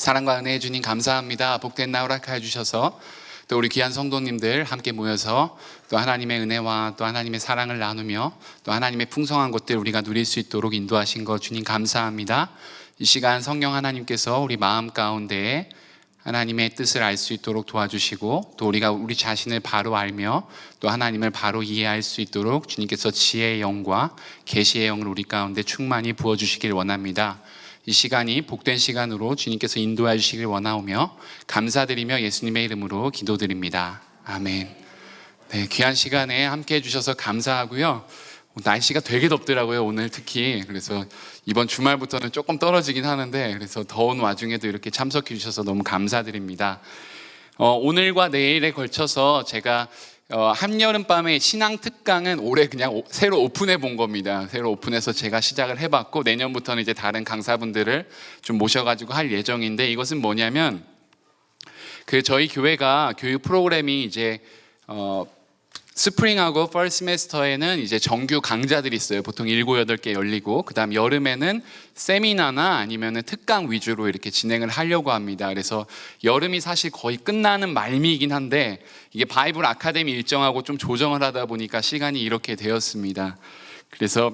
사랑과 은혜의 주님 감사합니다. 복된 날 허락하여 주셔서 또 우리 귀한 성도님들 함께 모여서 또 하나님의 은혜와 또 하나님의 사랑을 나누며 또 하나님의 풍성한 것들 우리가 누릴 수 있도록 인도하신 것 주님 감사합니다. 이 시간 성령 하나님께서 우리 마음 가운데에 하나님의 뜻을 알 수 있도록 도와주시고 또 우리가 우리 자신을 바로 알며 또 하나님을 바로 이해할 수 있도록 주님께서 지혜의 영과 계시의 영을 우리 가운데 충만히 부어주시길 원합니다. 이 시간이 복된 시간으로 주님께서 인도해 주시길 원하오며 감사드리며 예수님의 이름으로 기도드립니다. 아멘. 네, 귀한 시간에 함께 해주셔서 감사하고요. 날씨가 되게 덥더라고요, 오늘 특히. 그래서 이번 주말부터는 조금 떨어지긴 하는데 그래서 더운 와중에도 이렇게 참석해 주셔서 너무 감사드립니다. 오늘과 내일에 걸쳐서 제가 한여름밤의 신앙 특강은 올해 그냥 새로 오픈해 본 겁니다. 새로 오픈해서 제가 시작을 해봤고 내년부터는 이제 다른 강사분들을 좀 모셔가지고 할 예정인데 이것은 뭐냐면 저희 교회가 교육 프로그램이 이제 스프링하고 펄 세메스터에는 이제 정규 강좌들이 있어요. 보통 7, 8개 열리고 그 다음 여름에는 세미나나 아니면 특강 위주로 이렇게 진행을 하려고 합니다. 그래서 여름이 사실 거의 끝나는 말미이긴 한데 이게 바이블 아카데미 일정하고 좀 조정을 하다 보니까 시간이 이렇게 되었습니다. 그래서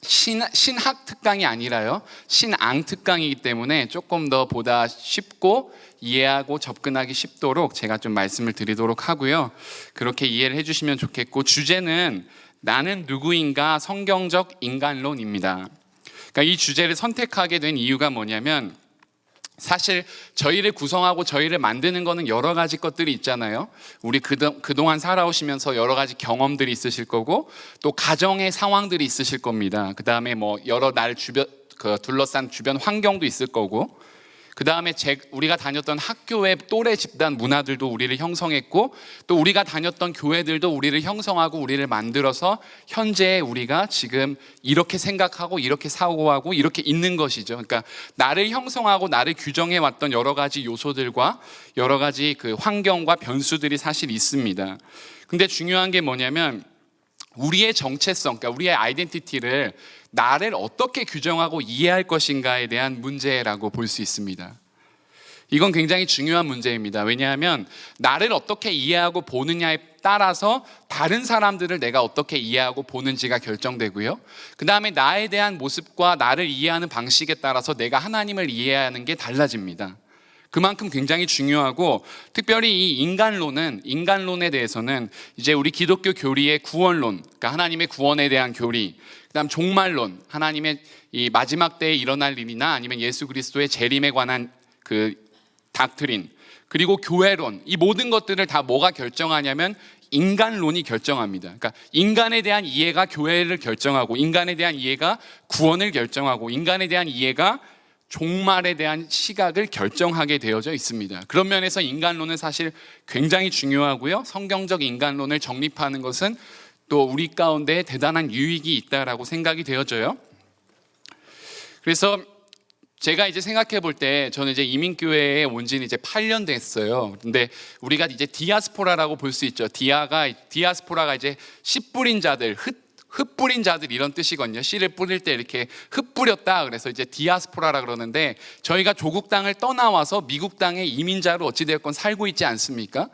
신학 특강이 아니라요 신앙 특강이기 때문에 조금 더 보다 쉽고 이해하고 접근하기 쉽도록 제가 좀 말씀을 드리도록 하고요. 그렇게 이해를 해주시면 좋겠고 주제는 나는 누구인가 성경적 인간론입니다. 그러니까 이 주제를 선택하게 된 이유가 뭐냐면 사실 저희를 구성하고 저희를 만드는 거는 여러 가지 것들이 있잖아요. 우리 그동안 살아오시면서 여러 가지 경험들이 있으실 거고 또 가정의 상황들이 있으실 겁니다. 그 다음에 뭐 여러 날 둘러싼 주변 환경도 있을 거고 그 다음에 우리가 다녔던 학교의 또래 집단 문화들도 우리를 형성했고 또 우리가 다녔던 교회들도 우리를 형성하고 우리를 만들어서 현재 우리가 지금 이렇게 생각하고 이렇게 사고하고 이렇게 있는 것이죠. 그러니까 나를 형성하고 나를 규정해 왔던 여러 가지 요소들과 여러 가지 그 환경과 변수들이 사실 있습니다. 근데 중요한 게 뭐냐면 우리의 정체성, 그러니까 우리의 아이덴티티를 나를 어떻게 규정하고 이해할 것인가에 대한 문제라고 볼 수 있습니다. 이건 굉장히 중요한 문제입니다. 왜냐하면 나를 어떻게 이해하고 보느냐에 따라서 다른 사람들을 내가 어떻게 이해하고 보는지가 결정되고요. 그 다음에 나에 대한 모습과 나를 이해하는 방식에 따라서 내가 하나님을 이해하는 게 달라집니다. 그만큼 굉장히 중요하고 특별히 이 인간론에 대해서는 이제 우리 기독교 교리의 구원론, 그러니까 하나님의 구원에 대한 교리, 그다음 종말론, 하나님의 이 마지막 때에 일어날 일이나 아니면 예수 그리스도의 재림에 관한 그 닥트린, 그리고 교회론, 이 모든 것들을 다 뭐가 결정하냐면 인간론이 결정합니다. 그러니까 인간에 대한 이해가 교회를 결정하고 인간에 대한 이해가 구원을 결정하고 인간에 대한 이해가 종말에 대한 시각을 결정하게 되어져 있습니다. 그런 면에서 인간론은 사실 굉장히 중요하고요. 성경적 인간론을 정립하는 것은 또 우리 가운데 대단한 유익이 있다라고 생각이 되어져요. 그래서 제가 이제 생각해 볼 때 저는 이제 이민교회에 온 지는 이제 8년 됐어요. 근데 우리가 이제 디아스포라라고 볼 수 있죠. 디아스포라가 이제 씨 뿌린 자들, 흙 뿌린 자들 이런 뜻이거든요. 씨를 뿌릴 때 이렇게 흙 뿌렸다. 그래서 이제 디아스포라라 그러는데 저희가 조국 땅을 떠나와서 미국 땅에 이민자로 어찌되었건 살고 있지 않습니까?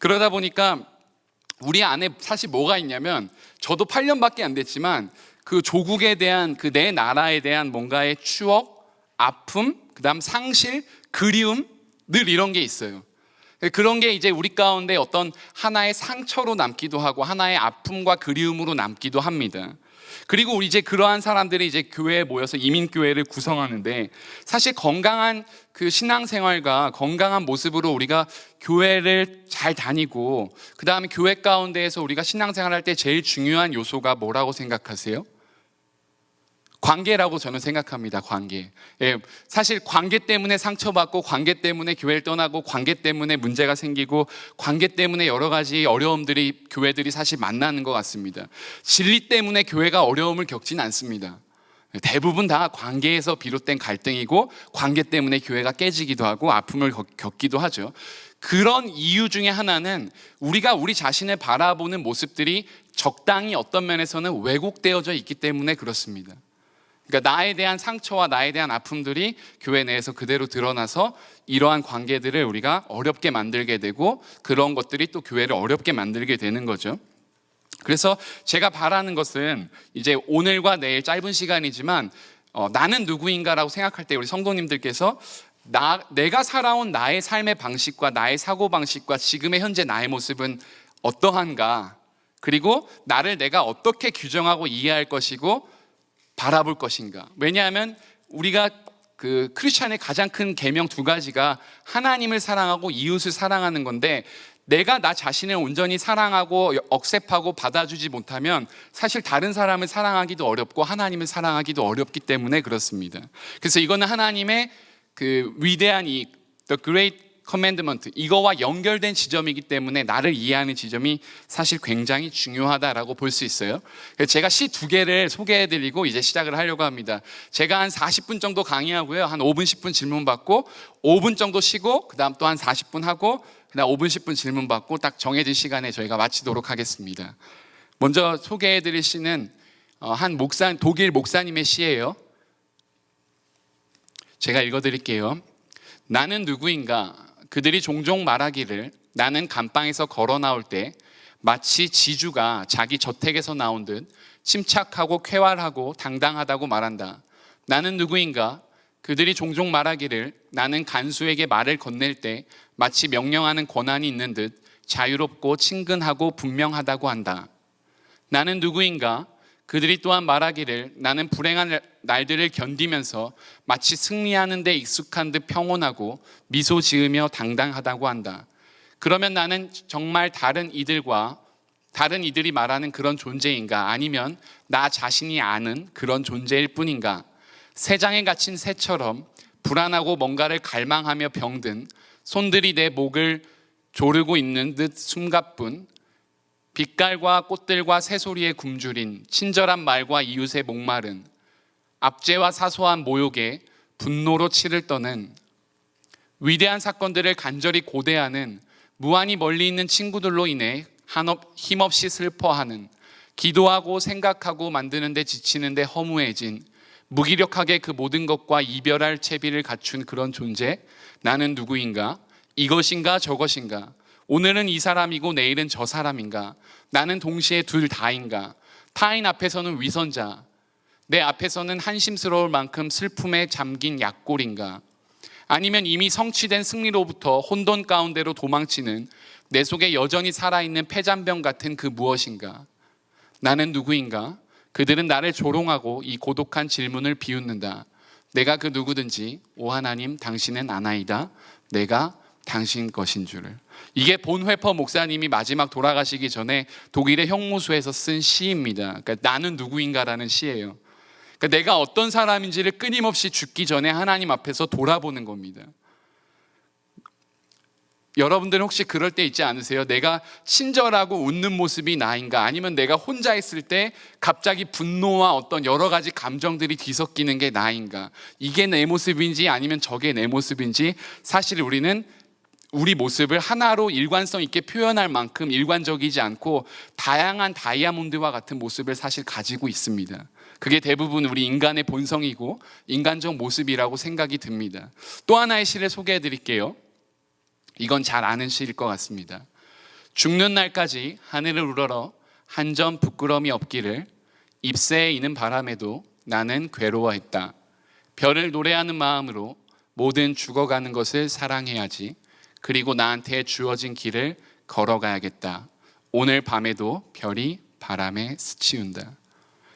그러다 보니까 우리 안에 사실 뭐가 있냐면 저도 8년밖에 안 됐지만 그 조국에 대한 그 내 나라에 대한 뭔가의 추억, 아픔, 그다음 상실, 그리움 늘 이런 게 있어요. 그런 게 이제 우리 가운데 어떤 하나의 상처로 남기도 하고 하나의 아픔과 그리움으로 남기도 합니다. 그리고 우리 이제 그러한 사람들이 이제 교회에 모여서 이민교회를 구성하는데 사실 건강한 그 신앙생활과 건강한 모습으로 우리가 교회를 잘 다니고 그 다음에 교회 가운데에서 우리가 신앙생활할 때 제일 중요한 요소가 뭐라고 생각하세요? 관계라고 저는 생각합니다. 관계. 예, 사실 관계 때문에 상처받고 관계 때문에 교회를 떠나고 관계 때문에 문제가 생기고 관계 때문에 여러 가지 어려움들이 교회들이 사실 만나는 것 같습니다. 진리 때문에 교회가 어려움을 겪지는 않습니다. 대부분 다 관계에서 비롯된 갈등이고 관계 때문에 교회가 깨지기도 하고 아픔을 겪기도 하죠. 그런 이유 중에 하나는 우리가 우리 자신을 바라보는 모습들이 적당히 어떤 면에서는 왜곡되어져 있기 때문에 그렇습니다. 그러니까 나에 대한 상처와 나에 대한 아픔들이 교회 내에서 그대로 드러나서 이러한 관계들을 우리가 어렵게 만들게 되고 그런 것들이 또 교회를 어렵게 만들게 되는 거죠. 그래서 제가 바라는 것은 이제 오늘과 내일 짧은 시간이지만 나는 누구인가라고 생각할 때 우리 성도님들께서 내가 살아온 나의 삶의 방식과 나의 사고방식과 지금의 현재 나의 모습은 어떠한가, 그리고 나를 내가 어떻게 규정하고 이해할 것이고 바라볼 것인가. 왜냐하면 우리가 그 크리스찬의 가장 큰 계명 두 가지가 하나님을 사랑하고 이웃을 사랑하는 건데, 내가 나 자신을 온전히 사랑하고 억셉하고 받아주지 못하면 사실 다른 사람을 사랑하기도 어렵고 하나님을 사랑하기도 어렵기 때문에 그렇습니다. 그래서 이거는 하나님의 그 위대한 The Great Commandment, 이거와 연결된 지점이기 때문에 나를 이해하는 지점이 사실 굉장히 중요하다라고 볼 수 있어요. 제가 시 두 개를 소개해드리고 이제 시작을 하려고 합니다. 제가 한 40분 정도 강의하고요, 한 5분 10분 질문 받고 5분 정도 쉬고 그 다음 또 한 40분 하고 그 다음 5분 10분 질문 받고 딱 정해진 시간에 저희가 마치도록 하겠습니다. 먼저 소개해드릴 시는 독일 목사님의 시예요. 제가 읽어드릴게요. 나는 누구인가? 그들이 종종 말하기를 나는 감방에서 걸어 나올 때 마치 지주가 자기 저택에서 나온 듯 침착하고 쾌활하고 당당하다고 말한다. 나는 누구인가? 그들이 종종 말하기를 나는 간수에게 말을 건넬 때 마치 명령하는 권한이 있는 듯 자유롭고 친근하고 분명하다고 한다. 나는 누구인가? 그들이 또한 말하기를 나는 불행한 날들을 견디면서 마치 승리하는 데 익숙한 듯 평온하고 미소 지으며 당당하다고 한다. 그러면 나는 정말 다른 이들이 말하는 그런 존재인가? 아니면 나 자신이 아는 그런 존재일 뿐인가? 새장에 갇힌 새처럼 불안하고 뭔가를 갈망하며 병든 손들이 내 목을 조르고 있는 듯 숨가쁜 빛깔과 꽃들과 새소리에 굶주린 친절한 말과 이웃의 목마른 압제와 사소한 모욕에 분노로 치를 떠는 위대한 사건들을 간절히 고대하는 무한히 멀리 있는 친구들로 인해 힘없이 슬퍼하는 기도하고 생각하고 만드는데 지치는데 허무해진 무기력하게 그 모든 것과 이별할 채비를 갖춘 그런 존재. 나는 누구인가? 이것인가 저것인가? 오늘은 이 사람이고 내일은 저 사람인가? 나는 동시에 둘 다인가? 타인 앞에서는 위선자, 내 앞에서는 한심스러울 만큼 슬픔에 잠긴 약골인가? 아니면 이미 성취된 승리로부터 혼돈 가운데로 도망치는 내 속에 여전히 살아있는 폐잔병 같은 그 무엇인가? 나는 누구인가? 그들은 나를 조롱하고 이 고독한 질문을 비웃는다. 내가 그 누구든지 오 하나님 당신은 아나이다. 내가 당신 것인 줄을. 이게 본회퍼 목사님이 마지막 돌아가시기 전에 독일의 형무소에서 쓴 시입니다. 그러니까 나는 누구인가라는 시예요. 그러니까 내가 어떤 사람인지를 끊임없이 죽기 전에 하나님 앞에서 돌아보는 겁니다. 여러분들은 혹시 그럴 때 있지 않으세요? 내가 친절하고 웃는 모습이 나인가? 아니면 내가 혼자 있을 때 갑자기 분노와 어떤 여러 가지 감정들이 뒤섞이는 게 나인가? 이게 내 모습인지 아니면 저게 내 모습인지, 사실 우리는 우리 모습을 하나로 일관성 있게 표현할 만큼 일관적이지 않고 다양한 다이아몬드와 같은 모습을 사실 가지고 있습니다. 그게 대부분 우리 인간의 본성이고 인간적 모습이라고 생각이 듭니다. 또 하나의 시를 소개해 드릴게요. 이건 잘 아는 시일 것 같습니다. 죽는 날까지 하늘을 우러러 한 점 부끄러움이 없기를 잎새에 이는 바람에도 나는 괴로워했다. 별을 노래하는 마음으로 모든 죽어가는 것을 사랑해야지. 그리고 나한테 주어진 길을 걸어가야겠다. 오늘 밤에도 별이 바람에 스치운다.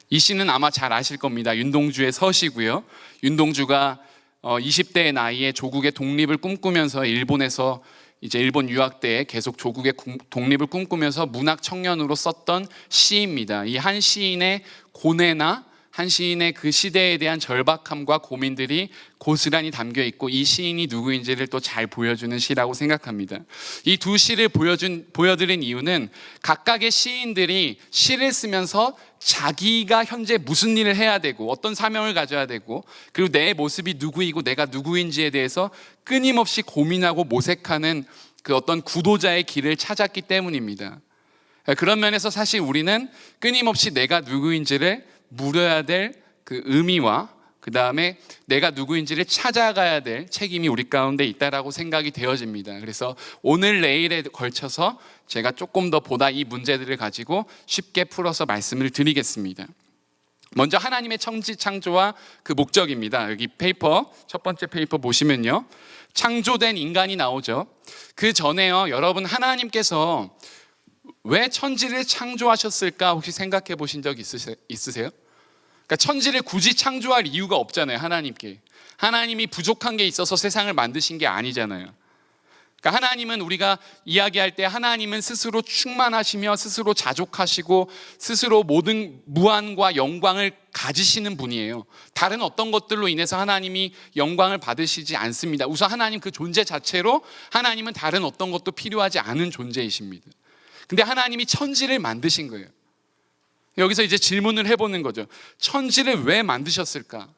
이 시는 아마 잘 아실 겁니다. 윤동주의 서시고요. 윤동주가 20대의 나이에 조국의 독립을 꿈꾸면서 일본에서 이제 일본 유학 때 계속 조국의 독립을 꿈꾸면서 문학 청년으로 썼던 시입니다. 이 한 시인의 고뇌나 한 시인의 그 시대에 대한 절박함과 고민들이 고스란히 담겨 있고 이 시인이 누구인지를 또 잘 보여주는 시라고 생각합니다. 이 두 시를 보여드린 이유는 각각의 시인들이 시를 쓰면서 자기가 현재 무슨 일을 해야 되고 어떤 사명을 가져야 되고 그리고 내 모습이 누구이고 내가 누구인지에 대해서 끊임없이 고민하고 모색하는 그 어떤 구도자의 길을 찾았기 때문입니다. 그런 면에서 사실 우리는 끊임없이 내가 누구인지를 물어야 될 그 의미와 그 다음에 내가 누구인지를 찾아가야 될 책임이 우리 가운데 있다라고 생각이 되어집니다. 그래서 오늘 내일에 걸쳐서 제가 조금 더 보다 이 문제들을 가지고 쉽게 풀어서 말씀을 드리겠습니다. 먼저 하나님의 천지 창조와 그 목적입니다. 여기 페이퍼, 첫 번째 페이퍼 보시면요, 창조된 인간이 나오죠. 그 전에요, 여러분, 하나님께서 왜 천지를 창조하셨을까 혹시 생각해 보신 적 있으세요? 그러니까 천지를 굳이 창조할 이유가 없잖아요. 하나님이 부족한 게 있어서 세상을 만드신 게 아니잖아요. 그러니까 하나님은, 우리가 이야기할 때 하나님은 스스로 충만하시며 스스로 자족하시고 스스로 모든 무한과 영광을 가지시는 분이에요. 다른 어떤 것들로 인해서 하나님이 영광을 받으시지 않습니다. 우선 하나님 그 존재 자체로 하나님은 다른 어떤 것도 필요하지 않은 존재이십니다. 근데 하나님이 천지를 만드신 거예요. 여기서 이제 질문을 해보는 거죠. 천지를 왜 만드셨을까?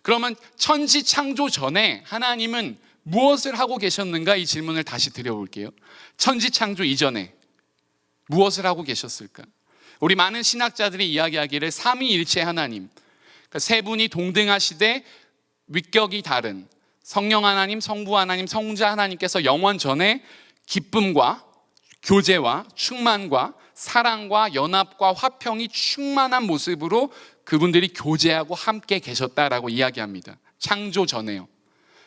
그러면 천지 창조 전에 하나님은 무엇을 하고 계셨는가? 이 질문을 다시 드려볼게요. 천지 창조 이전에 무엇을 하고 계셨을까? 우리 많은 신학자들이 이야기하기를 삼위일체 하나님, 그러니까 세 분이 동등하시되 위격이 다른 성령 하나님, 성부 하나님, 성자 하나님께서 영원 전에 기쁨과 교제와 충만과 사랑과 연합과 화평이 충만한 모습으로 그분들이 교제하고 함께 계셨다라고 이야기합니다. 창조 전에요.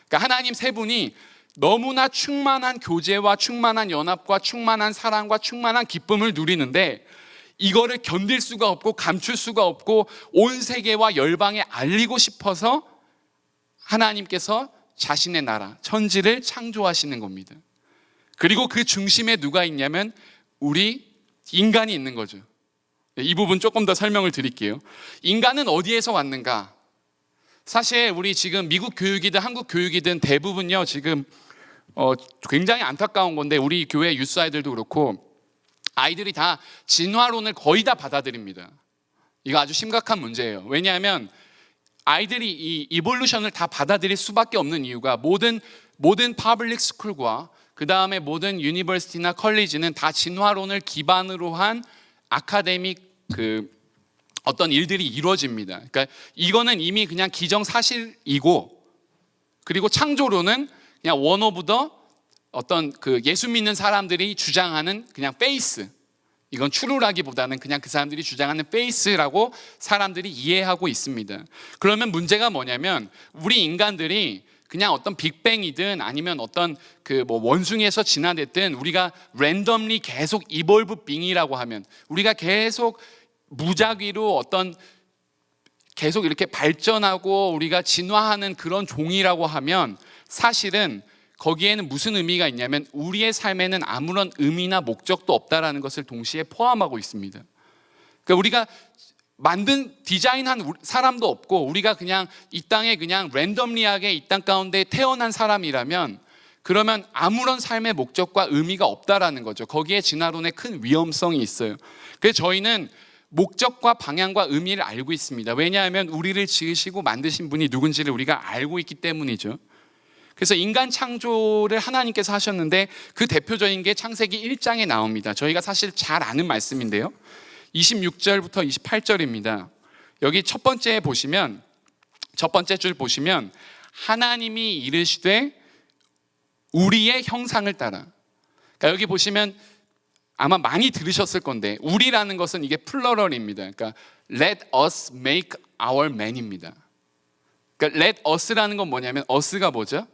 그러니까 하나님 세 분이 너무나 충만한 교제와 충만한 연합과 충만한 사랑과 충만한 기쁨을 누리는데, 이거를 견딜 수가 없고 감출 수가 없고 온 세계와 열방에 알리고 싶어서 하나님께서 자신의 나라 천지를 창조하시는 겁니다. 그리고 그 중심에 누가 있냐면 우리 인간이 있는 거죠. 이 부분 조금 더 설명을 드릴게요. 인간은 어디에서 왔는가? 사실 우리 지금 미국 교육이든 한국 교육이든 대부분요, 지금 굉장히 안타까운 건데, 우리 교회 유스 아이들도 그렇고 아이들이 다 진화론을 거의 다 받아들입니다. 이거 아주 심각한 문제예요. 왜냐하면 아이들이 이 이볼루션을 다 받아들일 수밖에 없는 이유가, 모든 퍼블릭 스쿨과 그 다음에 모든 유니버시티나 컬리지는 다 진화론을 기반으로 한 아카데믹 어떤 일들이 이루어집니다. 그러니까 이거는 이미 그냥 기정사실이고, 그리고 창조론은 그냥 원 오브 더 어떤 그 예수 믿는 사람들이 주장하는 그냥 페이스, 이건 추루라기보다는 그냥 그 사람들이 주장하는 페이스라고 사람들이 이해하고 있습니다. 그러면 문제가 뭐냐면, 우리 인간들이 그냥 어떤 빅뱅이든 아니면 어떤 원숭이에서 진화됐든 우리가 랜덤리 계속 이볼브 빙이라고 하면, 우리가 계속 무작위로 계속 이렇게 발전하고 우리가 진화하는 그런 종이라고 하면, 사실은 거기에는 무슨 의미가 있냐면 우리의 삶에는 아무런 의미나 목적도 없다라는 것을 동시에 포함하고 있습니다. 그러니까 우리가 만든 디자인한 사람도 없고, 우리가 그냥 이 땅에 그냥 랜덤리하게 이 땅 가운데 태어난 사람이라면, 그러면 아무런 삶의 목적과 의미가 없다라는 거죠. 거기에 진화론의 큰 위험성이 있어요. 그래서 저희는 목적과 방향과 의미를 알고 있습니다. 왜냐하면 우리를 지으시고 만드신 분이 누군지를 우리가 알고 있기 때문이죠. 그래서 인간 창조를 하나님께서 하셨는데, 그 대표적인 게 창세기 1장에 나옵니다. 저희가 사실 잘 아는 말씀인데요, 26절부터 28절입니다. 여기 첫 번째 줄 보시면 하나님이 이르시되 우리의 형상을 따라. 그러니까 여기 보시면 아마 많이 들으셨을 건데, 우리라는 것은 이게 플러럴입니다. 그러니까 let us make our man입니다. 그러니까 let us라는 건 뭐냐면, us가 뭐죠?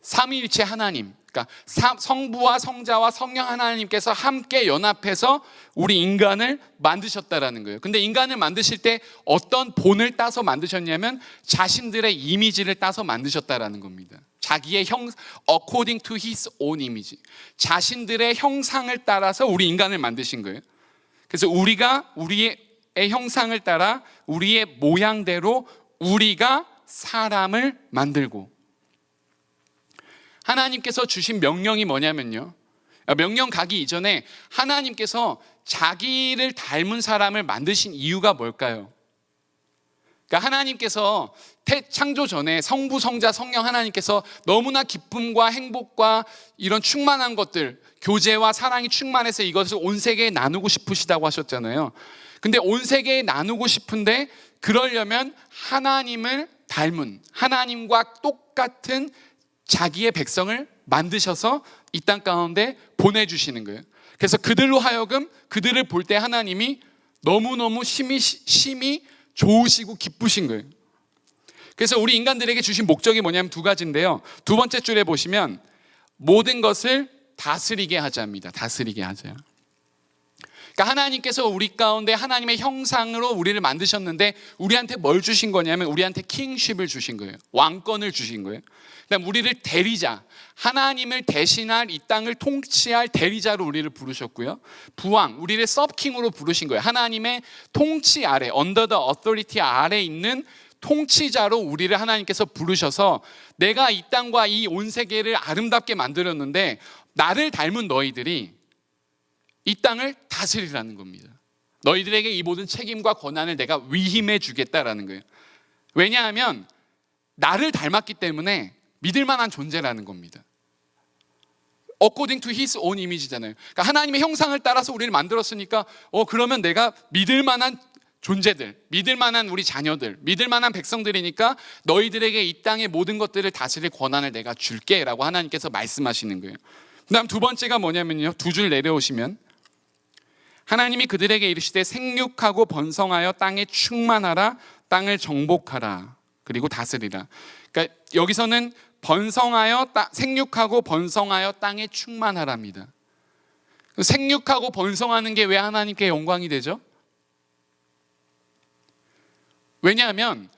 삼위일체 하나님, 그러니까 성부와 성자와 성령 하나님께서 함께 연합해서 우리 인간을 만드셨다라는 거예요. 근데 인간을 만드실 때 어떤 본을 따서 만드셨냐면 자신들의 이미지를 따서 만드셨다라는 겁니다. 자기의 according to his own image, 자신들의 형상을 따라서 우리 인간을 만드신 거예요. 그래서 우리가 우리의 형상을 따라 우리의 모양대로 우리가 사람을 만들고, 하나님께서 주신 명령이 뭐냐면요, 명령 가기 이전에 하나님께서 자기를 닮은 사람을 만드신 이유가 뭘까요? 그러니까 하나님께서 창조 전에 성부, 성자, 성령 하나님께서 너무나 기쁨과 행복과 이런 충만한 것들, 교제와 사랑이 충만해서 이것을 온 세계에 나누고 싶으시다고 하셨잖아요. 근데 온 세계에 나누고 싶은데 그러려면 하나님을 닮은, 하나님과 똑같은 자기의 백성을 만드셔서 이 땅 가운데 보내주시는 거예요. 그래서 그들로 하여금 그들을 볼 때 하나님이 너무너무 심히 좋으시고 기쁘신 거예요. 그래서 우리 인간들에게 주신 목적이 뭐냐면 두 가지인데요. 두 번째 줄에 보시면 모든 것을 다스리게 하자입니다. 다스리게 하자. 그러니까 하나님께서 우리 가운데 하나님의 형상으로 우리를 만드셨는데 우리한테 뭘 주신 거냐면 우리한테 킹십을 주신 거예요. 왕권을 주신 거예요. 그다음 우리를 대리자, 하나님을 대신할 이 땅을 통치할 대리자로 우리를 부르셨고요. 부왕, 우리를 서브킹으로 부르신 거예요. 하나님의 통치 아래, under the authority 아래 있는 통치자로 우리를 하나님께서 부르셔서 내가 이 땅과 이 온 세계를 아름답게 만들었는데 나를 닮은 너희들이 이 땅을 다스리라는 겁니다. 너희들에게 이 모든 책임과 권한을 내가 위임해 주겠다라는 거예요. 왜냐하면 나를 닮았기 때문에 믿을 만한 존재라는 겁니다. According to his own image잖아요. 그러니까 하나님의 형상을 따라서 우리를 만들었으니까 그러면 내가 믿을 만한 존재들, 믿을 만한 우리 자녀들, 믿을 만한 백성들이니까 너희들에게 이 땅의 모든 것들을 다스릴 권한을 내가 줄게 라고 하나님께서 말씀하시는 거예요. 그 다음 두 번째가 뭐냐면요, 두 줄 내려오시면 하나님이 그들에게 이르시되 생육하고 번성하여 땅에 충만하라, 땅을 정복하라, 그리고 다스리라. 그러니까 여기서는 생육하고 번성하여 땅에 충만하랍니다. 생육하고 번성하는 게 왜 하나님께 영광이 되죠? 왜냐하면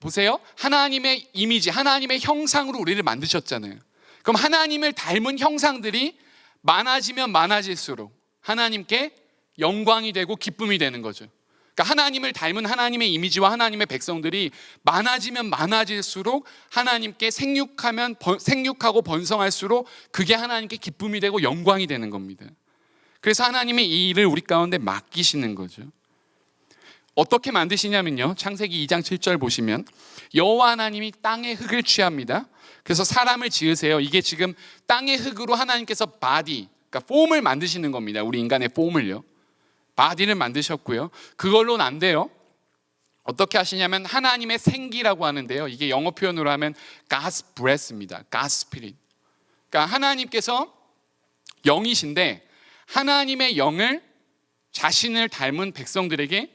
보세요, 하나님의 이미지, 하나님의 형상으로 우리를 만드셨잖아요. 그럼 하나님을 닮은 형상들이 많아지면 많아질수록 하나님께 영광이 되고 기쁨이 되는 거죠. 그러니까 하나님을 닮은 하나님의 이미지와 하나님의 백성들이 많아지면 많아질수록 하나님께 생육하고 번성할수록 그게 하나님께 기쁨이 되고 영광이 되는 겁니다. 그래서 하나님의 이 일을 우리 가운데 맡기시는 거죠. 어떻게 만드시냐면요, 창세기 2장 7절 보시면 여호와 하나님이 땅의 흙을 취합니다. 그래서 사람을 지으세요. 이게 지금 땅의 흙으로 하나님께서 바디, 그러니까 폼을 만드시는 겁니다. 우리 인간의 폼을요, 바디를 만드셨고요. 그걸로는 안 돼요. 어떻게 하시냐면 하나님의 생기라고 하는데요, 이게 영어 표현으로 하면 God's breath입니다. God's spirit. 그러니까 하나님께서 영이신데 하나님의 영을 자신을 닮은 백성들에게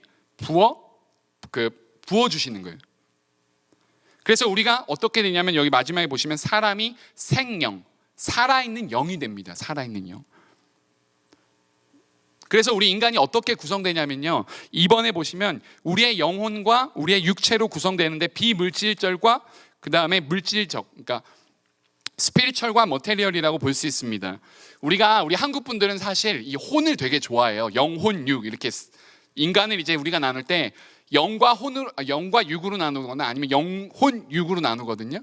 부어주시는 거예요. 그래서 우리가 어떻게 되냐면 여기 마지막에 보시면 사람이 생영, 살아있는 영이 됩니다. 살아있는 영. 그래서 우리 인간이 어떻게 구성되냐면요, 이번에 보시면 우리의 영혼과 우리의 육체로 구성되는데 비물질적과 그 다음에 물질적, 그러니까 스피리추얼과 머테리얼이라고 볼 수 있습니다. 우리 한국 분들은 사실 이 혼을 되게 좋아해요. 영혼, 육, 이렇게 인간을 이제 우리가 나눌 때 영과 육으로 나누거나 아니면 영혼, 육으로 나누거든요.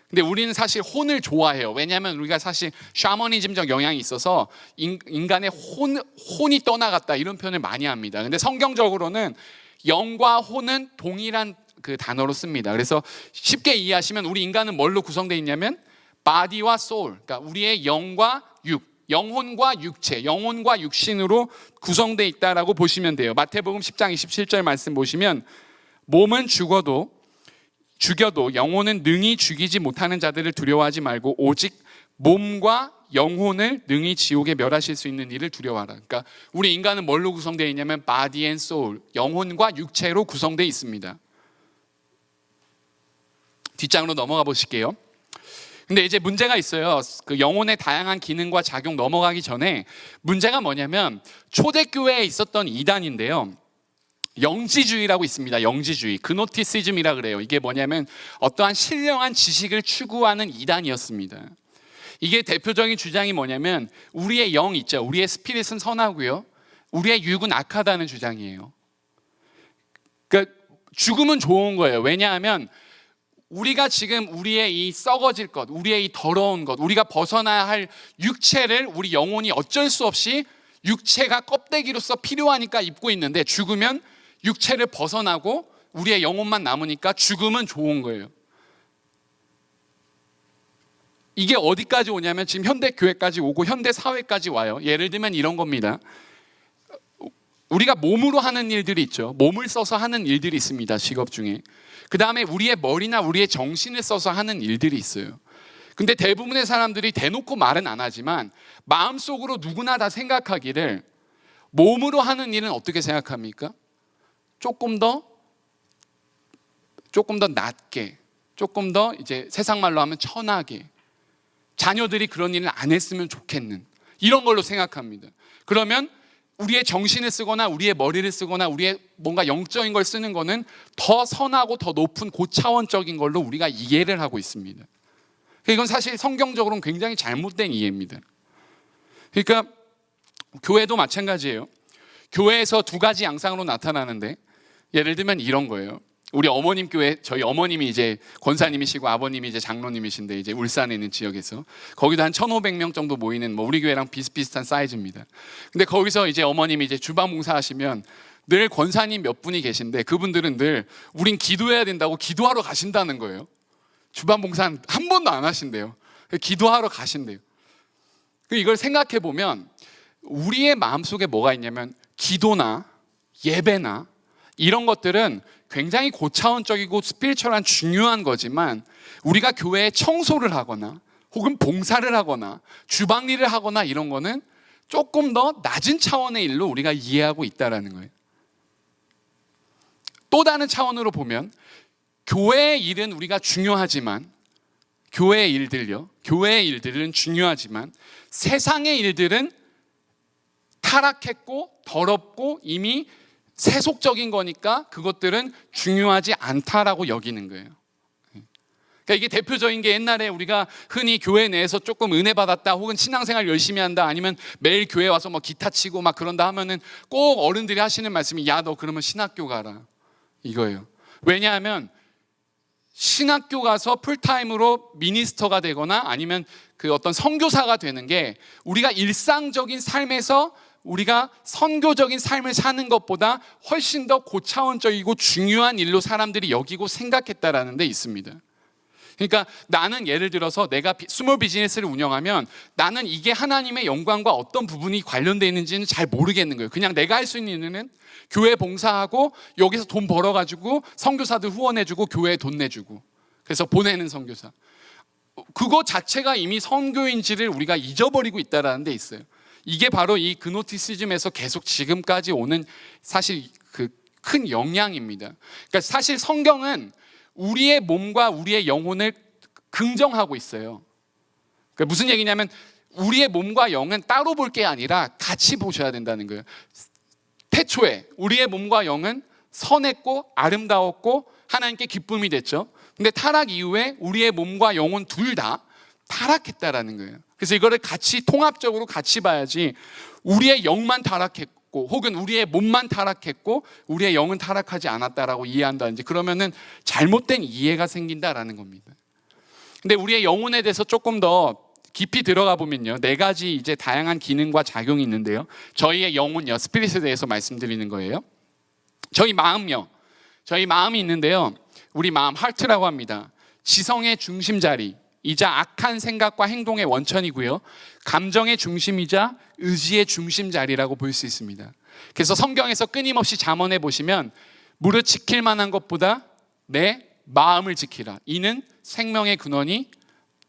근데 우리는 사실 혼을 좋아해요. 왜냐하면 우리가 사실 샤머니즘적 영향이 있어서 인간의 혼이 떠나갔다 이런 표현을 많이 합니다. 근데 성경적으로는 영과 혼은 동일한 그 단어로 씁니다. 그래서 쉽게 이해하시면 우리 인간은 뭘로 구성되어 있냐면 바디와 소울, 그러니까 우리의 영과 육, 영혼과 육체, 영혼과 육신으로 구성되어 있다라고 보시면 돼요. 마태복음 10장 27절 말씀 보시면 몸은 죽여도 영혼은 능히 죽이지 못하는 자들을 두려워하지 말고 오직 몸과 영혼을 능히 지옥에 멸하실 수 있는 이를 두려워하라. 그러니까 우리 인간은 뭘로 구성되어 있냐면 body and soul, 영혼과 육체로 구성되어 있습니다. 뒷장으로 넘어가 보실게요. 근데 이제 문제가 있어요. 그 영혼의 다양한 기능과 작용 넘어가기 전에 문제가 뭐냐면 초대교회에 있었던 이단인데요, 영지주의라고 있습니다. 영지주의, 그노티시즘이라 그래요. 이게 뭐냐면 어떠한 신령한 지식을 추구하는 이단이었습니다. 이게 대표적인 주장이 뭐냐면 우리의 영 있죠, 우리의 스피릿은 선하고요, 우리의 육은 악하다는 주장이에요. 그러니까 죽음은 좋은 거예요. 왜냐하면 우리가 지금 우리의 이 썩어질 것, 우리의 이 더러운 것, 우리가 벗어나야 할 육체를 우리 영혼이 어쩔 수 없이 육체가 껍데기로서 필요하니까 입고 있는데 죽으면 육체를 벗어나고 우리의 영혼만 남으니까 죽음은 좋은 거예요. 이게 어디까지 오냐면 지금 현대 교회까지 오고 현대 사회까지 와요. 예를 들면 이런 겁니다. 우리가 몸으로 하는 일들이 있죠. 몸을 써서 하는 일들이 있습니다. 직업 중에. 그 다음에 우리의 머리나 우리의 정신을 써서 하는 일들이 있어요. 근데 대부분의 사람들이 대놓고 말은 안 하지만 마음속으로 누구나 다 생각하기를 몸으로 하는 일은 어떻게 생각합니까? 조금 더 낮게, 조금 더 이제 세상 말로 하면 천하게, 자녀들이 그런 일을 안 했으면 좋겠는 이런 걸로 생각합니다. 그러면 우리의 정신을 쓰거나 우리의 머리를 쓰거나 우리의 뭔가 영적인 걸 쓰는 거는 더 선하고 더 높은 고차원적인 걸로 우리가 이해를 하고 있습니다. 이건 사실 성경적으로는 굉장히 잘못된 이해입니다. 그러니까 교회도 마찬가지예요. 교회에서 두 가지 양상으로 나타나는데, 예를 들면 이런 거예요. 우리 어머님 교회, 저희 어머님이 이제 권사님이시고 아버님이 이제 장로님이신데, 이제 울산에 있는 지역에서 거기도 한 1,500명 정도 모이는 뭐 우리 교회랑 비슷비슷한 사이즈입니다. 근데 거기서 이제 어머님이 이제 주방 봉사하시면 늘 권사님 몇 분이 계신데, 그분들은 늘 우린 기도해야 된다고 기도하러 가신다는 거예요. 주방 봉사는 한 번도 안 하신대요. 기도하러 가신대요. 이걸 생각해 보면 우리의 마음속에 뭐가 있냐면, 기도나 예배나 이런 것들은 굉장히 고차원적이고 스피리추얼한 중요한 거지만, 우리가 교회에 청소를 하거나 혹은 봉사를 하거나 주방 일을 하거나 이런 거는 조금 더 낮은 차원의 일로 우리가 이해하고 있다는 거예요. 또 다른 차원으로 보면 교회의 일은 우리가 중요하지만, 교회의 일들은 중요하지만 세상의 일들은 타락했고 더럽고 이미 세속적인 거니까 그것들은 중요하지 않다라고 여기는 거예요. 그러니까 이게 대표적인 게, 옛날에 우리가 흔히 교회 내에서 조금 은혜 받았다 혹은 신앙생활 열심히 한다 아니면 매일 교회 와서 뭐 기타 치고 막 그런다 하면은 꼭 어른들이 하시는 말씀이, 야 너 그러면 신학교 가라, 이거예요. 왜냐하면 신학교 가서 풀타임으로 미니스터가 되거나 아니면 그 어떤 선교사가 되는 게 우리가 일상적인 삶에서 우리가 선교적인 삶을 사는 것보다 훨씬 더 고차원적이고 중요한 일로 사람들이 여기고 생각했다라는 데 있습니다. 그러니까 나는 예를 들어서 내가 스몰 비즈니스를 운영하면 나는 이게 하나님의 영광과 어떤 부분이 관련되어 있는지는 잘 모르겠는 거예요. 그냥 내가 할 수 있는 일은 교회 봉사하고 여기서 돈 벌어가지고 선교사들 후원해주고 교회에 돈 내주고, 그래서 보내는 선교사, 그거 자체가 이미 선교인지를 우리가 잊어버리고 있다는 데 있어요. 이게 바로 이 그노티시즘에서 계속 지금까지 오는 사실 그 큰 영향입니다. 그러니까 사실 성경은 우리의 몸과 우리의 영혼을 긍정하고 있어요. 그러니까 무슨 얘기냐면, 우리의 몸과 영은 따로 볼 게 아니라 같이 보셔야 된다는 거예요. 태초에 우리의 몸과 영은 선했고 아름다웠고 하나님께 기쁨이 됐죠. 근데 타락 이후에 우리의 몸과 영혼 둘 다 타락했다라는 거예요. 그래서 이거를 같이 통합적으로 같이 봐야지, 우리의 영만 타락했고 혹은 우리의 몸만 타락했고 우리의 영은 타락하지 않았다라고 이해한다든지, 그러면은 잘못된 이해가 생긴다라는 겁니다. 근데 우리의 영혼에 대해서 조금 더 깊이 들어가 보면요, 4가지 이제 다양한 기능과 작용이 있는데요. 저희의 영혼요, 스피릿에 대해서 말씀드리는 거예요. 저희 마음이 있는데요. 우리 마음, 하트라고 합니다. 지성의 중심자리 이자 악한 생각과 행동의 원천이고요, 감정의 중심이자 의지의 중심자리라고 볼 수 있습니다. 그래서 성경에서 끊임없이 잠언해 보시면, 무릇 지킬 만한 것보다 내 마음을 지키라, 이는 생명의 근원이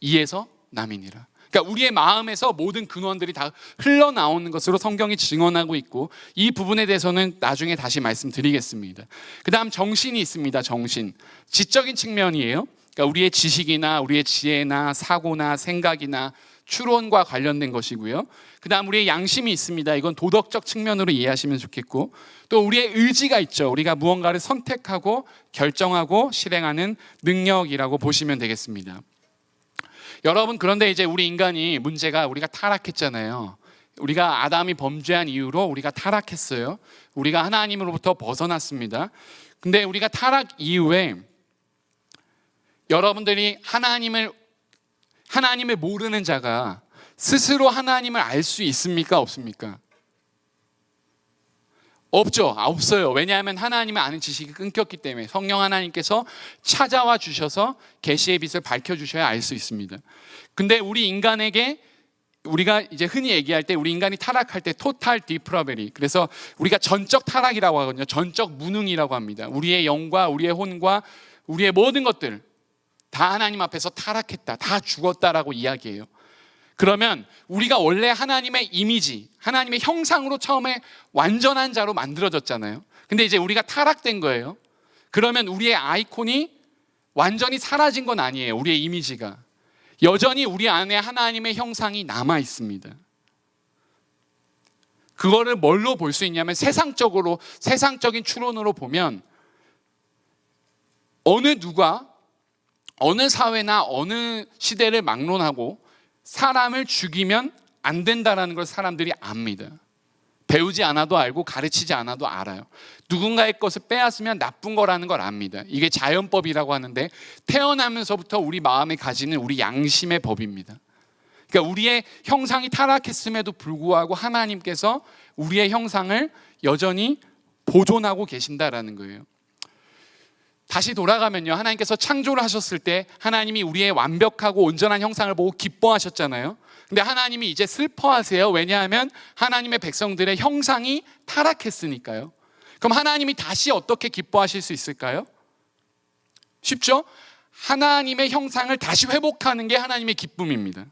이에서 남이니라. 그러니까 우리의 마음에서 모든 근원들이 다 흘러나오는 것으로 성경이 증언하고 있고, 이 부분에 대해서는 나중에 다시 말씀드리겠습니다. 그 다음 정신이 있습니다. 정신, 지적인 측면이에요. 그러니까 우리의 지식이나 우리의 지혜나 사고나 생각이나 추론과 관련된 것이고요. 그 다음 우리의 양심이 있습니다. 이건 도덕적 측면으로 이해하시면 좋겠고, 또 우리의 의지가 있죠. 우리가 무언가를 선택하고 결정하고 실행하는 능력이라고 보시면 되겠습니다. 여러분, 그런데 이제 우리 인간이 문제가, 우리가 타락했잖아요. 우리가 아담이 범죄한 이후로 우리가 타락했어요. 우리가 하나님으로부터 벗어났습니다. 근데 우리가 타락 이후에 여러분들이 하나님을 모르는 자가 스스로 하나님을 알 수 있습니까? 없습니까? 없죠. 없어요. 왜냐하면 하나님을 아는 지식이 끊겼기 때문에 성령 하나님께서 찾아와 주셔서 계시의 빛을 밝혀주셔야 알 수 있습니다. 근데 우리 인간에게 우리가 이제 흔히 얘기할 때 우리 인간이 타락할 때 토탈 디프라베리, 그래서 우리가 전적 타락이라고 하거든요. 전적 무능이라고 합니다. 우리의 영과 우리의 혼과 우리의 모든 것들 다 하나님 앞에서 타락했다, 다 죽었다라고 이야기해요. 그러면 우리가 원래 하나님의 이미지, 하나님의 형상으로 처음에 완전한 자로 만들어졌잖아요. 근데 이제 우리가 타락된 거예요. 그러면 우리의 아이콘이 완전히 사라진 건 아니에요. 우리의 이미지가 여전히 우리 안에 하나님의 형상이 남아 있습니다. 그거를 뭘로 볼 수 있냐면 세상적인 추론으로 보면 어느 누가 어느 사회나 어느 시대를 막론하고 사람을 죽이면 안 된다라는 걸 사람들이 압니다. 배우지 않아도 알고 가르치지 않아도 알아요. 누군가의 것을 빼앗으면 나쁜 거라는 걸 압니다. 이게 자연법이라고 하는데 태어나면서부터 우리 마음에 가지는 우리 양심의 법입니다. 그러니까 우리의 형상이 타락했음에도 불구하고 하나님께서 우리의 형상을 여전히 보존하고 계신다라는 거예요. 다시 돌아가면요, 하나님께서 창조를 하셨을 때 하나님이 우리의 완벽하고 온전한 형상을 보고 기뻐하셨잖아요. 근데 하나님이 이제 슬퍼하세요. 왜냐하면 하나님의 백성들의 형상이 타락했으니까요. 그럼 하나님이 다시 어떻게 기뻐하실 수 있을까요? 쉽죠? 하나님의 형상을 다시 회복하는 게 하나님의 기쁨입니다.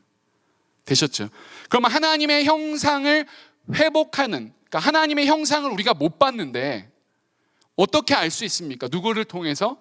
되셨죠? 그러면 하나님의 형상을 회복하는, 그러니까 하나님의 형상을 우리가 못 봤는데 어떻게 알 수 있습니까? 누구를 통해서?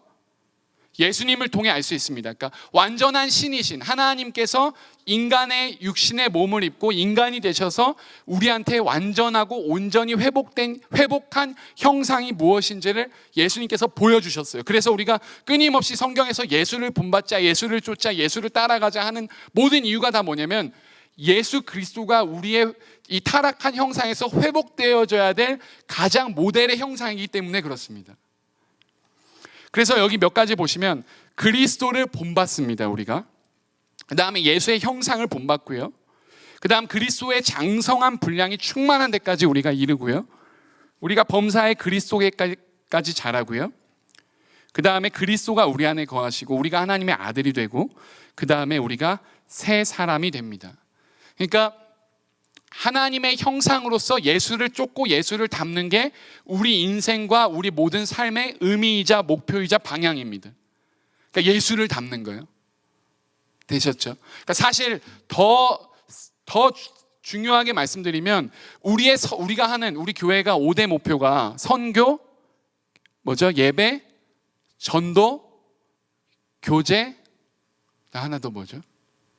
예수님을 통해 알 수 있습니다. 그러니까 완전한 신이신 하나님께서 인간의 육신의 몸을 입고 인간이 되셔서 우리한테 완전하고 온전히 회복한 형상이 무엇인지를 예수님께서 보여주셨어요. 그래서 우리가 끊임없이 성경에서 예수를 본받자, 예수를 쫓자, 예수를 따라가자 하는 모든 이유가 다 뭐냐면 예수 그리스도가 우리의 이 타락한 형상에서 회복되어져야 될 가장 모델의 형상이기 때문에 그렇습니다. 그래서 여기 몇 가지 보시면 그리스도를 본받습니다. 우리가 그 다음에 예수의 형상을 본받고요, 그 다음 그리스도의 장성한 분량이 충만한 데까지 우리가 이르고요, 우리가 범사의 그리스도에까지 자라고요, 그 다음에 그리스도가 우리 안에 거하시고 우리가 하나님의 아들이 되고 그 다음에 우리가 새 사람이 됩니다. 그러니까 하나님의 형상으로서 예수를 쫓고 예수를 닮는 게 우리 인생과 우리 모든 삶의 의미이자 목표이자 방향입니다. 그러니까 예수를 닮는 거예요. 되셨죠? 그러니까 사실 더 중요하게 말씀드리면 우리가 하는 우리 교회가 5대 목표가 선교, 예배, 전도, 교제, 하나 더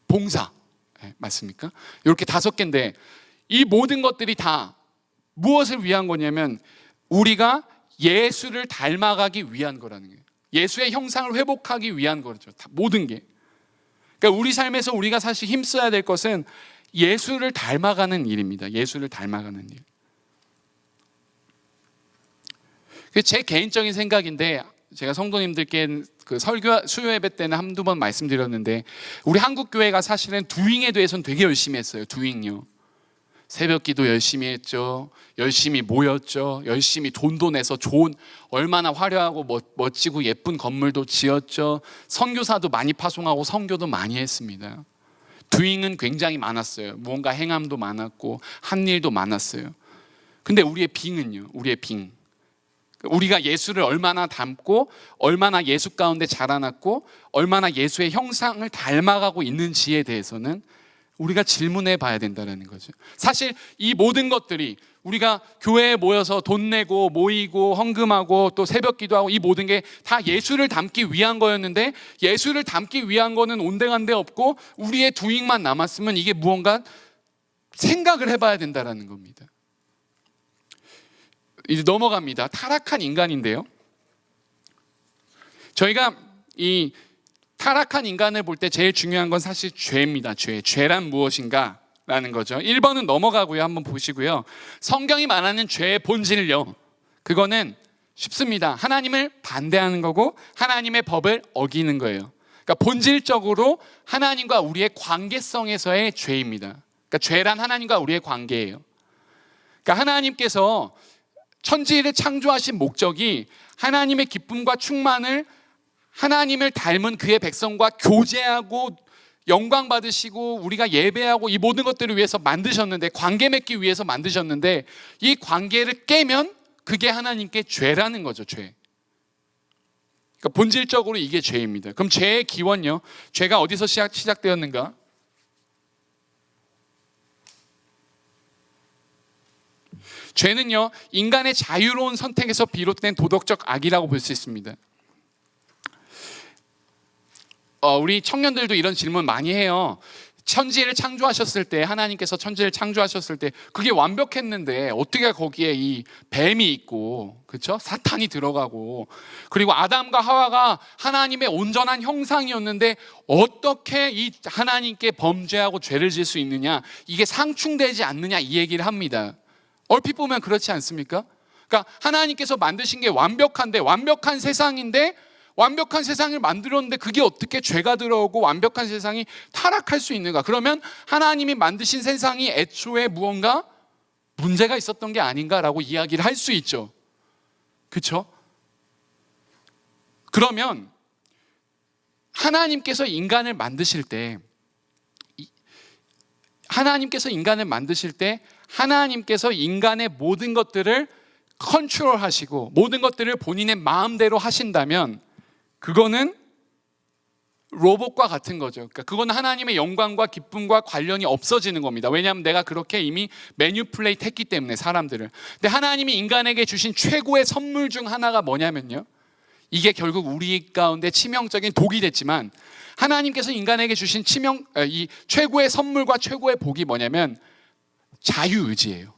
봉사. 네, 맞습니까? 이렇게 5개인데 이 모든 것들이 다 무엇을 위한 거냐면 우리가 예수를 닮아가기 위한 거라는 거예요. 예수의 형상을 회복하기 위한 거죠. 다 모든 게. 그러니까 우리 삶에서 우리가 사실 힘써야 될 것은 예수를 닮아가는 일입니다. 예수를 닮아가는 일. 제 개인적인 생각인데 제가 성도님들께 그 설교 수요 예배 때는 한두 번 말씀드렸는데 우리 한국 교회가 사실은 두잉에 대해서는 되게 열심히 했어요. 두잉요. 새벽 기도 열심히 했죠. 열심히 모였죠. 열심히 돈도 내서 얼마나 화려하고 멋지고 예쁜 건물도 지었죠. 선교사도 많이 파송하고 선교도 많이 했습니다. 두잉은 굉장히 많았어요. 무언가 행함도 많았고 한 일도 많았어요. 근데 우리의 빙은요. 우리의 빙. 우리가 예수를 얼마나 닮고 얼마나 예수 가운데 자라났고 얼마나 예수의 형상을 닮아가고 있는지에 대해서는 우리가 질문해 봐야 된다는 거죠. 사실 이 모든 것들이 우리가 교회에 모여서 돈 내고 모이고 헌금하고 또 새벽 기도하고 이 모든 게 다 예수를 닮기 위한 거였는데 예수를 닮기 위한 거는 온데간데 없고 우리의 두잉만 남았으면 이게 무언가 생각을 해봐야 된다는 겁니다. 이제 넘어갑니다. 타락한 인간인데요, 저희가 이 타락한 인간을 볼 때 제일 중요한 건 사실 죄입니다. 죄란 무엇인가 라는 거죠. 1번은 넘어가고요. 한번 보시고요. 성경이 말하는 죄의 본질요, 그거는 쉽습니다. 하나님을 반대하는 거고 하나님의 법을 어기는 거예요. 그러니까 본질적으로 하나님과 우리의 관계성에서의 죄입니다. 그러니까 죄란 하나님과 우리의 관계예요. 그러니까 하나님께서 천지를 창조하신 목적이 하나님의 기쁨과 충만을 하나님을 닮은 그의 백성과 교제하고 영광 받으시고 우리가 예배하고 이 모든 것들을 위해서 만드셨는데, 관계 맺기 위해서 만드셨는데, 이 관계를 깨면 그게 하나님께 죄라는 거죠. 죄. 그러니까 본질적으로 이게 죄입니다. 그럼 죄의 기원요, 죄가 어디서 시작되었는가? 죄는요, 인간의 자유로운 선택에서 비롯된 도덕적 악이라고 볼 수 있습니다. 우리 청년들도 이런 질문 많이 해요. 천지를 창조하셨을 때, 하나님께서 천지를 창조하셨을 때 그게 완벽했는데 어떻게 거기에 이 뱀이 있고, 그렇죠? 사탄이 들어가고, 그리고 아담과 하와가 하나님의 온전한 형상이었는데 어떻게 이 하나님께 범죄하고 죄를 지을 수 있느냐, 이게 상충되지 않느냐, 이 얘기를 합니다. 얼핏 보면 그렇지 않습니까? 그러니까 하나님께서 만드신 게 완벽한데, 완벽한 세상인데, 완벽한 세상을 만들었는데 그게 어떻게 죄가 들어오고 완벽한 세상이 타락할 수 있는가? 그러면 하나님이 만드신 세상이 애초에 무언가 문제가 있었던 게 아닌가라고 이야기를 할 수 있죠. 그렇죠? 그러면 하나님께서 인간을 만드실 때, 하나님께서 인간의 모든 것들을 컨트롤하시고 모든 것들을 본인의 마음대로 하신다면 그거는 로봇과 같은 거죠. 그러니까 그건 하나님의 영광과 기쁨과 관련이 없어지는 겁니다. 왜냐하면 내가 그렇게 이미 매니플레이트 했기 때문에, 사람들을. 근데 하나님이 인간에게 주신 최고의 선물 중 하나가 뭐냐면요, 이게 결국 우리 가운데 치명적인 독이 됐지만, 하나님께서 인간에게 주신 이 최고의 선물과 최고의 복이 뭐냐면 자유의지예요.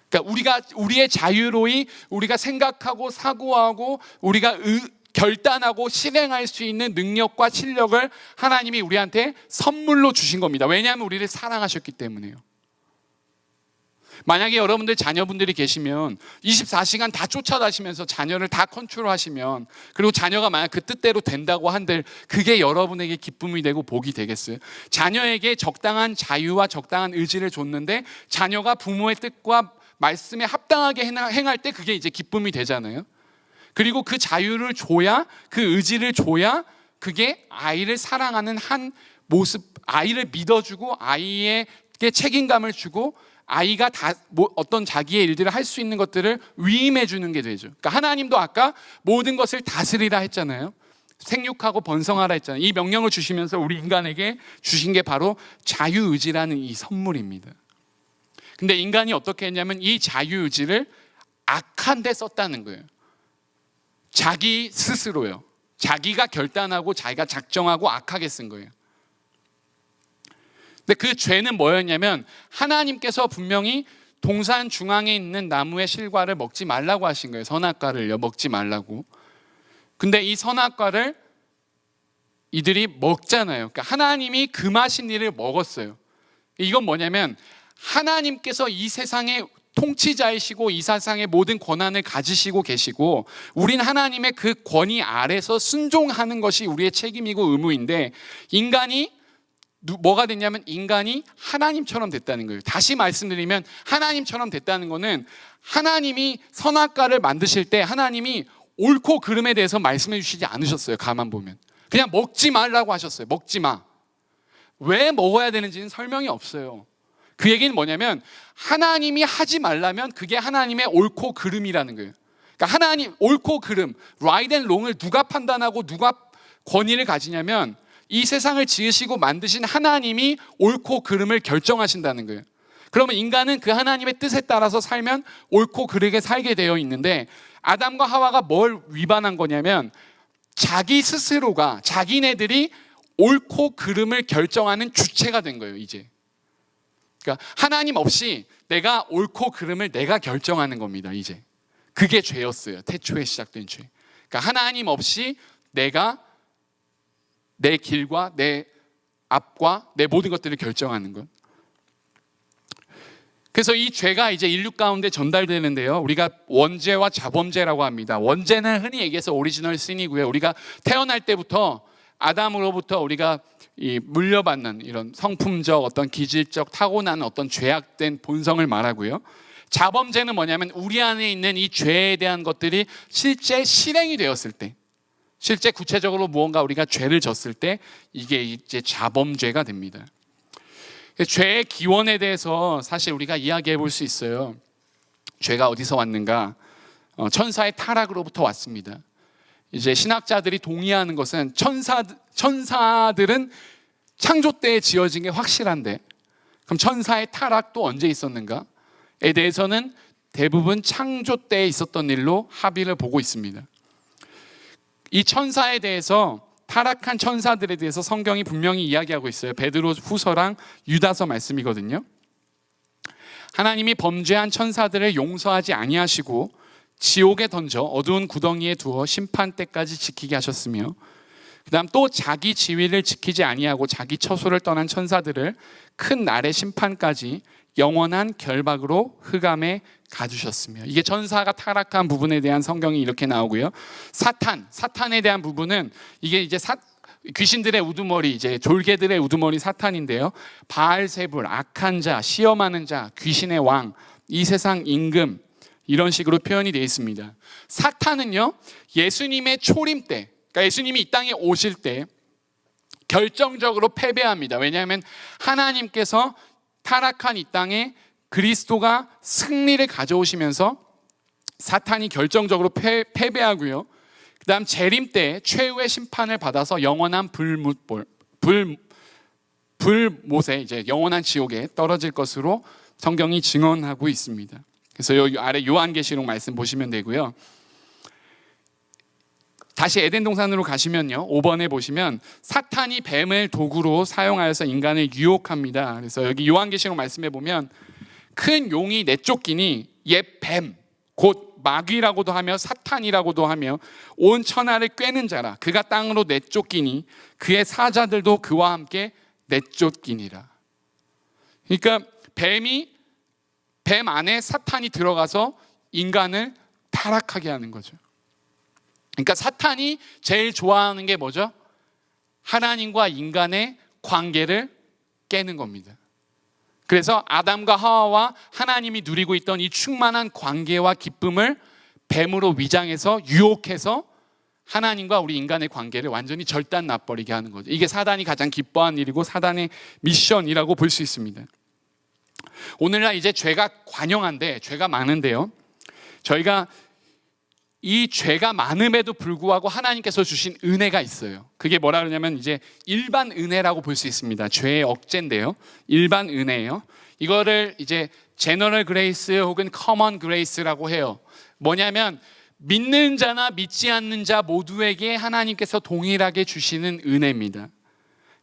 그러니까 우리의 자유로이 우리가 생각하고 사고하고 우리가 결단하고 실행할 수 있는 능력과 실력을 하나님이 우리한테 선물로 주신 겁니다. 왜냐하면 우리를 사랑하셨기 때문에요. 만약에 여러분들 자녀분들이 계시면 24시간 다 쫓아다니면서 자녀를 다 컨트롤하시면, 그리고 자녀가 만약 그 뜻대로 된다고 한들 그게 여러분에게 기쁨이 되고 복이 되겠어요? 자녀에게 적당한 자유와 적당한 의지를 줬는데 자녀가 부모의 뜻과 말씀에 합당하게 행할 때 그게 이제 기쁨이 되잖아요. 그리고 그 자유를 줘야, 그 의지를 줘야 그게 아이를 사랑하는 한 모습, 아이를 믿어주고 아이에게 책임감을 주고 아이가 어떤 자기의 일들을 할 수 있는 것들을 위임해 주는 게 되죠. 그러니까 하나님도 아까 모든 것을 다스리라 했잖아요. 생육하고 번성하라 했잖아요. 이 명령을 주시면서 우리 인간에게 주신 게 바로 자유의지라는 이 선물입니다. 근데 인간이 어떻게 했냐면 이 자유의지를 악한 데 썼다는 거예요. 자기 스스로요. 자기가 결단하고 자기가 작정하고 악하게 쓴 거예요. 근데 그 죄는 뭐였냐면, 하나님께서 분명히 동산 중앙에 있는 나무의 실과를 먹지 말라고 하신 거예요. 선악과를요, 먹지 말라고. 근데 이 선악과를 이들이 먹잖아요. 그러니까 하나님이 금하신 일을 먹었어요. 이건 뭐냐면, 하나님께서 이 세상의 통치자이시고 이 세상의 모든 권한을 가지시고 계시고, 우린 하나님의 그 권위 아래서 순종하는 것이 우리의 책임이고 의무인데, 인간이 뭐가 됐냐면 인간이 하나님처럼 됐다는 거예요. 다시 말씀드리면 하나님처럼 됐다는 거는, 하나님이 선악과를 만드실 때 하나님이 옳고 그름에 대해서 말씀해 주시지 않으셨어요. 가만 보면 그냥 먹지 말라고 하셨어요. 먹지 마. 왜 먹어야 되는지는 설명이 없어요. 그 얘기는 뭐냐면, 하나님이 하지 말라면 그게 하나님의 옳고 그름이라는 거예요. 그러니까 하나님 옳고 그름, right and wrong을 누가 판단하고 누가 권위를 가지냐면, 이 세상을 지으시고 만드신 하나님이 옳고 그름을 결정하신다는 거예요. 그러면 인간은 그 하나님의 뜻에 따라서 살면 옳고 그르게 살게 되어 있는데, 아담과 하와가 뭘 위반한 거냐면, 자기 스스로가, 자기네들이 옳고 그름을 결정하는 주체가 된 거예요. 이제 그러니까 하나님 없이 내가 옳고 그름을 내가 결정하는 겁니다. 이제 그게 죄였어요. 태초에 시작된 죄. 그러니까 하나님 없이 내가 내 길과 내 앞과 내 모든 것들을 결정하는 것. 그래서 이 죄가 이제 인류 가운데 전달되는데요, 우리가 원죄와 자범죄라고 합니다. 원죄는 흔히 얘기해서 오리지널 신이고요, 우리가 태어날 때부터 아담으로부터 우리가 물려받는 이런 성품적, 어떤 기질적 타고난 어떤 죄악된 본성을 말하고요. 자범죄는 뭐냐면 우리 안에 있는 이 죄에 대한 것들이 실제 실행이 되었을 때, 실제 구체적으로 무언가 우리가 죄를 졌을 때 이게 이제 자범죄가 됩니다. 죄의 기원에 대해서 사실 우리가 이야기해 볼 수 있어요. 죄가 어디서 왔는가? 천사의 타락으로부터 왔습니다. 이제 신학자들이 동의하는 것은 천사들은 창조 때에 지어진 게 확실한데, 그럼 천사의 타락도 언제 있었는가에 대해서는 대부분 창조 때에 있었던 일로 합의를 보고 있습니다. 이 천사에 대해서, 타락한 천사들에 대해서 성경이 분명히 이야기하고 있어요. 베드로 후서랑 유다서 말씀이거든요. 하나님이 범죄한 천사들을 용서하지 아니하시고 지옥에 던져 어두운 구덩이에 두어 심판 때까지 지키게 하셨으며, 그 다음 또 자기 지위를 지키지 아니하고 자기 처소를 떠난 천사들을 큰 날의 심판까지 영원한 결박으로 흑암에 가두셨으며. 이게 천사가 타락한 부분에 대한 성경이 이렇게 나오고요. 사탄에 대한 부분은 이게 이제 귀신들의 우두머리, 이제 졸개들의 우두머리 사탄인데요. 바알세불, 악한 자, 시험하는 자, 귀신의 왕, 이 세상 임금, 이런 식으로 표현이 되어 있습니다. 사탄은요, 예수님의 초림 때, 그러니까 예수님이 이 땅에 오실 때 결정적으로 패배합니다. 왜냐하면 하나님께서 타락한 이 땅에 그리스도가 승리를 가져오시면서 사탄이 결정적으로 패배하고요. 그 다음 재림 때 최후의 심판을 받아서 영원한 불못에, 이제 영원한 지옥에 떨어질 것으로 성경이 증언하고 있습니다. 그래서 여기 아래 요한계시록 말씀 보시면 되고요. 다시 에덴 동산으로 가시면요, 5번에 보시면 사탄이 뱀을 도구로 사용하여서 인간을 유혹합니다. 그래서 여기 요한계시록 말씀에 보면 큰 용이 내쫓기니 옛 뱀, 곧 마귀라고도 하며 사탄이라고도 하며 온 천하를 꿰는 자라. 그가 땅으로 내쫓기니 그의 사자들도 그와 함께 내쫓기니라. 그러니까 뱀 안에 사탄이 들어가서 인간을 타락하게 하는 거죠. 그러니까 사탄이 제일 좋아하는 게 뭐죠? 하나님과 인간의 관계를 깨는 겁니다. 그래서 아담과 하와와 하나님이 누리고 있던 이 충만한 관계와 기쁨을 뱀으로 위장해서 유혹해서 하나님과 우리 인간의 관계를 완전히 절단 놔버리게 하는 거죠. 이게 사단이 가장 기뻐하는 일이고 사단의 미션이라고 볼 수 있습니다. 오늘날 이제 죄가 관영한데, 죄가 많은데요, 저희가 이 죄가 많음에도 불구하고 하나님께서 주신 은혜가 있어요. 그게 뭐라 그러냐면 이제 일반 은혜라고 볼 수 있습니다. 죄의 억제인데요, 일반 은혜예요. 이거를 이제 제너럴 그레이스 혹은 커먼 그레이스라고 해요. 뭐냐면 믿는 자나 믿지 않는 자 모두에게 하나님께서 동일하게 주시는 은혜입니다.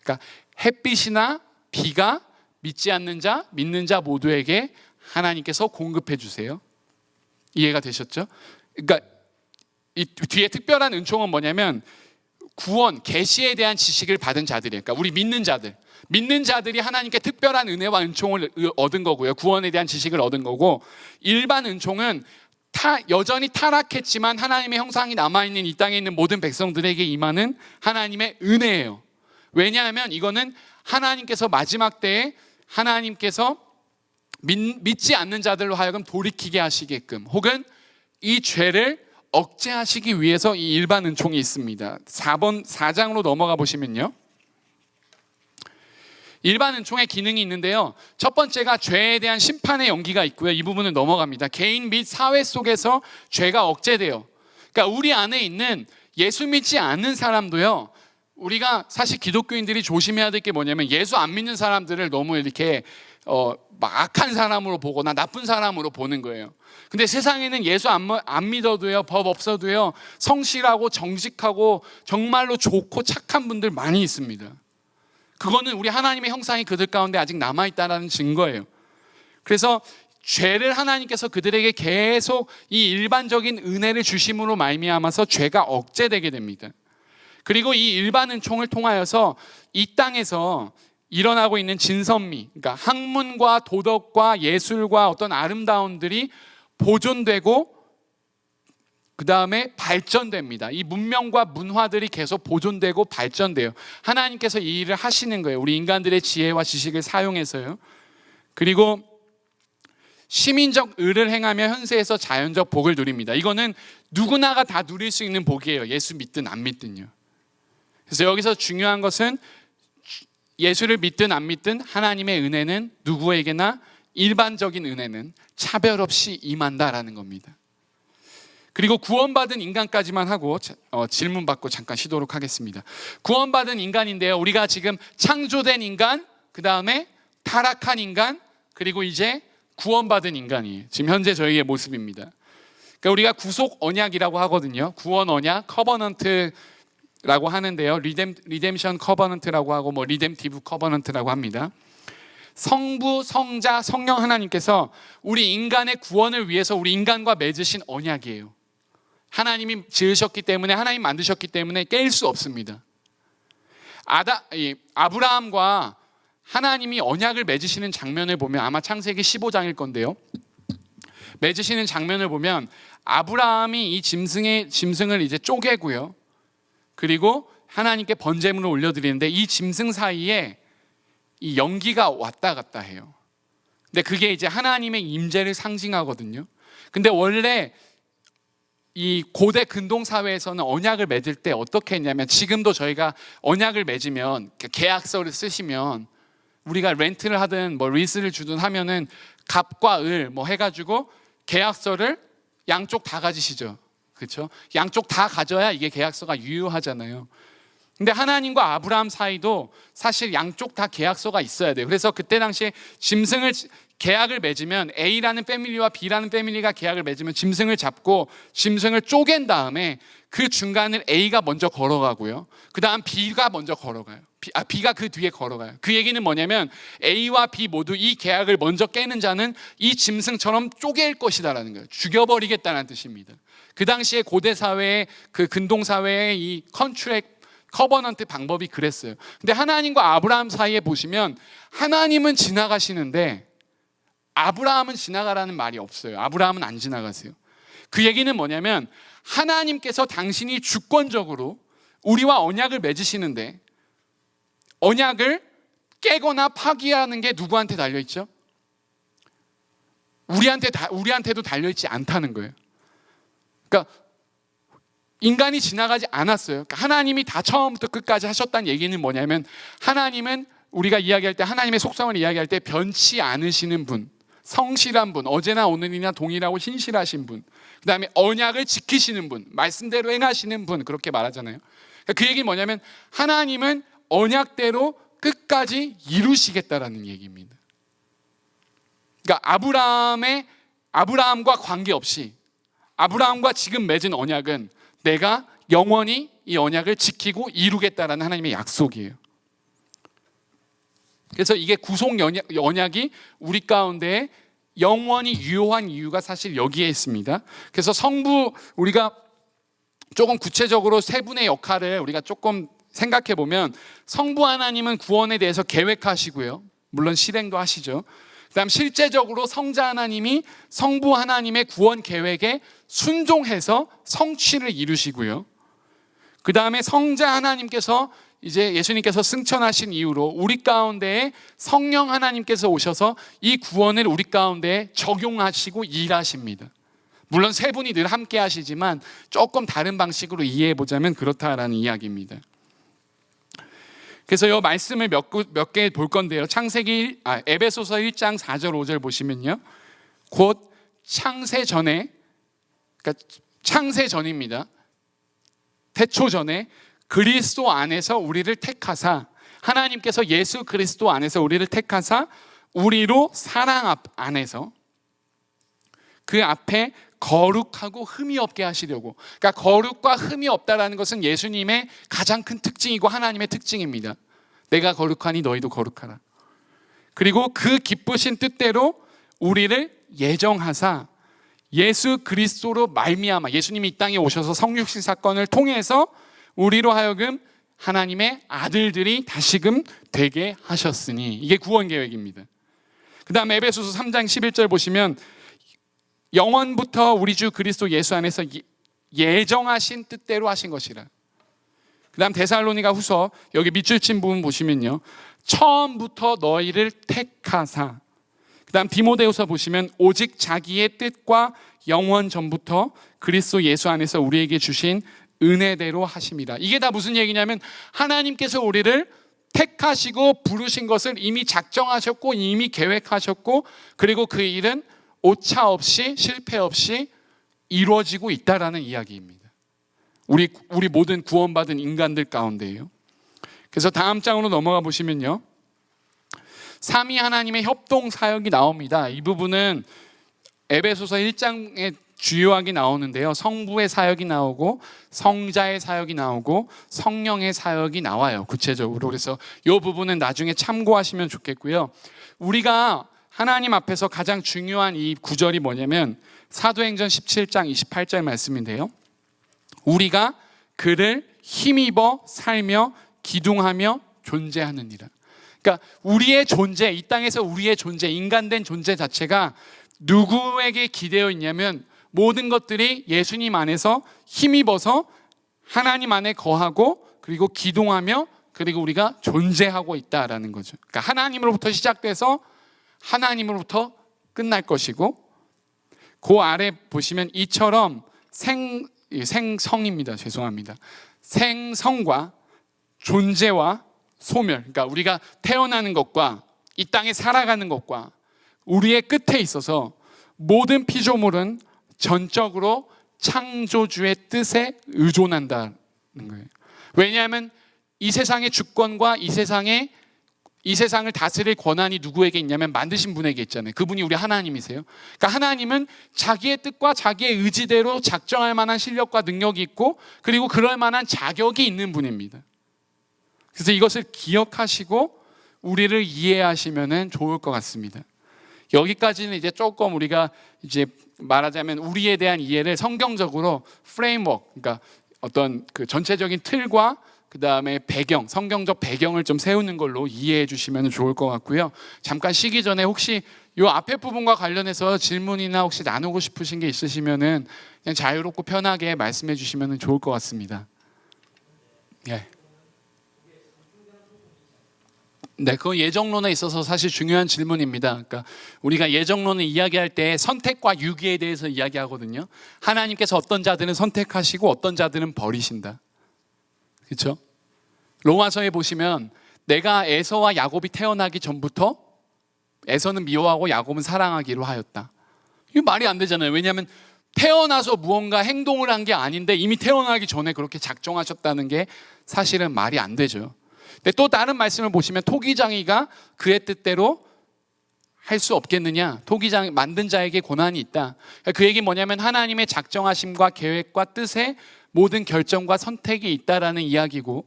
그러니까 햇빛이나 비가 믿지 않는 자, 믿는 자 모두에게 하나님께서 공급해 주세요. 이해가 되셨죠? 그러니까 이 뒤에 특별한 은총은 뭐냐면 구원, 계시에 대한 지식을 받은 자들이에요. 그러니까 우리 믿는 자들이 하나님께 특별한 은혜와 은총을 얻은 거고요. 구원에 대한 지식을 얻은 거고, 일반 은총은 여전히 타락했지만 하나님의 형상이 남아있는 이 땅에 있는 모든 백성들에게 임하는 하나님의 은혜예요. 왜냐하면 이거는 하나님께서 마지막 때에 하나님께서 믿지 않는 자들로 하여금 돌이키게 하시게끔, 혹은 이 죄를 억제하시기 위해서 이 일반 은총이 있습니다. 4장으로 넘어가 보시면요, 일반 은총의 기능이 있는데요, 첫 번째가 죄에 대한 심판의 연기가 있고요. 이 부분은 넘어갑니다. 개인 및 사회 속에서 죄가 억제돼요. 그러니까 우리 안에 있는 예수 믿지 않는 사람도요, 우리가 사실 기독교인들이 조심해야 될 게 뭐냐면 예수 안 믿는 사람들을 너무 이렇게 막 악한 사람으로 보거나 나쁜 사람으로 보는 거예요. 근데 세상에는 예수 안 믿어도요, 법 없어도요, 성실하고 정직하고 정말로 좋고 착한 분들 많이 있습니다. 그거는 우리 하나님의 형상이 그들 가운데 아직 남아있다는 증거예요. 그래서 죄를 하나님께서 그들에게 계속 이 일반적인 은혜를 주심으로 말미암아서 죄가 억제되게 됩니다. 그리고 이 일반 은총을 통하여서 이 땅에서 일어나고 있는 진선미, 그러니까 학문과 도덕과 예술과 어떤 아름다움들이 보존되고 그 다음에 발전됩니다. 이 문명과 문화들이 계속 보존되고 발전돼요. 하나님께서 이 일을 하시는 거예요. 우리 인간들의 지혜와 지식을 사용해서요. 그리고 시민적 의를 행하며 현세에서 자연적 복을 누립니다. 이거는 누구나가 다 누릴 수 있는 복이에요. 예수 믿든 안 믿든요. 그래서 여기서 중요한 것은 예수를 믿든 안 믿든 하나님의 은혜는 누구에게나 일반적인 은혜는 차별 없이 임한다라는 겁니다. 그리고 구원받은 인간까지만 하고 질문 받고 잠깐 쉬도록 하겠습니다. 구원받은 인간인데요, 우리가 지금 창조된 인간, 그 다음에 타락한 인간, 그리고 이제 구원받은 인간이에요. 지금 현재 저희의 모습입니다. 그러니까 우리가 구속 언약이라고 하거든요. 구원 언약, 커버넌트라고 하는데요, 리뎀션 커버넌트라고 하고 뭐 리뎀티브 커버넌트라고 합니다. 성부, 성자, 성령 하나님께서 우리 인간의 구원을 위해서 우리 인간과 맺으신 언약이에요. 하나님이 지으셨기 때문에, 하나님 만드셨기 때문에 깰 수 없습니다. 아브라함과 하나님이 언약을 맺으시는 장면을 보면, 아마 창세기 15장일 건데요, 맺으시는 장면을 보면 아브라함이 이 짐승을 이제 쪼개고요, 그리고 하나님께 번제물을 올려드리는데 이 짐승 사이에 이 연기가 왔다 갔다 해요. 근데 그게 이제 하나님의 임재를 상징하거든요. 근데 원래 이 고대 근동 사회에서는 언약을 맺을 때 어떻게 했냐면, 지금도 저희가 언약을 맺으면 계약서를 쓰시면, 우리가 렌트를 하든 뭐 리스를 주든 하면은 갑과 을 뭐 해가지고 계약서를 양쪽 다 가지시죠. 그렇죠? 양쪽 다 가져야 이게 계약서가 유효하잖아요. 근데 하나님과 아브라함 사이도 사실 양쪽 다 계약서가 있어야 돼요. 그래서 그때 당시에 짐승을 계약을 맺으면, A라는 패밀리와 B라는 패밀리가 계약을 맺으면 짐승을 잡고 짐승을 쪼갠 다음에 그 중간을 A가 먼저 걸어가고요, 그 다음 B가 먼저 걸어가요. B가 그 뒤에 걸어가요. 그 얘기는 뭐냐면 A와 B 모두 이 계약을 먼저 깨는 자는 이 짐승처럼 쪼갤 것이다라는 거예요. 죽여버리겠다는 뜻입니다. 그 당시에 고대 사회의, 그 근동 사회의 이 커버넌트 방법이 그랬어요. 근데 하나님과 아브라함 사이에 보시면 하나님은 지나가시는데 아브라함은 지나가라는 말이 없어요. 아브라함은 안 지나가세요. 그 얘기는 뭐냐면, 하나님께서 당신이 주권적으로 우리와 언약을 맺으시는데 언약을 깨거나 파기하는 게 누구한테 달려있죠? 우리한테도 달려있지 않다는 거예요. 그러니까 인간이 지나가지 않았어요. 그러니까 하나님이 다 처음부터 끝까지 하셨다는 얘기는 뭐냐면, 하나님은 우리가 이야기할 때, 하나님의 속성을 이야기할 때 변치 않으시는 분, 성실한 분, 어제나 오늘이나 동일하고 신실하신 분, 그 다음에 언약을 지키시는 분, 말씀대로 행하시는 분, 그렇게 말하잖아요. 그러니까 그 얘기는 뭐냐면 하나님은 언약대로 끝까지 이루시겠다라는 얘기입니다. 그러니까 아브라함과 관계없이, 아브라함과 지금 맺은 언약은 내가 영원히 이 언약을 지키고 이루겠다라는 하나님의 약속이에요. 그래서 이게 구속 언약이 우리 가운데 영원히 유효한 이유가 사실 여기에 있습니다. 그래서 성부, 우리가 조금 구체적으로 세 분의 역할을 우리가 조금 생각해 보면, 성부 하나님은 구원에 대해서 계획하시고요, 물론 실행도 하시죠. 그다음 실제적으로 성자 하나님이 성부 하나님의 구원 계획에 순종해서 성취를 이루시고요, 그 다음에 성자 하나님께서 이제 예수님께서 승천하신 이후로 우리 가운데에 성령 하나님께서 오셔서 이 구원을 우리 가운데에 적용하시고 일하십니다. 물론 세 분이 늘 함께 하시지만 조금 다른 방식으로 이해해 보자면 그렇다라는 이야기입니다. 그래서 이 말씀을 몇 개 볼 건데요. 에베소서 1장 4절 5절 보시면요, 곧 창세 전에, 그러니까 창세 전입니다. 태초 전에 그리스도 안에서 우리를 택하사, 하나님께서 예수 그리스도 안에서 우리를 택하사 우리로 사랑 안에서 그 앞에 거룩하고 흠이 없게 하시려고. 그러니까 거룩과 흠이 없다라는 것은 예수님의 가장 큰 특징이고 하나님의 특징입니다. 내가 거룩하니 너희도 거룩하라. 그리고 그 기쁘신 뜻대로 우리를 예정하사 예수 그리스도로 말미암아, 예수님이 이 땅에 오셔서 성육신 사건을 통해서 우리로 하여금 하나님의 아들들이 다시금 되게 하셨으니, 이게 구원 계획입니다. 그 다음 에베소서 3장 11절 보시면 영원부터 우리 주 그리스도 예수 안에서 예정하신 뜻대로 하신 것이라. 그 다음 데살로니가 후서 여기 밑줄 친 부분 보시면요, 처음부터 너희를 택하사. 그다음 디모데후서 보시면 오직 자기의 뜻과 영원 전부터 그리스도 예수 안에서 우리에게 주신 은혜대로 하심이라. 이게 다 무슨 얘기냐면 하나님께서 우리를 택하시고 부르신 것을 이미 작정하셨고 이미 계획하셨고, 그리고 그 일은 오차 없이 실패 없이 이루어지고 있다라는 이야기입니다. 우리 모든 구원받은 인간들 가운데요. 그래서 다음 장으로 넘어가 보시면요, 삼위 하나님의 협동 사역이 나옵니다. 이 부분은 에베소서 1장에 주요하게 나오는데요, 성부의 사역이 나오고 성자의 사역이 나오고 성령의 사역이 나와요, 구체적으로. 그래서 이 부분은 나중에 참고하시면 좋겠고요. 우리가 하나님 앞에서 가장 중요한 이 구절이 뭐냐면 사도행전 17장 28절 말씀인데요, 우리가 그를 힘입어 살며 기둥하며 존재하느니라. 그러니까 우리의 존재, 이 땅에서 우리의 존재, 인간된 존재 자체가 누구에게 기대어 있냐면 모든 것들이 예수님 안에서 힘입어서 하나님 안에 거하고 그리고 기동하며 그리고 우리가 존재하고 있다라는 거죠. 그러니까 하나님으로부터 시작돼서 하나님으로부터 끝날 것이고, 그 아래 보시면 이처럼 생성입니다. 죄송합니다. 생성과 존재와 소멸, 그러니까 우리가 태어나는 것과 이 땅에 살아가는 것과 우리의 끝에 있어서 모든 피조물은 전적으로 창조주의 뜻에 의존한다는 거예요. 왜냐하면 이 세상의 주권과 이 세상을 다스릴 권한이 누구에게 있냐면 만드신 분에게 있잖아요. 그분이 우리 하나님이세요. 그러니까 하나님은 자기의 뜻과 자기의 의지대로 작정할 만한 실력과 능력이 있고 그리고 그럴 만한 자격이 있는 분입니다. 그래서 이것을 기억하시고 우리를 이해하시면 좋을 것 같습니다. 여기까지는 이제 조금 우리가 이제 말하자면 우리에 대한 이해를 성경적으로 프레임워크, 그러니까 어떤 그 전체적인 틀과 그 다음에 배경, 성경적 배경을 좀 세우는 걸로 이해해 주시면 좋을 것 같고요. 잠깐 쉬기 전에 혹시 이 앞에 부분과 관련해서 질문이나 혹시 나누고 싶으신 게 있으시면은 그냥 자유롭고 편하게 말씀해 주시면 좋을 것 같습니다. 예. 네, 그건 예정론에 있어서 사실 중요한 질문입니다. 그러니까 우리가 예정론을 이야기할 때 선택과 유기에 대해서 이야기하거든요. 하나님께서 어떤 자들은 선택하시고 어떤 자들은 버리신다. 그렇죠? 로마서에 보시면 내가 에서와 야곱이 태어나기 전부터 에서는 미워하고 야곱은 사랑하기로 하였다. 이거 말이 안 되잖아요. 왜냐하면 태어나서 무언가 행동을 한 게 아닌데 이미 태어나기 전에 그렇게 작정하셨다는 게 사실은 말이 안 되죠. 근데 또 다른 말씀을 보시면 토기장이가 그의 뜻대로 할 수 없겠느냐, 토기장 만든 자에게 고난이 있다. 그 얘기 뭐냐면 하나님의 작정하심과 계획과 뜻에 모든 결정과 선택이 있다라는 이야기고,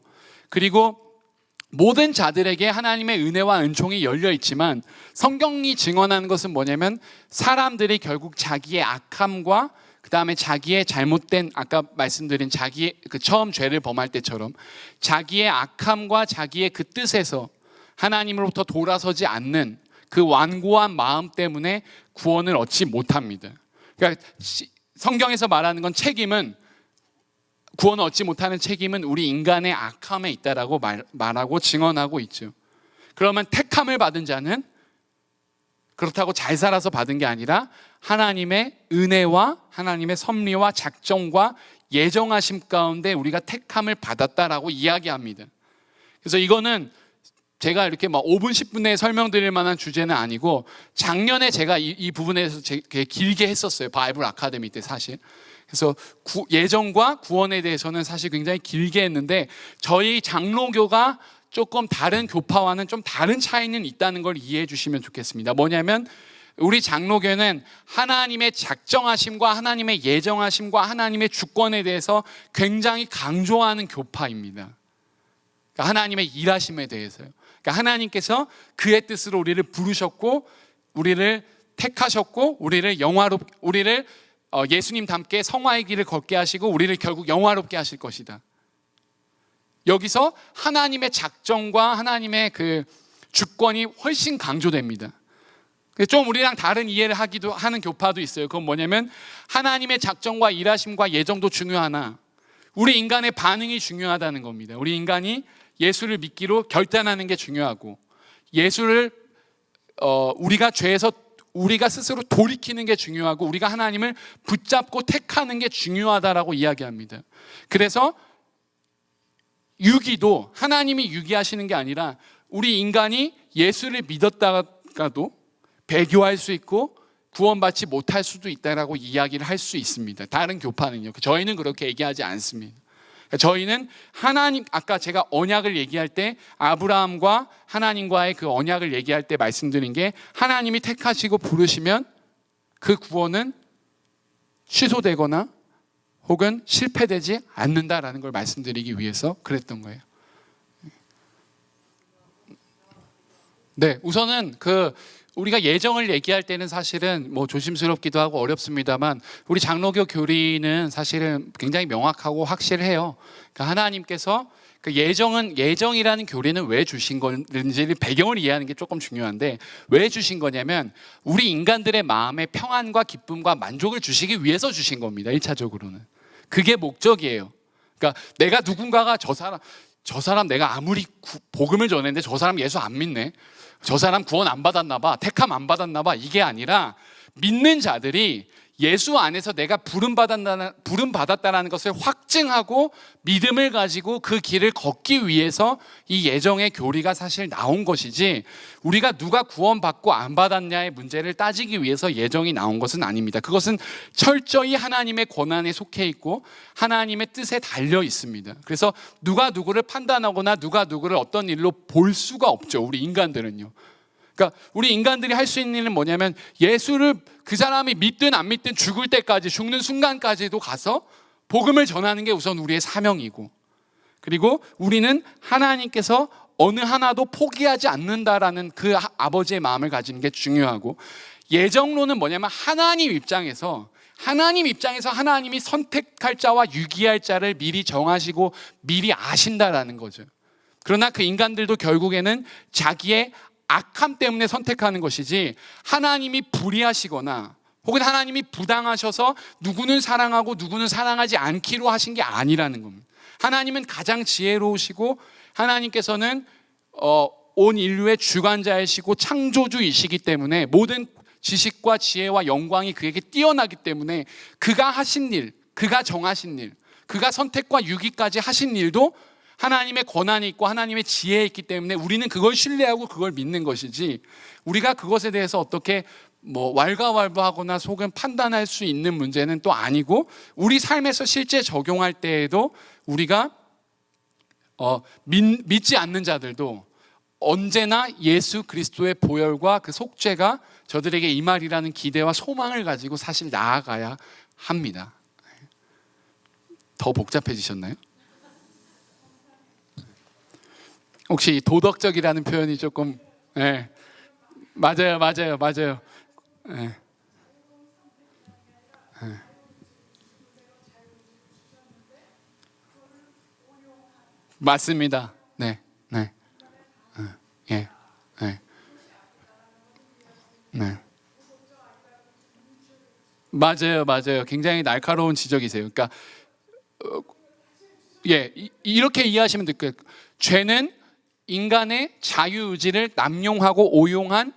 그리고 모든 자들에게 하나님의 은혜와 은총이 열려 있지만 성경이 증언하는 것은 뭐냐면 사람들이 결국 자기의 악함과 그 다음에 자기의 잘못된, 아까 말씀드린 자기의 그 처음 죄를 범할 때처럼 자기의 악함과 자기의 그 뜻에서 하나님으로부터 돌아서지 않는 그 완고한 마음 때문에 구원을 얻지 못합니다. 그러니까 성경에서 말하는 건 책임은, 구원을 얻지 못하는 책임은 우리 인간의 악함에 있다라고 말하고 증언하고 있죠. 그러면 택함을 받은 자는 그렇다고 잘 살아서 받은 게 아니라 하나님의 은혜와 하나님의 섭리와 작정과 예정하심 가운데 우리가 택함을 받았다라고 이야기합니다. 그래서 이거는 제가 이렇게 막 5분 10분 내에 설명드릴 만한 주제는 아니고 작년에 제가 이 부분에 대해서 길게 했었어요. 바이블 아카데미 때 사실. 그래서 예정과 구원에 대해서는 사실 굉장히 길게 했는데 저희 장로교가 조금 다른 교파와는 좀 다른 차이는 있다는 걸 이해해 주시면 좋겠습니다. 뭐냐면 우리 장로교는 하나님의 작정하심과 하나님의 예정하심과 하나님의 주권에 대해서 굉장히 강조하는 교파입니다. 그러니까 하나님의 일하심에 대해서요. 그러니까 하나님께서 그의 뜻으로 우리를 부르셨고 우리를 택하셨고 우리를 예수님 닮게 성화의 길을 걷게 하시고 우리를 결국 영화롭게 하실 것이다. 여기서 하나님의 작정과 하나님의 그 주권이 훨씬 강조됩니다. 좀 우리랑 다른 이해를 하는 교파도 있어요. 그건 뭐냐면 하나님의 작정과 일하심과 예정도 중요하나 우리 인간의 반응이 중요하다는 겁니다. 우리 인간이 예수를 믿기로 결단하는 게 중요하고 예수를 우리가 죄에서 우리가 스스로 돌이키는 게 중요하고 우리가 하나님을 붙잡고 택하는 게 중요하다라고 이야기합니다. 그래서 유기도 하나님이 유기하시는 게 아니라 우리 인간이 예수를 믿었다가도 배교할 수 있고 구원받지 못할 수도 있다라고 이야기를 할 수 있습니다. 다른 교파는요. 저희는 그렇게 얘기하지 않습니다. 저희는 하나님, 아까 제가 언약을 얘기할 때 아브라함과 하나님과의 그 언약을 얘기할 때 말씀드린 게 하나님이 택하시고 부르시면 그 구원은 취소되거나 혹은 실패되지 않는다라는 걸 말씀드리기 위해서 그랬던 거예요. 네, 우선은 우리가 예정을 얘기할 때는 사실은 뭐 조심스럽기도 하고 어렵습니다만 우리 장로교 교리는 사실은 굉장히 명확하고 확실해요. 그러니까 하나님께서 그 예정이라는 교리는 왜 주신 건지 배경을 이해하는 게 조금 중요한데 왜 주신 거냐면 우리 인간들의 마음에 평안과 기쁨과 만족을 주시기 위해서 주신 겁니다. 1차적으로는. 그게 목적이에요. 그러니까 내가 누군가가 저 사람 내가 아무리 복음을 전했는데 저 사람 예수 안 믿네. 저 사람 구원 안 받았나 봐. 택함 안 받았나 봐. 이게 아니라 믿는 자들이 예수 안에서 내가 부름 받았다는 것을 확증하고 믿음을 가지고 그 길을 걷기 위해서 이 예정의 교리가 사실 나온 것이지 우리가 누가 구원받고 안 받았냐의 문제를 따지기 위해서 예정이 나온 것은 아닙니다. 그것은 철저히 하나님의 권한에 속해 있고 하나님의 뜻에 달려 있습니다. 그래서 누가 누구를 판단하거나 누가 누구를 어떤 일로 볼 수가 없죠. 우리 인간들은요. 그러니까 우리 인간들이 할 수 있는 일은 뭐냐면 예수를 그 사람이 믿든 안 믿든 죽을 때까지 죽는 순간까지도 가서 복음을 전하는 게 우선 우리의 사명이고 그리고 우리는 하나님께서 어느 하나도 포기하지 않는다라는 그 아버지의 마음을 가지는 게 중요하고 예정론은 뭐냐면 하나님 입장에서 하나님이 선택할 자와 유기할 자를 미리 정하시고 미리 아신다라는 거죠. 그러나 그 인간들도 결국에는 자기의 악함 때문에 선택하는 것이지 하나님이 불의하시거나 혹은 하나님이 부당하셔서 누구는 사랑하고 누구는 사랑하지 않기로 하신 게 아니라는 겁니다. 하나님은 가장 지혜로우시고 하나님께서는 온 인류의 주관자이시고 창조주이시기 때문에 모든 지식과 지혜와 영광이 그에게 뛰어나기 때문에 그가 하신 일, 그가 정하신 일, 그가 선택과 유기까지 하신 일도 하나님의 권한이 있고 하나님의 지혜에 있기 때문에 우리는 그걸 신뢰하고 그걸 믿는 것이지 우리가 그것에 대해서 어떻게 왈가왈부하거나 속은 판단할 수 있는 문제는 또 아니고 우리 삶에서 실제 적용할 때에도 우리가 믿지 않는 자들도 언제나 예수 그리스도의 보혈과 그 속죄가 저들에게 임하리라는 기대와 소망을 가지고 사실 나아가야 합니다. 더 복잡해지셨나요? 혹시 도덕적이라는 표현이 조금 맞아요. 맞습니다. 맞아요. 굉장히 날카로운 지적이세요. 그러니까 이렇게 이해하시면 될 거예요. 죄는 인간의 자유의지를 남용하고 오용한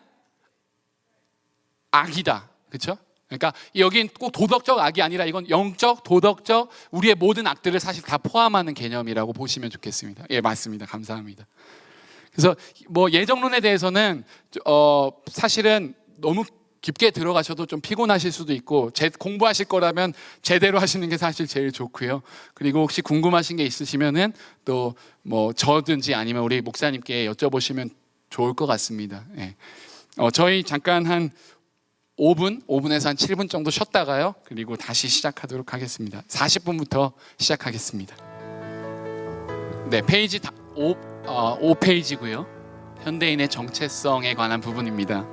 악이다. 그렇죠? 그러니까 여긴 꼭 도덕적 악이 아니라 이건 영적, 도덕적 우리의 모든 악들을 사실 다 포함하는 개념이라고 보시면 좋겠습니다. 맞습니다. 감사합니다. 그래서 예정론에 대해서는 사실은 너무 깊게 들어가셔도 좀 피곤하실 수도 있고 공부하실 거라면 제대로 하시는 게 사실 제일 좋고요. 그리고 혹시 궁금하신 게 있으시면은 또 저든지 아니면 우리 목사님께 여쭤보시면 좋을 것 같습니다. 저희 잠깐 한 5분에서 한 7분 정도 쉬었다가요. 그리고 다시 시작하도록 하겠습니다. 40분부터 시작하겠습니다. 네, 페이지 5페이지고요. 현대인의 정체성에 관한 부분입니다.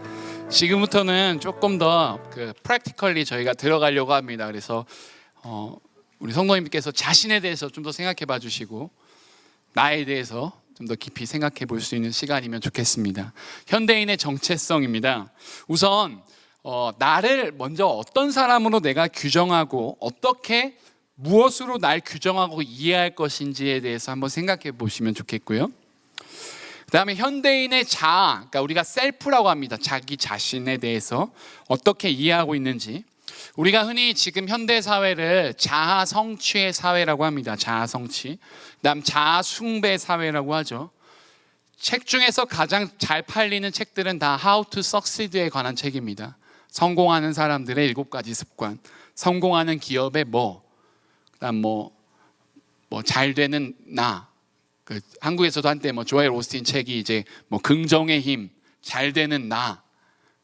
지금부터는 조금 더 프랙티컬리 저희가 들어가려고 합니다. 그래서 우리 성도님께서 자신에 대해서 좀 더 생각해 봐 주시고 나에 대해서 좀 더 깊이 생각해 볼 수 있는 시간이면 좋겠습니다. 현대인의 정체성입니다. 우선 나를 먼저 어떤 사람으로 내가 규정하고 어떻게 무엇으로 날 규정하고 이해할 것인지에 대해서 한번 생각해 보시면 좋겠고요. 그다음에 현대인의 자아, 그러니까 우리가 셀프라고 합니다. 자기 자신에 대해서 어떻게 이해하고 있는지. 우리가 흔히 지금 현대 사회를 자아 성취의 사회라고 합니다. 자아 성취. 그다음 자아 숭배 사회라고 하죠. 책 중에서 가장 잘 팔리는 책들은 다 How to Succeed에 관한 책입니다. 성공하는 사람들의 7가지 습관, 성공하는 기업의 그다음 잘 되는 나. 한국에서도 한때 조엘 오스틴 책이 이제 긍정의 힘, 잘 되는 나.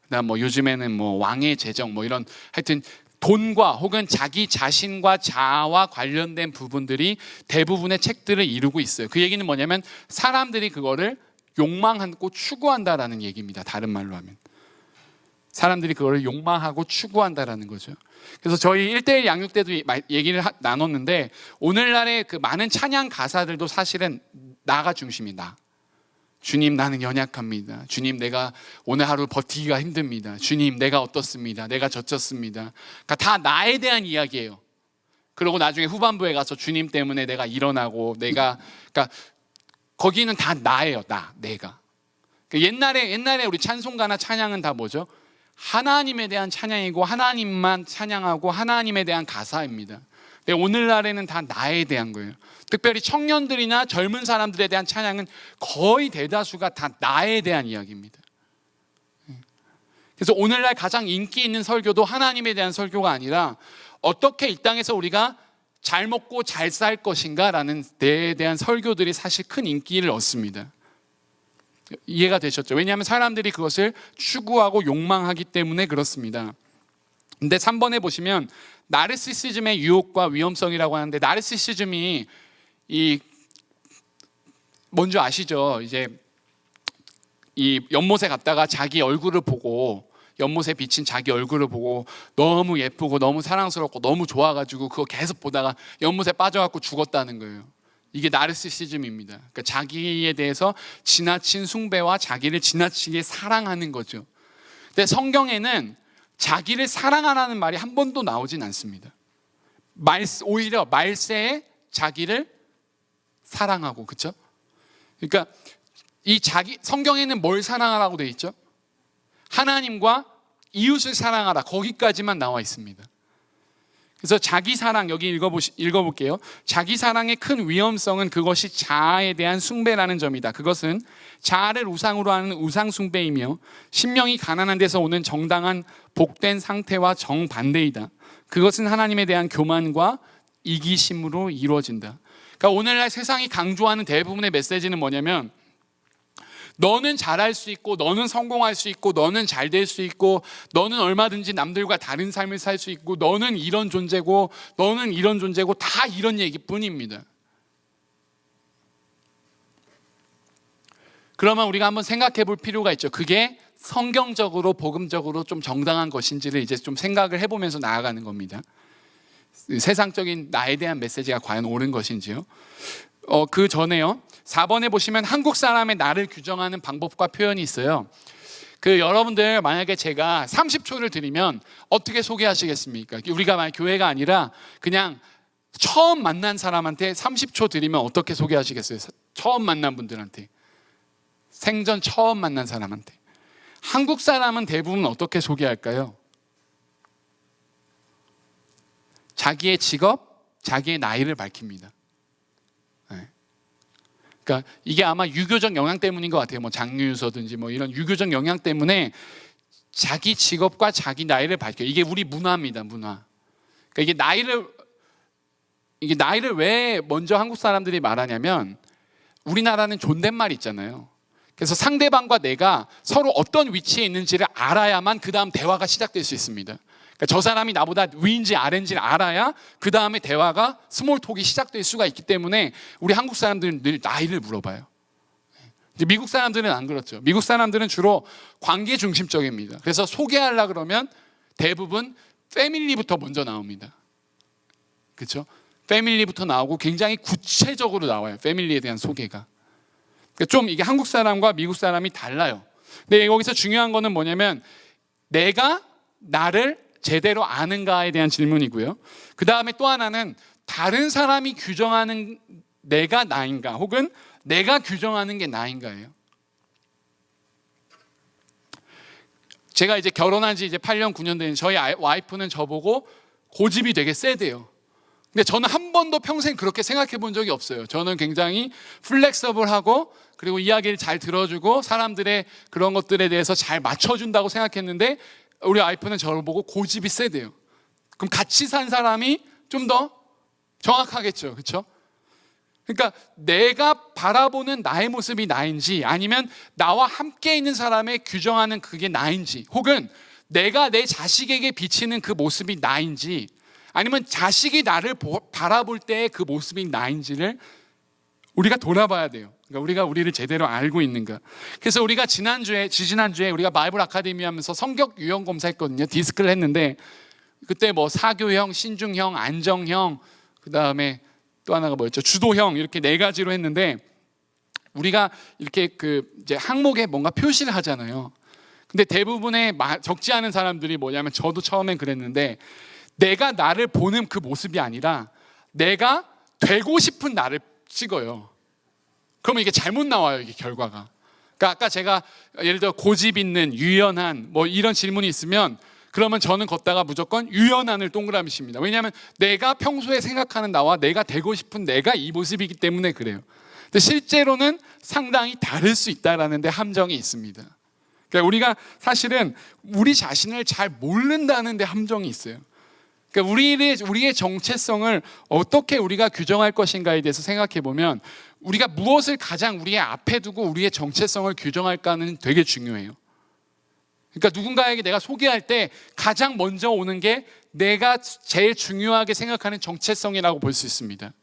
그다음 요즘에는 왕의 재정 이런 하여튼 돈과 혹은 자기 자신과 자아와 관련된 부분들이 대부분의 책들을 이루고 있어요. 그 얘기는 뭐냐면 사람들이 그거를 욕망하고 추구한다라는 얘기입니다. 다른 말로 하면 사람들이 그거를 욕망하고 추구한다라는 거죠. 그래서 저희 1:1 양육 때도 얘기를 나눴는데 오늘날의 그 많은 찬양 가사들도 사실은 나가 중심이다. 주님, 나는 연약합니다. 주님, 내가 오늘 하루 버티기가 힘듭니다. 주님, 내가 어떻습니다. 내가 젖혔습니다. 그러니까 다 나에 대한 이야기예요. 그리고 나중에 후반부에 가서 주님 때문에 내가 일어나고 그러니까 거기는 다 나예요. 내가. 그러니까 옛날에 우리 찬송가나 찬양은 다 뭐죠? 하나님에 대한 찬양이고 하나님만 찬양하고 하나님에 대한 가사입니다. 근데 오늘날에는 다 나에 대한 거예요. 특별히 청년들이나 젊은 사람들에 대한 찬양은 거의 대다수가 다 나에 대한 이야기입니다. 그래서 오늘날 가장 인기 있는 설교도 하나님에 대한 설교가 아니라 어떻게 이 땅에서 우리가 잘 먹고 잘 살 것인가 라는 데에 대한 설교들이 사실 큰 인기를 얻습니다. 이해가 되셨죠? 왜냐하면 사람들이 그것을 추구하고 욕망하기 때문에 그렇습니다. 근데 3번에 보시면 나르시시즘의 유혹과 위험성이라고 하는데, 나르시시즘이 뭔지 아시죠? 이제 이 연못에 갔다가 자기 얼굴을 보고, 연못에 비친 자기 얼굴을 보고 너무 예쁘고 너무 사랑스럽고 너무 좋아가지고 그거 계속 보다가 연못에 빠져갖고 죽었다는 거예요. 이게 나르시시즘입니다. 그러니까 자기에 대해서 지나친 숭배와 자기를 지나치게 사랑하는 거죠. 근데 성경에는 자기를 사랑하라는 말이 한 번도 나오진 않습니다. 오히려 말세에 자기를 사랑하고, 그렇죠? 그러니까 성경에는 뭘 사랑하라고 되어 있죠? 하나님과 이웃을 사랑하라, 거기까지만 나와 있습니다. 그래서 자기 사랑, 여기 읽어볼게요. 자기 사랑의 큰 위험성은 그것이 자아에 대한 숭배라는 점이다. 그것은 자아를 우상으로 하는 우상 숭배이며 심령이 가난한 데서 오는 정당한 복된 상태와 정반대이다. 그것은 하나님에 대한 교만과 이기심으로 이루어진다. 그러니까 오늘날 세상이 강조하는 대부분의 메시지는 뭐냐면, 너는 잘할 수 있고, 너는 성공할 수 있고, 너는 잘 될 수 있고, 너는 얼마든지 남들과 다른 삶을 살 수 있고, 너는 이런 존재고, 너는 이런 존재고, 다 이런 얘기뿐입니다. 그러면 우리가 한번 생각해 볼 필요가 있죠. 그게 성경적으로, 복음적으로 좀 정당한 것인지를 이제 좀 생각을 해보면서 나아가는 겁니다. 세상적인 나에 대한 메시지가 과연 옳은 것인지요. 그 전에요, 4번에 보시면 한국 사람의 나를 규정하는 방법과 표현이 있어요. 여러분들 만약에 제가 30초를 드리면 어떻게 소개하시겠습니까? 우리가 만약 교회가 아니라 그냥 처음 만난 사람한테 30초 드리면 어떻게 소개하시겠어요? 처음 만난 분들한테, 생전 처음 만난 사람한테. 한국 사람은 대부분 어떻게 소개할까요? 자기의 직업, 자기의 나이를 밝힙니다. 그러니까 이게 아마 유교적 영향 때문인 것 같아요. 장유유서든지 이런 유교적 영향 때문에 자기 직업과 자기 나이를 밝혀요. 이게 우리 문화입니다, 문화. 그러니까 이게 나이를 왜 먼저 한국 사람들이 말하냐면, 우리나라는 존댓말 있잖아요. 그래서 상대방과 내가 서로 어떤 위치에 있는지를 알아야만 그 다음 대화가 시작될 수 있습니다. 그러니까 저 사람이 나보다 위인지 아래인지를 알아야 그 다음에 대화가 스몰톡이 시작될 수가 있기 때문에 우리 한국 사람들은 늘 나이를 물어봐요. 이제 미국 사람들은 안 그렇죠. 미국 사람들은 주로 관계 중심적입니다. 그래서 소개하려고 그러면 대부분 패밀리부터 먼저 나옵니다. 그렇죠? 패밀리부터 나오고 굉장히 구체적으로 나와요. 패밀리에 대한 소개가. 그러니까 좀 이게 한국 사람과 미국 사람이 달라요. 근데 여기서 중요한 거는 뭐냐면, 내가 나를 제대로 아는가에 대한 질문이고요. 그 다음에 또 하나는 다른 사람이 규정하는 내가 나인가, 혹은 내가 규정하는 게 나인가예요. 제가 이제 결혼한 지 이제 8년 9년 된 저희 와이프는 저보고 고집이 되게 세대요. 근데 저는 한 번도 평생 그렇게 생각해 본 적이 없어요. 저는 굉장히 플렉서블하고 그리고 이야기를 잘 들어주고 사람들의 그런 것들에 대해서 잘 맞춰준다고 생각했는데 우리 와이프는 저를 보고 고집이 세대요. 그럼 같이 산 사람이 좀 더 정확하겠죠. 그렇죠? 그러니까 내가 바라보는 나의 모습이 나인지 아니면 나와 함께 있는 사람의 규정하는 그게 나인지 혹은 내가 내 자식에게 비치는 그 모습이 나인지 아니면 자식이 나를 바라볼 때의 그 모습이 나인지를 우리가 돌아봐야 돼요. 그러니까 우리가 우리를 제대로 알고 있는가. 그래서 우리가 지지난주에 우리가 바이블 아카데미 하면서 성격 유형 검사했거든요. 디스크를 했는데 그때 뭐 사교형, 신중형, 안정형, 그 다음에 또 하나가 뭐였죠? 주도형 이렇게 4가지로 했는데 우리가 이렇게 그 이제 항목에 뭔가 표시를 하잖아요. 근데 대부분의 적지 않은 사람들이 뭐냐면 저도 처음엔 그랬는데 내가 나를 보는 그 모습이 아니라 내가 되고 싶은 나를 찍어요. 그러면 이게 잘못 나와요, 이게 결과가. 그러니까 아까 제가 예를 들어 고집 있는, 유연한 뭐 이런 질문이 있으면 그러면 저는 걷다가 무조건 유연한을 동그라미 칩니다. 왜냐하면 내가 평소에 생각하는 나와 내가 되고 싶은 내가 이 모습이기 때문에 그래요. 근데 실제로는 상당히 다를 수 있다는 데 함정이 있습니다. 그러니까 우리가 사실은 우리 자신을 잘 모른다는 데 함정이 있어요. 그러니까 우리의 정체성을 어떻게 우리가 규정할 것인가에 대해서 생각해 보면 우리가 무엇을 가장 우리의 앞에 두고 우리의 정체성을 규정할까는 되게 중요해요. 그러니까 누군가에게 내가 소개할 때 가장 먼저 오는 게 내가 제일 중요하게 생각하는 정체성이라고 볼 수 있습니다.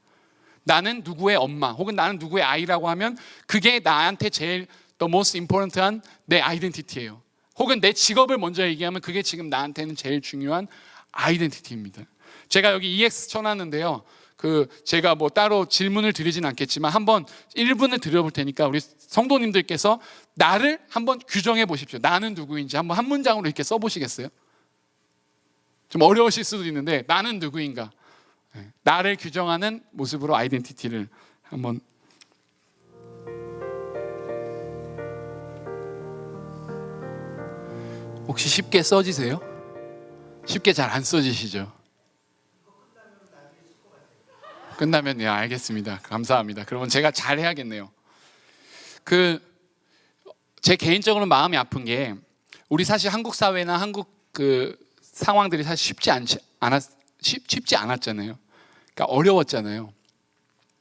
나는 누구의 엄마 혹은 나는 누구의 아이라고 하면 그게 나한테 제일 the most important한 내 아이덴티티예요. 혹은 내 직업을 먼저 얘기하면 그게 지금 나한테는 제일 중요한 아이덴티티입니다. 제가 여기 EX 쳐놨는데요. 제가 뭐 따로 질문을 드리진 않겠지만 한번 1분을 드려볼 테니까 우리 성도님들께서 나를 한번 규정해 보십시오. 나는 누구인지 한번 한 문장으로 이렇게 써보시겠어요? 좀 어려우실 수도 있는데 나는 누구인가? 나를 규정하는 모습으로 아이덴티티를 한번. 혹시 쉽게 써지세요? 쉽게 잘 안 써지시죠? 끝나면 예, 알겠습니다. 감사합니다. 그러면 제가 잘 해야겠네요. 제 개인적으로 마음이 아픈 게 우리 사실 한국 사회나 한국 그 상황들이 사실 쉽지 않았잖아요. 그러니까 어려웠잖아요.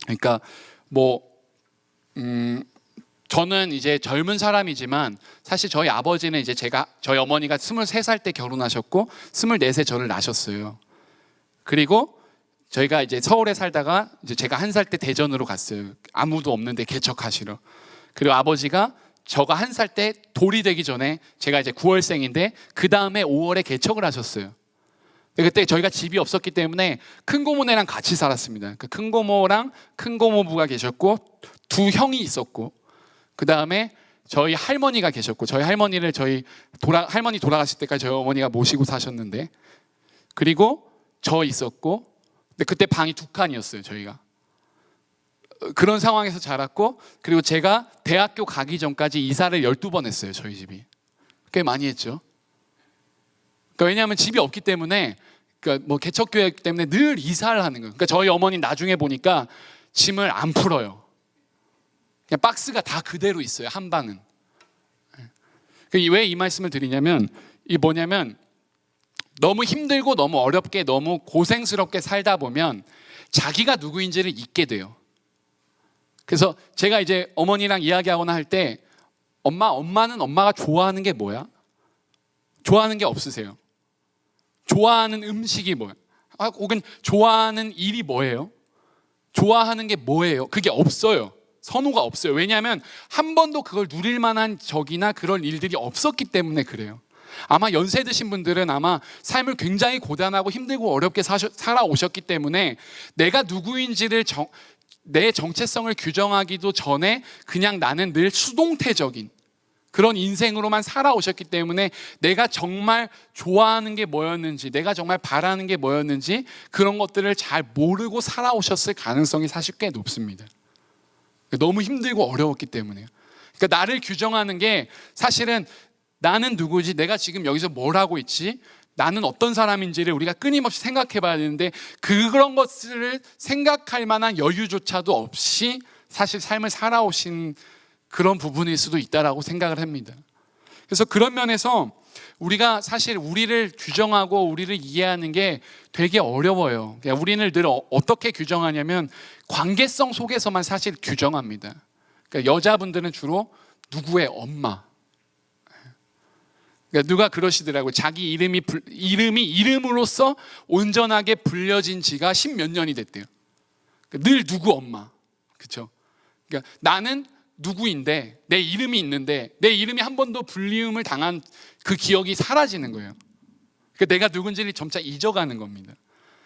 그러니까 저는 이제 젊은 사람이지만 사실 저희 아버지는 이제 저희 어머니가 23살 때 결혼하셨고 24세 저를 낳으셨어요. 그리고 저희가 이제 서울에 살다가 이제 제가 1살 때 대전으로 갔어요. 아무도 없는데 개척하시러. 그리고 아버지가 저가 1살 때 돌이 되기 전에 제가 이제 9월생인데 그 다음에 5월에 개척을 하셨어요. 그때 저희가 집이 없었기 때문에 큰 고모네랑 같이 살았습니다. 그 큰 고모랑 큰 고모부가 계셨고 2 형이 있었고 그 다음에 저희 할머니가 계셨고 저희 할머니를 할머니 돌아가실 때까지 저희 어머니가 모시고 사셨는데 그리고 저 있었고 근데 그때 방이 2칸이었어요. 저희가 그런 상황에서 자랐고 그리고 제가 대학교 가기 전까지 이사를 12번 했어요. 저희 집이 꽤 많이 했죠. 그러니까 왜냐하면 집이 없기 때문에 그러니까 뭐 개척교회 때문에 늘 이사를 하는 거예요. 그러니까 저희 어머니 나중에 보니까 짐을 안 풀어요. 그냥 박스가 다 그대로 있어요. 한 방은. 왜 이 말씀을 드리냐면 이 뭐냐면 너무 힘들고 너무 어렵게 너무 고생스럽게 살다 보면 자기가 누구인지를 잊게 돼요. 그래서 제가 이제 어머니랑 이야기하거나 할 때 엄마는 엄마가 좋아하는 게 뭐야? 좋아하는 게 없으세요? 좋아하는 음식이 뭐야? 혹은 좋아하는 일이 뭐예요? 좋아하는 게 뭐예요? 그게 없어요. 선호가 없어요. 왜냐하면 한 번도 그걸 누릴 만한 적이나 그런 일들이 없었기 때문에 그래요. 아마 연세 드신 분들은 아마 삶을 굉장히 고단하고 힘들고 어렵게 살아오셨기 때문에 내가 누구인지를 내 정체성을 규정하기도 전에 그냥 나는 늘 수동태적인 그런 인생으로만 살아오셨기 때문에 내가 정말 좋아하는 게 뭐였는지 내가 정말 바라는 게 뭐였는지 그런 것들을 잘 모르고 살아오셨을 가능성이 사실 꽤 높습니다. 너무 힘들고 어려웠기 때문에요. 그러니까 나를 규정하는 게 사실은 나는 누구지? 내가 지금 여기서 뭘 하고 있지? 나는 어떤 사람인지를 우리가 끊임없이 생각해 봐야 되는데, 그런 것을 생각할 만한 여유조차도 없이 사실 삶을 살아오신 그런 부분일 수도 있다라고 생각을 합니다. 그래서 그런 면에서 우리가 사실 우리를 규정하고 우리를 이해하는 게 되게 어려워요. 그러니까 우리는 늘 어떻게 규정하냐면 관계성 속에서만 사실 규정합니다. 그러니까 여자분들은 주로 누구의 엄마. 그러니까 누가 그러시더라고요. 자기 이름으로서 온전하게 불려진 지가 10몇 년이 됐대요. 그러니까 늘 누구 엄마. 그렇죠? 그러니까 나는 누구인데, 내 이름이 있는데 내 이름이 한 번도 불리움을 당한 그 기억이 사라지는 거예요. 그러니까 내가 누군지를 점차 잊어가는 겁니다.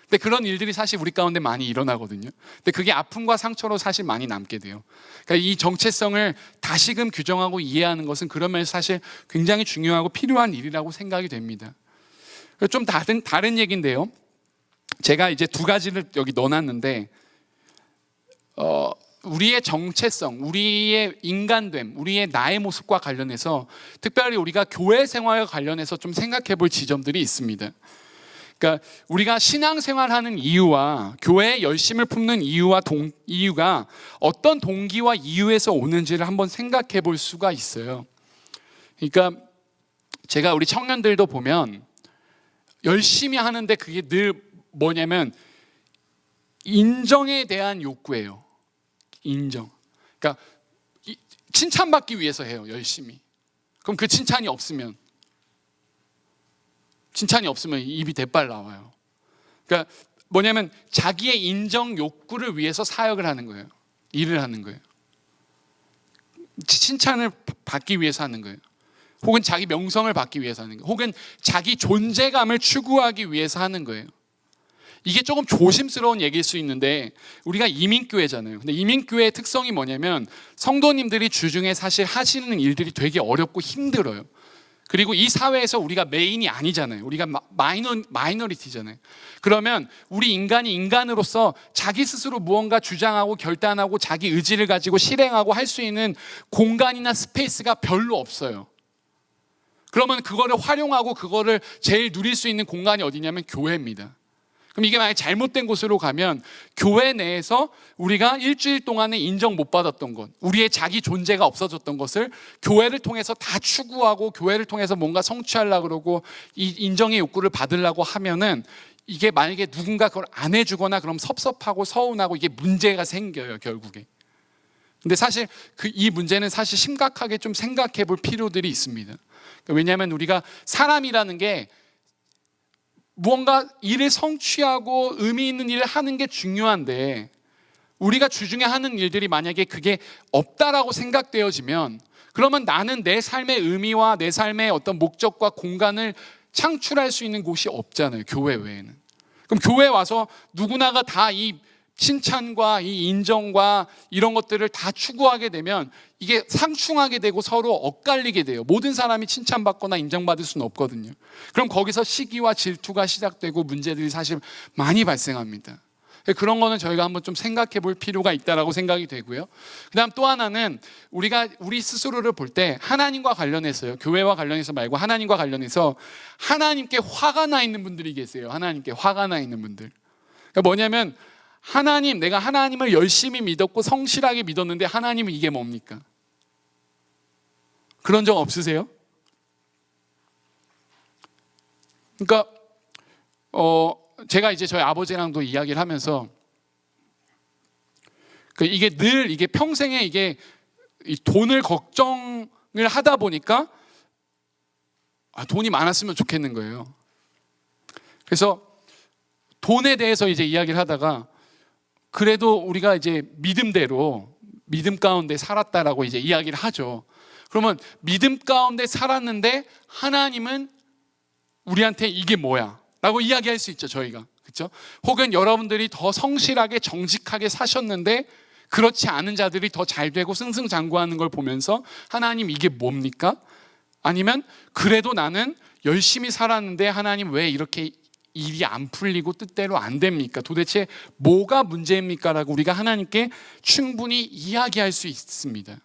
근데 그런 일들이 사실 우리 가운데 많이 일어나거든요. 근데 그게 아픔과 상처로 사실 많이 남게 돼요. 그러니까 이 정체성을 다시금 규정하고 이해하는 것은 그런 면에서 사실 굉장히 중요하고 필요한 일이라고 생각이 됩니다. 좀 다른 얘기인데요. 제가 이제 두 가지를 여기 넣어놨는데, 우리의 정체성, 우리의 인간됨, 우리의 나의 모습과 관련해서 특별히 우리가 교회 생활과 관련해서 좀 생각해 볼 지점들이 있습니다. 그러니까 우리가 신앙생활하는 이유와 교회에 열심을 품는 이유가 어떤 동기와 이유에서 오는지를 한번 생각해 볼 수가 있어요. 그러니까 제가 우리 청년들도 보면 열심히 하는데 그게 늘 뭐냐면 인정에 대한 욕구예요. 인정. 그러니까 칭찬받기 위해서 해요, 열심히. 그럼 그 칭찬이 없으면 입이 대빨 나와요. 그러니까 뭐냐면 자기의 인정 욕구를 위해서 사역을 하는 거예요. 일을 하는 거예요. 칭찬을 받기 위해서 하는 거예요. 혹은 자기 명성을 받기 위해서 하는 거예요. 혹은 자기 존재감을 추구하기 위해서 하는 거예요. 이게 조금 조심스러운 얘기일 수 있는데, 우리가 이민교회잖아요. 근데 이민교회의 특성이 뭐냐면 성도님들이 주중에 사실 하시는 일들이 되게 어렵고 힘들어요. 그리고 이 사회에서 우리가 메인이 아니잖아요. 우리가 마이너리티잖아요. 그러면 우리 인간이 인간으로서 자기 스스로 무언가 주장하고 결단하고 자기 의지를 가지고 실행하고 할 수 있는 공간이나 스페이스가 별로 없어요. 그러면 그거를 활용하고 그거를 제일 누릴 수 있는 공간이 어디냐면 교회입니다. 그럼 이게 만약에 잘못된 곳으로 가면 교회 내에서 우리가 일주일 동안에 인정 못 받았던 것, 우리의 자기 존재가 없어졌던 것을 교회를 통해서 다 추구하고 교회를 통해서 뭔가 성취하려고 그러고 이 인정의 욕구를 받으려고 하면은 이게 만약에 누군가 그걸 안 해주거나 그럼 섭섭하고 서운하고 이게 문제가 생겨요, 결국에. 근데 사실 이 문제는 사실 심각하게 좀 생각해 볼 필요들이 있습니다. 왜냐하면 우리가 사람이라는 게 무언가 일을 성취하고 의미 있는 일을 하는 게 중요한데, 우리가 주중에 하는 일들이 만약에 그게 없다라고 생각되어지면 그러면 나는 내 삶의 의미와 내 삶의 어떤 목적과 공간을 창출할 수 있는 곳이 없잖아요, 교회 외에는. 그럼 교회 와서 누구나가 다 이 칭찬과 이 인정과 이런 것들을 다 추구하게 되면 이게 상충하게 되고 서로 엇갈리게 돼요. 모든 사람이 칭찬받거나 인정받을 수는 없거든요. 그럼 거기서 시기와 질투가 시작되고 문제들이 사실 많이 발생합니다. 그런 거는 저희가 한번 좀 생각해 볼 필요가 있다라고 생각이 되고요. 그다음 또 하나는 우리가 우리 스스로를 볼 때 하나님과 관련해서요, 교회와 관련해서 말고 하나님과 관련해서 하나님께 화가 나 있는 분들이 계세요. 하나님께 화가 나 있는 분들. 그러니까 뭐냐면 내가 하나님을 열심히 믿었고 성실하게 믿었는데 하나님은 이게 뭡니까? 그런 적 없으세요? 그러니까 제가 이제 저희 아버지랑도 이야기를 하면서 이게 늘 이게 평생에 이게 이 돈을 걱정을 하다 보니까 돈이 많았으면 좋겠는 거예요. 그래서 돈에 대해서 이제 이야기를 하다가 그래도 우리가 이제 믿음대로 믿음 가운데 살았다라고 이제 이야기를 하죠. 그러면 믿음 가운데 살았는데 하나님은 우리한테 이게 뭐야? 라고 이야기할 수 있죠, 저희가. 그렇죠? 혹은 여러분들이 더 성실하게 정직하게 사셨는데 그렇지 않은 자들이 더 잘 되고 승승장구하는 걸 보면서 하나님 이게 뭡니까? 아니면 그래도 나는 열심히 살았는데 하나님 왜 이렇게 일이 안 풀리고 뜻대로 안 됩니까? 도대체 뭐가 문제입니까? 라고 우리가 하나님께 충분히 이야기할 수 있습니다.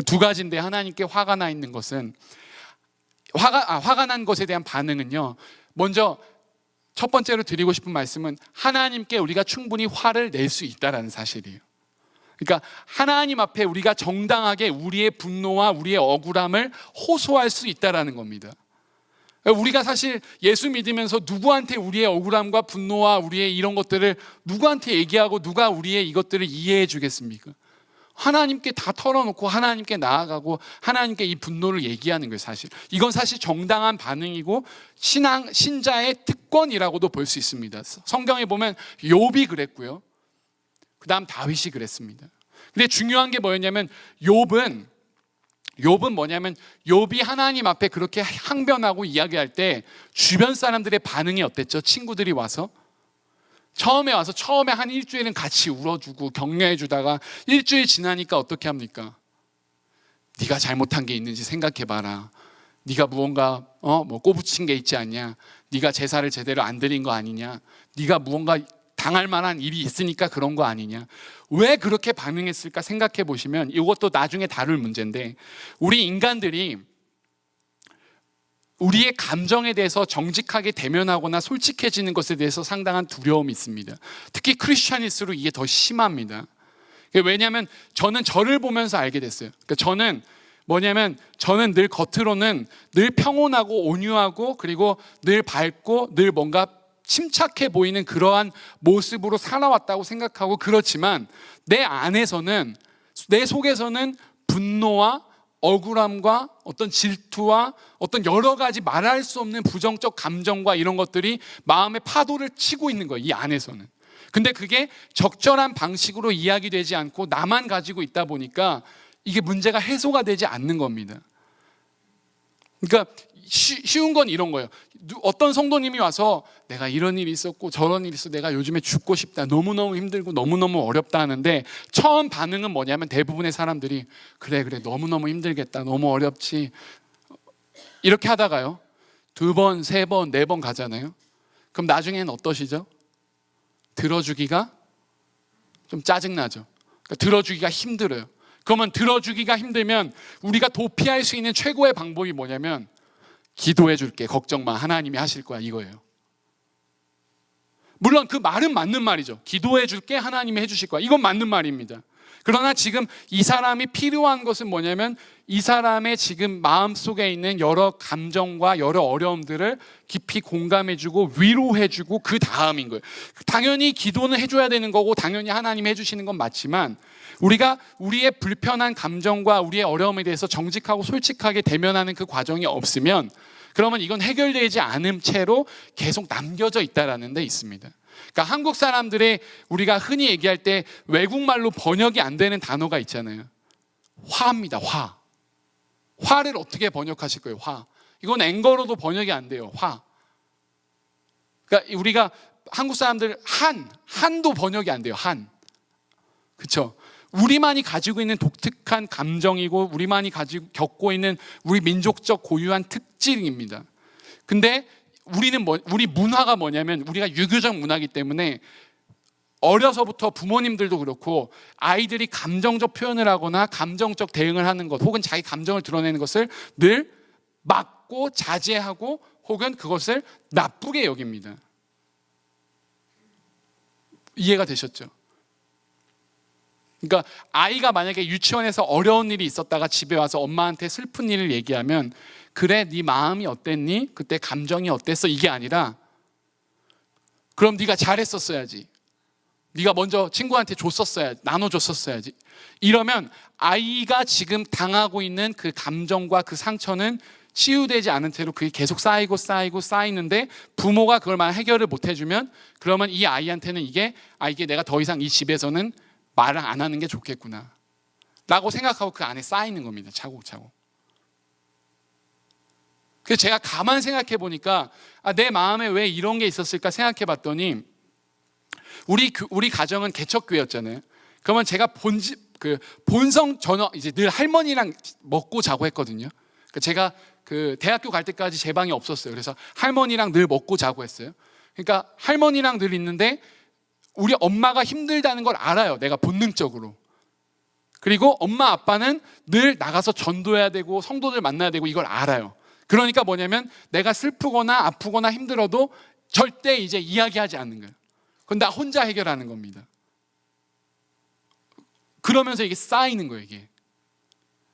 두 가지인데, 하나님께 화가 나 있는 것은 화가 난 것에 대한 반응은요, 먼저 첫 번째로 드리고 싶은 말씀은 하나님께 우리가 충분히 화를 낼 수 있다라는 사실이에요. 그러니까 하나님 앞에 우리가 정당하게 우리의 분노와 우리의 억울함을 호소할 수 있다라는 겁니다. 우리가 사실 예수 믿으면서 누구한테 우리의 억울함과 분노와 우리의 이런 것들을 누구한테 얘기하고 누가 우리의 이것들을 이해해 주겠습니까? 하나님께 다 털어놓고 하나님께 나아가고 하나님께 이 분노를 얘기하는 거예요. 사실 이건 사실 정당한 반응이고 신자의 특권이라고도 볼 수 있습니다. 성경에 보면 욥이 그랬고요, 그 다음 다윗이 그랬습니다. 근데 중요한 게 뭐였냐면 욥은 뭐냐면 욥이 하나님 앞에 그렇게 항변하고 이야기할 때 주변 사람들의 반응이 어땠죠? 친구들이 와서 처음에 한 일주일은 같이 울어주고 격려해주다가 일주일 지나니까 어떻게 합니까? 네가 잘못한 게 있는지 생각해봐라. 네가 무언가 꼬부친 게 있지 않냐? 네가 제사를 제대로 안 드린 거 아니냐? 네가 무언가 당할 만한 일이 있으니까 그런 거 아니냐? 왜 그렇게 반응했을까 생각해 보시면 이것도 나중에 다룰 문제인데, 우리 인간들이 우리의 감정에 대해서 정직하게 대면하거나 솔직해지는 것에 대해서 상당한 두려움이 있습니다. 특히 크리스찬일수록 이게 더 심합니다. 왜냐하면 저는 저를 보면서 알게 됐어요. 그러니까 저는 늘 겉으로는 늘 평온하고 온유하고 그리고 늘 밝고 늘 뭔가 침착해 보이는 그러한 모습으로 살아왔다고 생각하고, 그렇지만 내 안에서는, 내 속에서는 분노와 억울함과 어떤 질투와 어떤 여러 가지 말할 수 없는 부정적 감정과 이런 것들이 마음의 파도를 치고 있는 거예요, 이 안에서는. 근데 그게 적절한 방식으로 이야기되지 않고 나만 가지고 있다 보니까 이게 문제가 해소가 되지 않는 겁니다. 그러니까 쉬운 건 이런 거예요. 어떤 성도님이 와서 내가 이런 일이 있었고 저런 일이 있어, 내가 요즘에 죽고 싶다, 너무너무 힘들고 너무너무 어렵다 하는데, 처음 반응은 뭐냐면 대부분의 사람들이 그래 너무너무 힘들겠다, 너무 어렵지, 이렇게 하다가요 2번, 3번, 4번 가잖아요. 그럼 나중에는 어떠시죠? 들어주기가 좀 짜증나죠. 그러니까 들어주기가 힘들어요. 그러면 들어주기가 힘들면 우리가 도피할 수 있는 최고의 방법이 뭐냐면 기도해 줄게, 걱정 마, 하나님이 하실 거야, 이거예요. 물론 그 말은 맞는 말이죠. 기도해 줄게, 하나님이 해주실 거야, 이건 맞는 말입니다. 그러나 지금 이 사람이 필요한 것은 뭐냐면 이 사람의 지금 마음속에 있는 여러 감정과 여러 어려움들을 깊이 공감해주고 위로해주고 그 다음인 거예요. 당연히 기도는 해줘야 되는 거고 당연히 하나님이 해주시는 건 맞지만, 우리가 우리의 불편한 감정과 우리의 어려움에 대해서 정직하고 솔직하게 대면하는 그 과정이 없으면, 그러면 이건 해결되지 않은 채로 계속 남겨져 있다라는 데 있습니다. 그러니까 한국 사람들의, 우리가 흔히 얘기할 때 외국말로 번역이 안 되는 단어가 있잖아요. 화입니다. 화를 어떻게 번역하실 거예요? 이건 앵거로도 번역이 안 돼요. 그러니까 우리가 한국 사람들 한도 번역이 안 돼요. 그렇죠? 우리만이 가지고 있는 독특한 감정이고 우리만이 겪고 있는 우리 민족적 고유한 특징입니다. 근데 우리 문화가 뭐냐면 우리가 유교적 문화이기 때문에 어려서부터 부모님들도 그렇고 아이들이 감정적 표현을 하거나 감정적 대응을 하는 것, 혹은 자기 감정을 드러내는 것을 늘 막고 자제하고 혹은 그것을 나쁘게 여깁니다. 이해가 되셨죠? 그러니까 아이가 만약에 유치원에서 어려운 일이 있었다가 집에 와서 엄마한테 슬픈 일을 얘기하면 그래, 네 마음이 어땠니? 그때 감정이 어땠어? 이게 아니라 그럼 네가 잘했었어야지, 네가 먼저 친구한테 줬었어야지, 나눠줬었어야지. 이러면 아이가 지금 당하고 있는 그 감정과 그 상처는 치유되지 않은 채로 그게 계속 쌓이는데, 부모가 그걸 만약 해결을 못 해주면 그러면 이 아이한테는 이게 내가 더 이상 이 집에서는 말을 안 하는 게 좋겠구나 라고 생각하고 그 안에 쌓이는 겁니다. 차곡차곡. 그래서 제가 가만 생각해 보니까 내 마음에 왜 이런 게 있었을까 생각해 봤더니, 우리 가정은 개척교회였잖아요. 그러면 제가 본성 저는 이제 늘 할머니랑 먹고 자고 했거든요. 그러니까 제가 그 대학교 갈 때까지 제 방이 없었어요. 그래서 할머니랑 늘 먹고 자고 했어요. 그러니까 할머니랑 늘 있는데 우리 엄마가 힘들다는 걸 알아요, 내가 본능적으로. 그리고 엄마 아빠는 늘 나가서 전도해야 되고 성도들 만나야 되고 이걸 알아요. 그러니까 뭐냐면 내가 슬프거나 아프거나 힘들어도 절대 이제 이야기하지 않는 거예요. 그건 나 혼자 해결하는 겁니다. 그러면서 이게 쌓이는 거예요, 이게.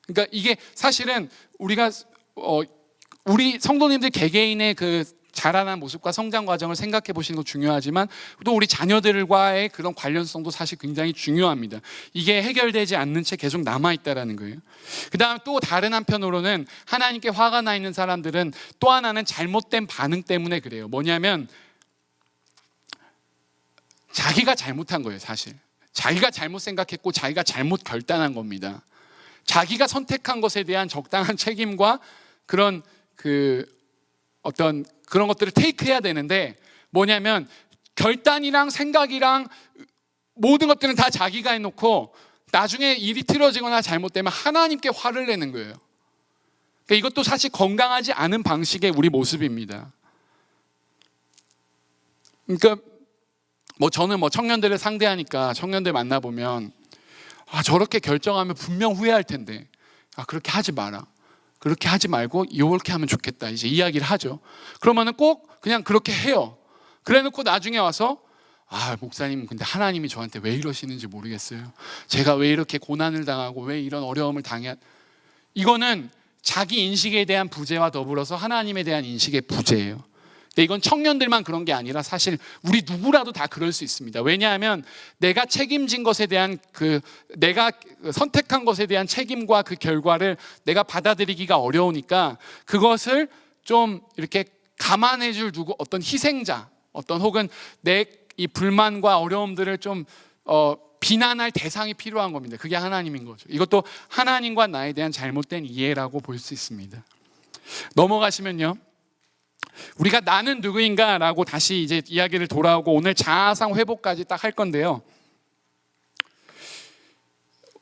그러니까 이게 사실은 우리가 우리 성도님들 개개인의 그 자라난 모습과 성장 과정을 생각해 보시는 거 중요하지만 또 우리 자녀들과의 그런 관련성도 사실 굉장히 중요합니다. 이게 해결되지 않는 채 계속 남아있다라는 거예요. 그 다음 또 다른 한편으로는 하나님께 화가 나 있는 사람들은 또 하나는 잘못된 반응 때문에 그래요. 뭐냐면 자기가 잘못한 거예요, 사실. 자기가 잘못 생각했고 자기가 잘못 결단한 겁니다. 자기가 선택한 것에 대한 적당한 책임과 그런 어떤 그런 것들을 테이크해야 되는데 뭐냐면 결단이랑 생각이랑 모든 것들은 다 자기가 해놓고 나중에 일이 틀어지거나 잘못되면 하나님께 화를 내는 거예요. 그러니까 이것도 사실 건강하지 않은 방식의 우리 모습입니다. 그러니까 저는 청년들을 상대하니까 청년들 만나보면 저렇게 결정하면 분명 후회할 텐데 그렇게 하지 마라. 그렇게 하지 말고 이렇게 하면 좋겠다 이제 이야기를 하죠. 그러면은 꼭 그냥 그렇게 해요. 그래놓고 나중에 와서 목사님 근데 하나님이 저한테 왜 이러시는지 모르겠어요. 제가 왜 이렇게 고난을 당하고 왜 이런 어려움을 당해. 이거는 자기 인식에 대한 부재와 더불어서 하나님에 대한 인식의 부재예요. 근데 이건 청년들만 그런 게 아니라 사실 우리 누구라도 다 그럴 수 있습니다. 왜냐하면 내가 책임진 것에 대한 내가 선택한 것에 대한 책임과 그 결과를 내가 받아들이기가 어려우니까 그것을 좀 이렇게 감안해 줄 누구 어떤 희생자 혹은 내 이 불만과 어려움들을 좀 비난할 대상이 필요한 겁니다. 그게 하나님인 거죠. 이것도 하나님과 나에 대한 잘못된 이해라고 볼 수 있습니다. 넘어가시면요. 우리가 나는 누구인가라고 다시 이제 이야기를 돌아오고 오늘 자아상 회복까지 딱 할 건데요.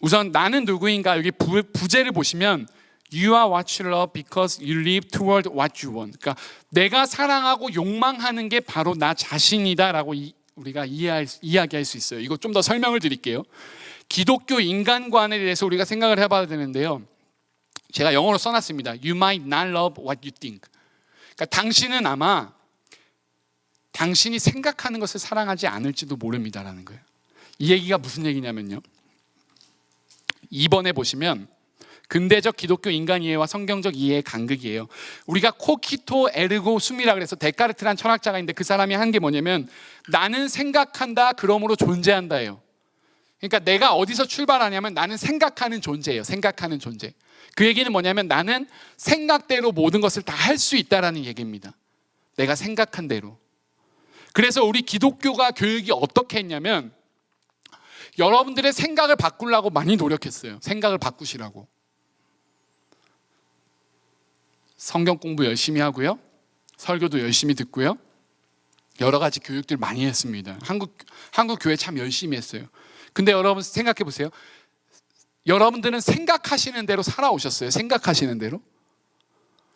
우선 나는 누구인가 여기 부제를 보시면 You are what you love because you live toward what you want. 그러니까 내가 사랑하고 욕망하는 게 바로 나 자신이다라고 우리가 이야기할 수 있어요. 이거 좀 더 설명을 드릴게요. 기독교 인간관에 대해서 우리가 생각을 해봐야 되는데요. 제가 영어로 써놨습니다. You might not love what you think. 그러니까 당신은 아마 당신이 생각하는 것을 사랑하지 않을지도 모릅니다라는 거예요. 이 얘기가 무슨 얘기냐면요. 2번에 보시면 근대적 기독교 인간 이해와 성경적 이해의 간극이에요. 우리가 코키토 에르고 숨이라 그래서 데카르트란 철학자가 있는데 그 사람이 한 게 뭐냐면 나는 생각한다 그러므로 존재한다예요. 그러니까 내가 어디서 출발하냐면 나는 생각하는 존재예요. 생각하는 존재. 그 얘기는 뭐냐면 나는 생각대로 모든 것을 다 할 수 있다라는 얘기입니다. 내가 생각한 대로. 그래서 우리 기독교가 교육이 어떻게 했냐면 여러분들의 생각을 바꾸려고 많이 노력했어요. 생각을 바꾸시라고. 성경 공부 열심히 하고요. 설교도 열심히 듣고요. 여러 가지 교육들 많이 했습니다. 한국 교회 참 열심히 했어요. 근데 여러분 생각해 보세요. 여러분들은 생각하시는 대로 살아오셨어요. 생각하시는 대로.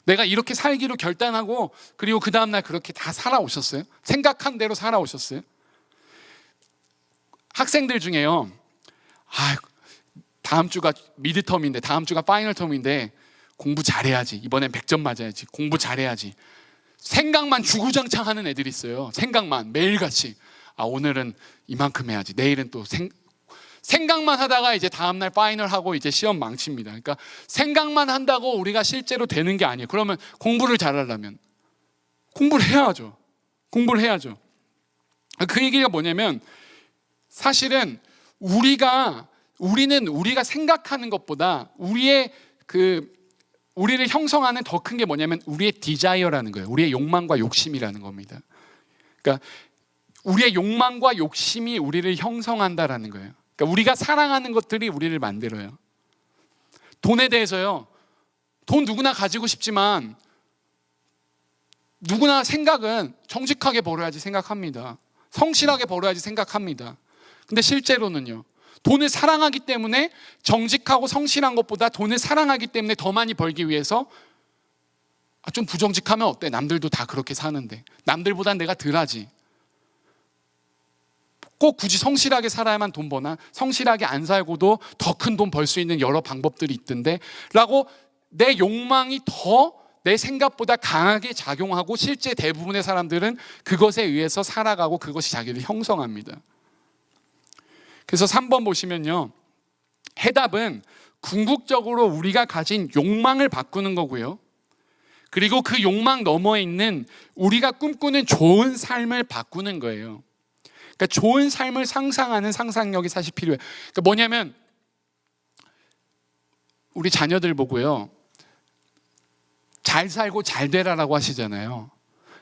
내가 이렇게 살기로 결단하고 그리고 그 다음날 그렇게 다 살아오셨어요. 생각한 대로 살아오셨어요. 학생들 중에요. 다음 주가 미드텀인데 다음 주가 파이널 텀인데 공부 잘해야지. 이번엔 100점 맞아야지. 공부 잘해야지. 생각만 주구장창 하는 애들이 있어요. 생각만 매일같이. 오늘은 이만큼 해야지. 내일은 또 생각만 하다가 이제 다음날 파이널 하고 이제 시험 망칩니다. 그러니까 생각만 한다고 우리가 실제로 되는 게 아니에요. 그러면 공부를 잘하려면 공부를 해야죠. 공부를 해야죠. 그 얘기가 뭐냐면 사실은 우리가 생각하는 것보다 우리를 형성하는 더 큰 게 뭐냐면 우리의 디자이어라는 거예요. 우리의 욕망과 욕심이라는 겁니다. 그러니까 우리의 욕망과 욕심이 우리를 형성한다라는 거예요. 그러니까 우리가 사랑하는 것들이 우리를 만들어요. 돈에 대해서요. 돈 누구나 가지고 싶지만 누구나 생각은 정직하게 벌어야지 생각합니다. 성실하게 벌어야지 생각합니다. 근데 실제로는요. 돈을 사랑하기 때문에 정직하고 성실한 것보다 돈을 사랑하기 때문에 더 많이 벌기 위해서 좀 부정직하면 어때? 남들도 다 그렇게 사는데 남들보단 내가 덜하지. 꼭 굳이 성실하게 살아야만 돈 버나? 성실하게 안 살고도 더 큰 돈 벌 수 있는 여러 방법들이 있던데 라고 내 욕망이 더 내 생각보다 강하게 작용하고 실제 대부분의 사람들은 그것에 의해서 살아가고 그것이 자기를 형성합니다. 그래서 3번 보시면요, 해답은 궁극적으로 우리가 가진 욕망을 바꾸는 거고요, 그리고 그 욕망 너머에 있는 우리가 꿈꾸는 좋은 삶을 바꾸는 거예요. 그러니까 좋은 삶을 상상하는 상상력이 사실 필요해요. 그러니까 뭐냐면 우리 자녀들 보고요, 잘 살고 잘 되라라고 하시잖아요.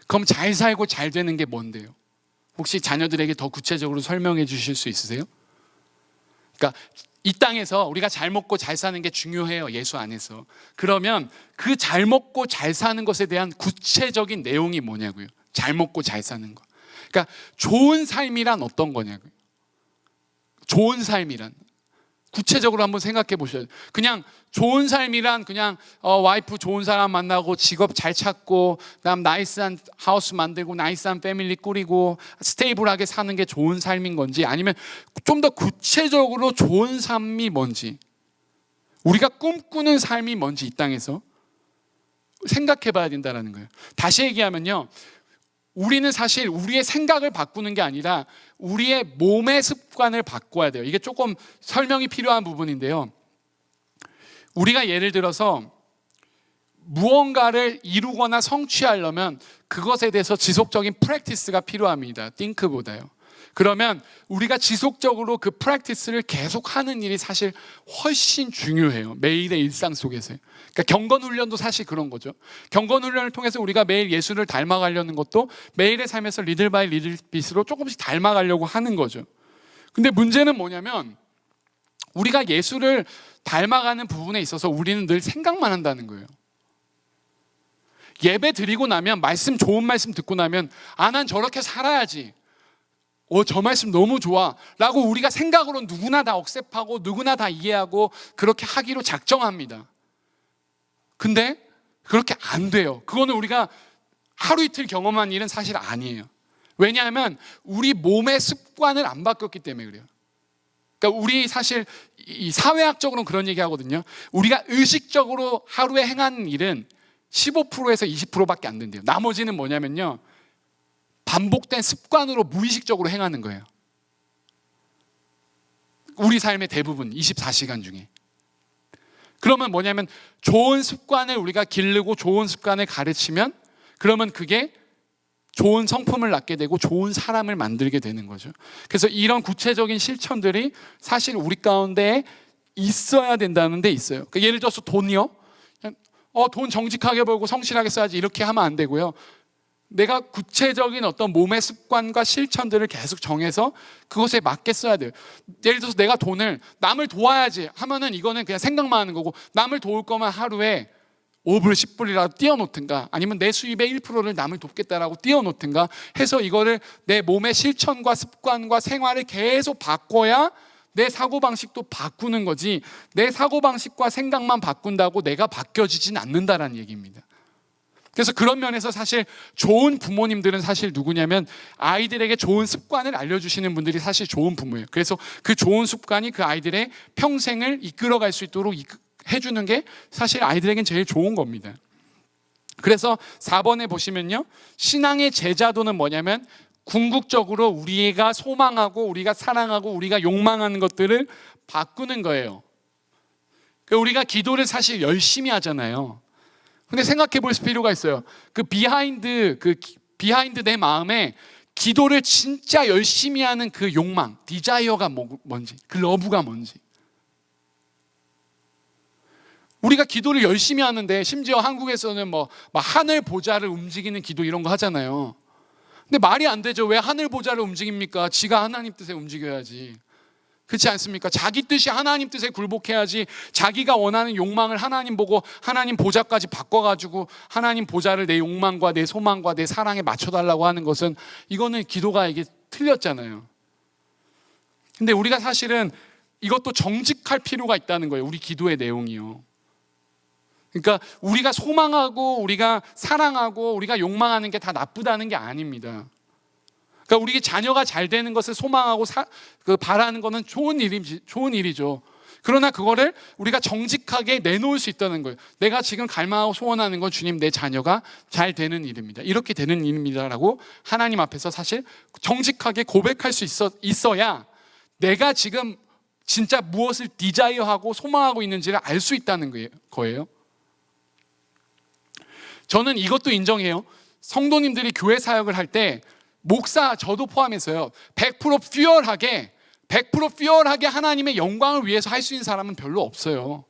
그럼 잘 살고 잘 되는 게 뭔데요? 혹시 자녀들에게 더 구체적으로 설명해 주실 수 있으세요? 그러니까 이 땅에서 우리가 잘 먹고 잘 사는 게 중요해요, 예수 안에서. 그러면 그 잘 먹고 잘 사는 것에 대한 구체적인 내용이 뭐냐고요. 잘 먹고 잘 사는 거. 그러니까 좋은 삶이란 어떤 거냐고요. 좋은 삶이란, 구체적으로 한번 생각해 보셔야 돼요. 그냥 좋은 삶이란 그냥 와이프 좋은 사람 만나고 직업 잘 찾고 그다음 나이스한 하우스 만들고 나이스한 패밀리 꾸리고 스테이블하게 사는 게 좋은 삶인 건지, 아니면 좀 더 구체적으로 좋은 삶이 뭔지, 우리가 꿈꾸는 삶이 뭔지 이 땅에서 생각해 봐야 된다는 거예요. 다시 얘기하면요, 우리는 사실 우리의 생각을 바꾸는 게 아니라 우리의 몸의 습관을 바꿔야 돼요. 이게 조금 설명이 필요한 부분인데요, 우리가 예를 들어서 무언가를 이루거나 성취하려면 그것에 대해서 지속적인 프랙티스가 필요합니다. think보다요. 그러면 우리가 지속적으로 그 프랙티스를 계속하는 일이 사실 훨씬 중요해요, 매일의 일상 속에서요. 그러니까 경건훈련도 사실 그런 거죠. 경건훈련을 통해서 우리가 매일 예수를 닮아가려는 것도 매일의 삶에서 리들 바이 리들빗으로 조금씩 닮아가려고 하는 거죠. 근데 문제는 뭐냐면 우리가 예수를 닮아가는 부분에 있어서 우리는 늘 생각만 한다는 거예요. 예배 드리고 나면, 좋은 말씀 듣고 나면, 난 저렇게 살아야지, 저 말씀 너무 좋아 라고 우리가 생각으로 누구나 다 억셉하고 누구나 다 이해하고 그렇게 하기로 작정합니다. 근데 그렇게 안 돼요. 그거는 우리가 하루 이틀 경험한 일은 사실 아니에요. 왜냐하면 우리 몸의 습관을 안 바꿨기 때문에 그래요. 그러니까 우리 사실 이 사회학적으로는 그런 얘기 하거든요. 우리가 의식적으로 하루에 행하는 일은 15%에서 20%밖에 안 된대요. 나머지는 뭐냐면요, 반복된 습관으로 무의식적으로 행하는 거예요. 우리 삶의 대부분 24시간 중에. 그러면 뭐냐면 좋은 습관을 우리가 기르고 좋은 습관을 가르치면 그러면 그게 좋은 성품을 낳게 되고 좋은 사람을 만들게 되는 거죠. 그래서 이런 구체적인 실천들이 사실 우리 가운데 있어야 된다는 데 있어요. 그러니까 예를 들어서 돈이요, 돈 정직하게 벌고 성실하게 써야지 이렇게 하면 안 되고요, 내가 구체적인 어떤 몸의 습관과 실천들을 계속 정해서 그것에 맞게 써야 돼요. 예를 들어서 내가 돈을 남을 도와야지 하면은 이거는 그냥 생각만 하는 거고, 남을 도울 거면 하루에 5불, 10불이라도 띄워놓든가, 아니면 내 수입의 1%를 남을 돕겠다라고 띄워놓든가 해서 이거를 내 몸의 실천과 습관과 생활을 계속 바꿔야 내 사고방식도 바꾸는 거지, 내 사고방식과 생각만 바꾼다고 내가 바뀌어지진 않는다라는 얘기입니다. 그래서 그런 면에서 사실 좋은 부모님들은 사실 누구냐면 아이들에게 좋은 습관을 알려주시는 분들이 사실 좋은 부모예요. 그래서 그 좋은 습관이 그 아이들의 평생을 이끌어갈 수 있도록 해주는 게 사실 아이들에겐 제일 좋은 겁니다. 그래서 4번에 보시면요, 신앙의 제자도는 뭐냐면 궁극적으로 우리가 소망하고 우리가 사랑하고 우리가 욕망하는 것들을 바꾸는 거예요. 우리가 기도를 사실 열심히 하잖아요. 근데 생각해 볼 필요가 있어요. 그 비하인드 내 마음에 기도를 진짜 열심히 하는 그 욕망, 디자이어가 뭔지, 그 러브가 뭔지. 우리가 기도를 열심히 하는데 심지어 한국에서는 막 하늘 보좌를 움직이는 기도 이런 거 하잖아요. 근데 말이 안 되죠. 왜 하늘 보좌를 움직입니까? 지가 하나님 뜻에 움직여야지. 그렇지 않습니까? 자기 뜻이 하나님 뜻에 굴복해야지, 자기가 원하는 욕망을 하나님 보고 하나님 보좌까지 바꿔가지고 하나님 보좌를 내 욕망과 내 소망과 내 사랑에 맞춰달라고 하는 것은, 이거는 기도가 이게 틀렸잖아요. 근데 우리가 사실은 이것도 정직할 필요가 있다는 거예요. 우리 기도의 내용이요. 그러니까 우리가 소망하고 우리가 사랑하고 우리가 욕망하는 게 다 나쁘다는 게 아닙니다. 그러니까 우리 자녀가 잘 되는 것을 소망하고 바라는 것은 좋은 일이죠. 그러나 그거를 우리가 정직하게 내놓을 수 있다는 거예요. 내가 지금 갈망하고 소원하는 건 주님, 내 자녀가 잘 되는 일입니다. 이렇게 되는 일입니다라고 하나님 앞에서 사실 정직하게 고백할 수 있어야 내가 지금 진짜 무엇을 디자이어하고 소망하고 있는지를 알 수 있다는 거예요. 저는 이것도 인정해요. 성도님들이 교회 사역을 할 때 목사 저도 포함해서요 100% 퓨얼하게 하나님의 영광을 위해서 할 수 있는 사람은 별로 없어요.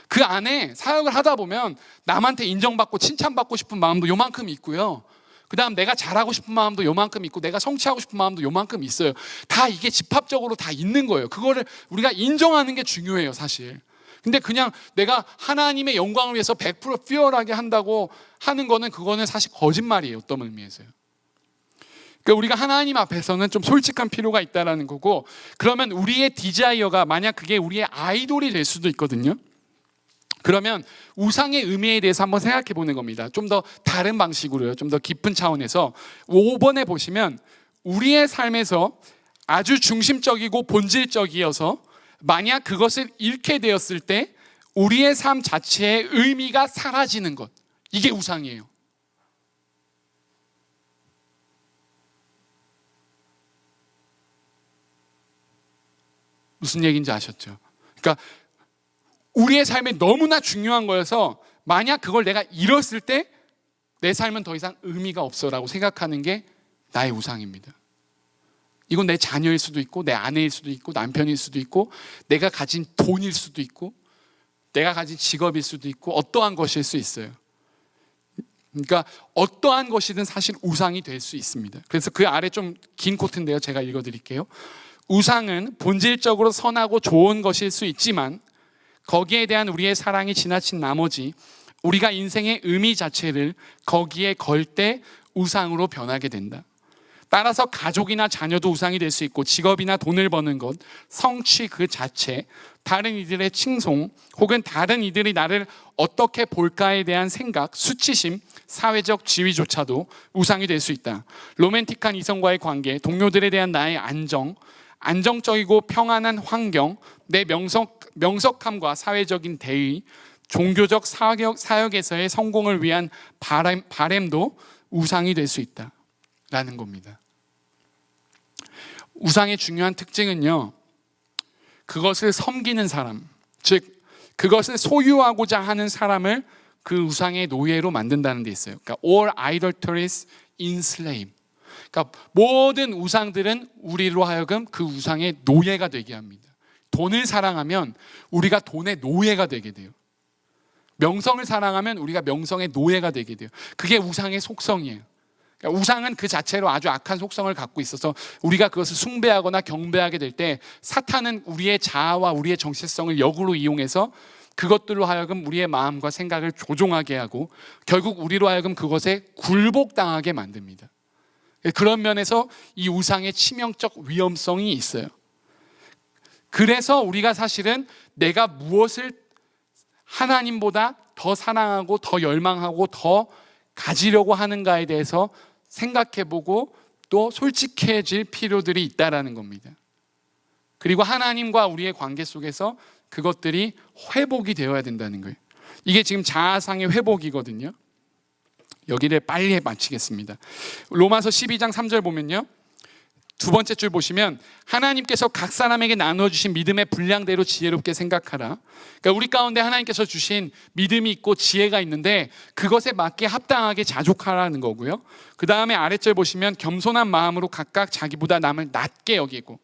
그 안에 사역을 하다 보면 남한테 인정받고 칭찬받고 싶은 마음도 요만큼 있고요, 그 다음 내가 잘하고 싶은 마음도 요만큼 있고, 내가 성취하고 싶은 마음도 요만큼 있어요. 다 이게 집합적으로 다 있는 거예요. 그거를 우리가 인정하는 게 중요해요, 사실. 근데 그냥 내가 하나님의 영광을 위해서 100% 퓨얼하게 한다고 하는 거는, 그거는 사실 거짓말이에요, 어떤 의미에서요. 그러니까 우리가 하나님 앞에서는 좀 솔직한 필요가 있다는 거고, 그러면 우리의 디자이어가 만약 그게 우리의 아이돌이 될 수도 있거든요. 그러면 우상의 의미에 대해서 한번 생각해 보는 겁니다. 좀 더 다른 방식으로요, 좀 더 깊은 차원에서 5번에 보시면 우리의 삶에서 아주 중심적이고 본질적이어서 만약 그것을 잃게 되었을 때 우리의 삶 자체의 의미가 사라지는 것, 이게 우상이에요. 무슨 얘기인지 아셨죠? 그러니까 우리의 삶에 너무나 중요한 거여서 만약 그걸 내가 잃었을 때 내 삶은 더 이상 의미가 없어라고 생각하는 게 나의 우상입니다. 이건 내 자녀일 수도 있고, 내 아내일 수도 있고, 남편일 수도 있고, 내가 가진 돈일 수도 있고, 내가 가진 직업일 수도 있고, 어떠한 것일 수 있어요. 그러니까 어떠한 것이든 사실 우상이 될 수 있습니다. 그래서 그 아래 좀 긴 코트인데요, 제가 읽어드릴게요. 우상은 본질적으로 선하고 좋은 것일 수 있지만 거기에 대한 우리의 사랑이 지나친 나머지 우리가 인생의 의미 자체를 거기에 걸 때 우상으로 변하게 된다. 따라서 가족이나 자녀도 우상이 될 수 있고, 직업이나 돈을 버는 것, 성취 그 자체, 다른 이들의 칭송, 혹은 다른 이들이 나를 어떻게 볼까에 대한 생각, 수치심, 사회적 지위조차도 우상이 될 수 있다. 로맨틱한 이성과의 관계, 동료들에 대한 나의 안정적이고 평안한 환경, 내 명석함과 사회적인 대의, 종교적 사역에서의 성공을 위한 바램도 우상이 될 수 있다라는 겁니다. 우상의 중요한 특징은요, 그것을 섬기는 사람, 즉 그것을 소유하고자 하는 사람을 그 우상의 노예로 만든다는 데 있어요. 그러니까 all idolatries enslave. 그러니까 모든 우상들은 우리로 하여금 그 우상의 노예가 되게 합니다. 돈을 사랑하면 우리가 돈의 노예가 되게 돼요. 명성을 사랑하면 우리가 명성의 노예가 되게 돼요. 그게 우상의 속성이에요. 그러니까 우상은 그 자체로 아주 악한 속성을 갖고 있어서 우리가 그것을 숭배하거나 경배하게 될 때 사탄은 우리의 자아와 우리의 정체성을 역으로 이용해서 그것들로 하여금 우리의 마음과 생각을 조종하게 하고 결국 우리로 하여금 그것에 굴복당하게 만듭니다. 그런 면에서 이 우상의 치명적 위험성이 있어요. 그래서 우리가 사실은 내가 무엇을 하나님보다 더 사랑하고 더 열망하고 더 가지려고 하는가에 대해서 생각해보고 또 솔직해질 필요들이 있다라는 겁니다. 그리고 하나님과 우리의 관계 속에서 그것들이 회복이 되어야 된다는 거예요. 이게 지금 자아상의 회복이거든요. 여기를 빨리 마치겠습니다. 로마서 12장 3절 보면요, 두 번째 줄 보시면 하나님께서 각 사람에게 나눠주신 믿음의 분량대로 지혜롭게 생각하라. 그러니까 우리 가운데 하나님께서 주신 믿음이 있고 지혜가 있는데 그것에 맞게 합당하게 자족하라는 거고요. 그 다음에 아랫절 보시면 겸손한 마음으로 각각 자기보다 남을 낮게 여기고,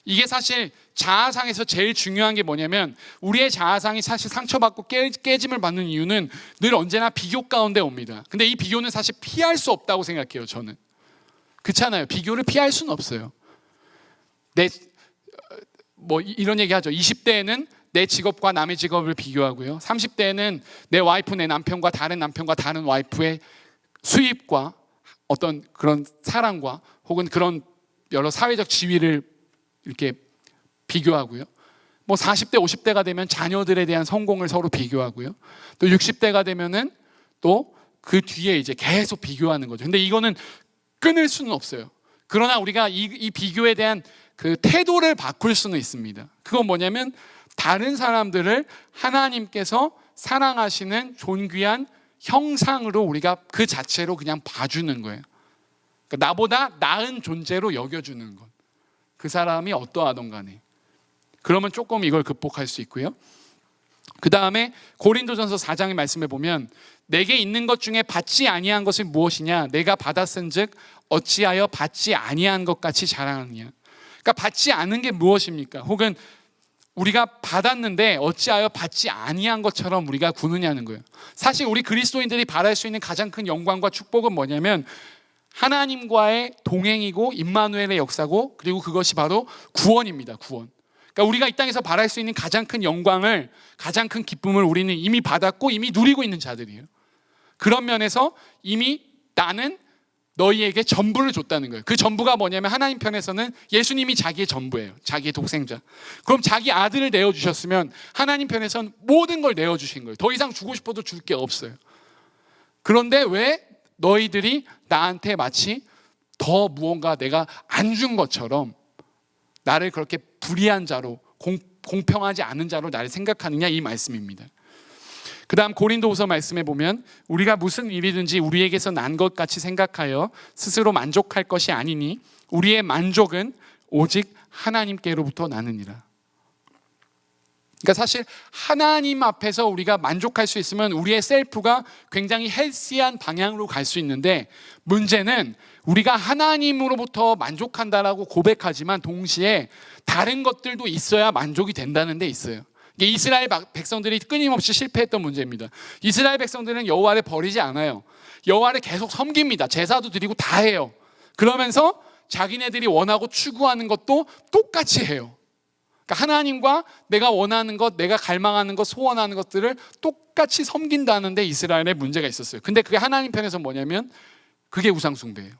이게 사실 자아상에서 제일 중요한 게 뭐냐면 우리의 자아상이 사실 상처받고 깨짐을 받는 이유는 늘 언제나 비교 가운데 옵니다. 근데 이 비교는 사실 피할 수 없다고 생각해요, 저는. 그렇잖아요. 비교를 피할 수는 없어요. 이런 얘기 하죠. 20대에는 내 직업과 남의 직업을 비교하고요. 30대에는 내 와이프, 내 남편과 다른 와이프의 수입과 어떤 그런 사랑과 혹은 그런 여러 사회적 지위를 이렇게 비교하고요. 40대, 50대가 되면 자녀들에 대한 성공을 서로 비교하고요. 또 60대가 되면은 또 그 뒤에 이제 계속 비교하는 거죠. 근데 이거는 끊을 수는 없어요. 그러나 우리가 이 비교에 대한 그 태도를 바꿀 수는 있습니다. 그건 뭐냐면 다른 사람들을 하나님께서 사랑하시는 존귀한 형상으로 우리가 그 자체로 그냥 봐주는 거예요. 그러니까 나보다 나은 존재로 여겨주는 것. 그 사람이 어떠하던 간에. 그러면 조금 이걸 극복할 수 있고요. 그 다음에 고린도전서 4장의 말씀에 보면 내게 있는 것 중에 받지 아니한 것이 무엇이냐? 내가 받았은즉 어찌하여 받지 아니한 것 같이 자랑하느냐? 그러니까 받지 않은 게 무엇입니까? 혹은 우리가 받았는데 어찌하여 받지 아니한 것처럼 우리가 구느냐는 거예요. 사실 우리 그리스도인들이 바랄 수 있는 가장 큰 영광과 축복은 뭐냐면 하나님과의 동행이고 임마누엘의 역사고, 그리고 그것이 바로 구원입니다. 구원. 그러니까 우리가 이 땅에서 바랄 수 있는 가장 큰 영광을, 가장 큰 기쁨을 우리는 이미 받았고 이미 누리고 있는 자들이에요. 그런 면에서 이미 나는 너희에게 전부를 줬다는 거예요. 그 전부가 뭐냐면 하나님 편에서는 예수님이 자기의 전부예요. 자기의 독생자. 그럼 자기 아들을 내어주셨으면 하나님 편에서는 모든 걸 내어주신 거예요. 더 이상 주고 싶어도 줄 게 없어요. 그런데 왜 너희들이 나한테 마치 더 무언가 내가 안 준 것처럼 나를 그렇게 불의한 자로, 공평하지 않은 자로 나를 생각하느냐, 이 말씀입니다. 그 다음 고린도후서 말씀에 보면 우리가 무슨 일이든지 우리에게서 난 것 같이 생각하여 스스로 만족할 것이 아니니 우리의 만족은 오직 하나님께로부터 나느니라. 그러니까 사실 하나님 앞에서 우리가 만족할 수 있으면 우리의 셀프가 굉장히 헬시한 방향으로 갈 수 있는데, 문제는 우리가 하나님으로부터 만족한다라고 고백하지만 동시에 다른 것들도 있어야 만족이 된다는 데 있어요. 이게 이스라엘 백성들이 끊임없이 실패했던 문제입니다. 이스라엘 백성들은 여호와를 버리지 않아요. 여호와를 계속 섬깁니다. 제사도 드리고 다 해요. 그러면서 자기네들이 원하고 추구하는 것도 똑같이 해요. 그러니까 하나님과 내가 원하는 것, 내가 갈망하는 것, 소원하는 것들을 똑같이 섬긴다는 데 이스라엘에 문제가 있었어요. 근데 그게 하나님 편에서 뭐냐면 그게 우상숭배예요.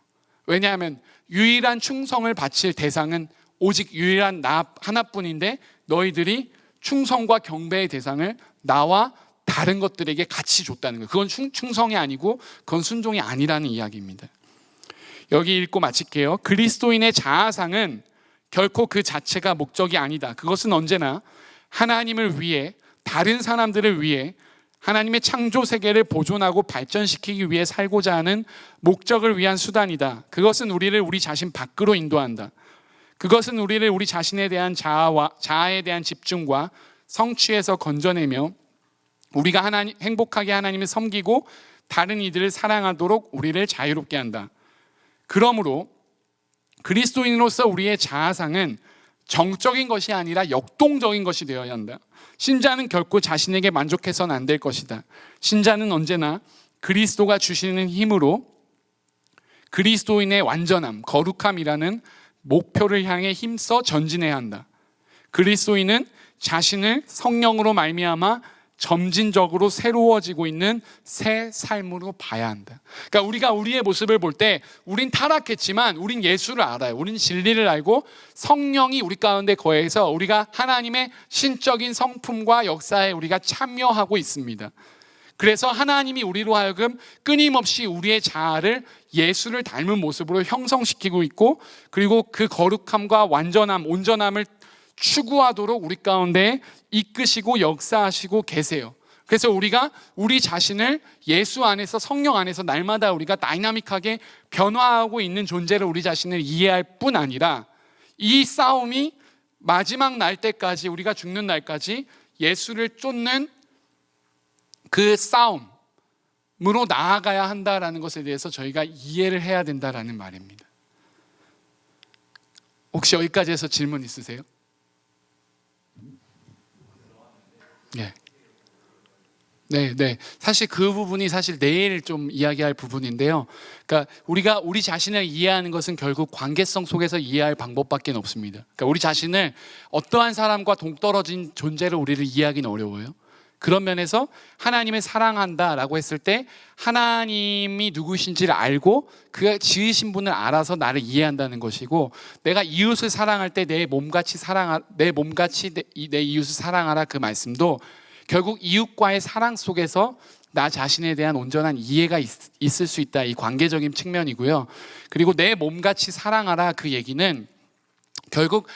왜냐하면 유일한 충성을 바칠 대상은 오직 유일한 나 하나뿐인데 너희들이 충성과 경배의 대상을 나와 다른 것들에게 같이 줬다는 거예요. 그건 충성이 아니고 그건 순종이 아니라는 이야기입니다. 여기 읽고 마칠게요. 그리스도인의 자아상은 결코 그 자체가 목적이 아니다. 그것은 언제나 하나님을 위해, 다른 사람들을 위해, 하나님의 창조 세계를 보존하고 발전시키기 위해 살고자 하는 목적을 위한 수단이다. 그것은 우리를 우리 자신 밖으로 인도한다. 그것은 우리를 우리 자신에 대한 자아에 대한 집중과 성취에서 건져내며 우리가 행복하게 하나님을 섬기고 다른 이들을 사랑하도록 우리를 자유롭게 한다. 그러므로 그리스도인으로서 우리의 자아상은 정적인 것이 아니라 역동적인 것이 되어야 한다. 신자는 결코 자신에게 만족해서는 안 될 것이다. 신자는 언제나 그리스도가 주시는 힘으로 그리스도인의 완전함, 거룩함이라는 목표를 향해 힘써 전진해야 한다. 그리스도인은 자신을 성령으로 말미암아 점진적으로 새로워지고 있는 새 삶으로 봐야 한다. 그러니까 우리가 우리의 모습을 볼 때 우린 타락했지만 우린 예수를 알아요. 우린 진리를 알고 성령이 우리 가운데 거해서 우리가 하나님의 신적인 성품과 역사에 우리가 참여하고 있습니다. 그래서 하나님이 우리로 하여금 끊임없이 우리의 자아를 예수를 닮은 모습으로 형성시키고 있고, 그리고 그 거룩함과 완전함, 온전함을 추구하도록 우리 가운데 이끄시고 역사하시고 계세요. 그래서 우리가 우리 자신을 예수 안에서, 성령 안에서 날마다 우리가 다이나믹하게 변화하고 있는 존재를 우리 자신을 이해할 뿐 아니라 이 싸움이 마지막 날 때까지, 우리가 죽는 날까지 예수를 쫓는 그 싸움으로 나아가야 한다라는 것에 대해서 저희가 이해를 해야 된다라는 말입니다. 혹시 여기까지 해서 질문 있으세요? 네. 사실 그 부분이 사실 내일 좀 이야기할 부분인데요. 그러니까 우리가 우리 자신을 이해하는 것은 결국 관계성 속에서 이해할 방법밖에 없습니다. 그러니까 우리 자신을 어떠한 사람과 동떨어진 존재를 우리를 이해하기는 어려워요. 그런 면에서 하나님을 사랑한다라고 했을 때 하나님이 누구신지를 알고 그가 지으신 분을 알아서 나를 이해한다는 것이고, 내가 이웃을 사랑할 때 내 몸같이 내 이웃을 사랑하라, 그 말씀도 결국 이웃과의 사랑 속에서 나 자신에 대한 온전한 이해가 있을 수 있다, 이 관계적인 측면이고요. 그리고 내 몸같이 사랑하라, 그 얘기는 결국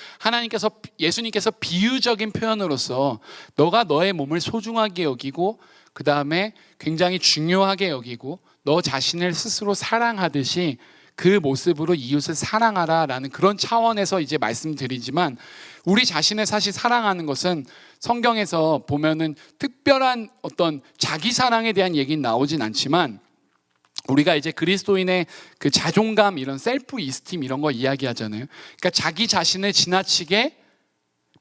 예수님께서 비유적인 표현으로서 너가 너의 몸을 소중하게 여기고 그 다음에 굉장히 중요하게 여기고 너 자신을 스스로 사랑하듯이 그 모습으로 이웃을 사랑하라 라는 그런 차원에서 이제 말씀드리지만, 우리 자신을 사실 사랑하는 것은 성경에서 보면은 특별한 어떤 자기 사랑에 대한 얘기는 나오진 않지만, 우리가 이제 그리스도인의 그 자존감, 이런 셀프 이스팀 이런 거 이야기하잖아요. 그러니까 자기 자신을 지나치게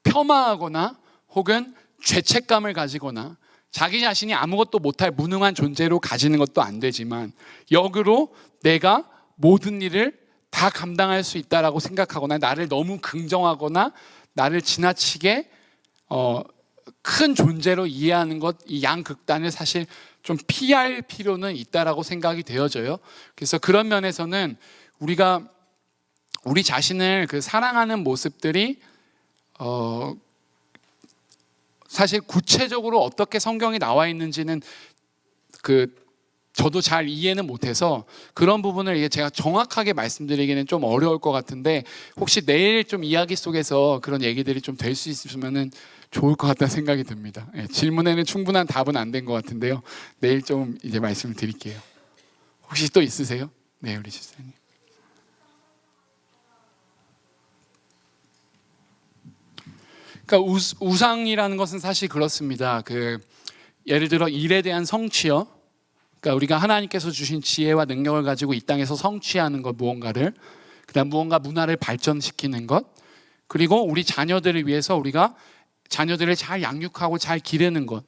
폄하하거나 혹은 죄책감을 가지거나 자기 자신이 아무것도 못할 무능한 존재로 가지는 것도 안 되지만, 역으로 내가 모든 일을 다 감당할 수 있다라고 생각하거나 나를 너무 긍정하거나 나를 지나치게 큰 존재로 이해하는 것, 이 양극단을 사실 좀 피할 필요는 있다라고 생각이 되어져요. 그래서 그런 면에서는 우리가 우리 자신을 그 사랑하는 모습들이 사실 구체적으로 어떻게 성경에 나와 있는지는 저도 잘 이해는 못해서 그런 부분을 제가 정확하게 말씀드리기는 좀 어려울 것 같은데, 혹시 내일 좀 이야기 속에서 그런 얘기들이 좀 될 수 있으면 좋을 것 같다는 생각이 듭니다. 질문에는 충분한 답은 안 된 것 같은데요. 내일 좀 이제 말씀을 드릴게요. 혹시 또 있으세요? 네, 우리 집사님. 그러니까 우상이라는 것은 사실 그렇습니다. 예를 들어 일에 대한 성취요. 그러니까 우리가 하나님께서 주신 지혜와 능력을 가지고 이 땅에서 성취하는 것, 무언가를, 그다음 무언가 문화를 발전시키는 것, 그리고 우리 자녀들을 위해서 우리가 자녀들을 잘 양육하고 잘 기르는 것,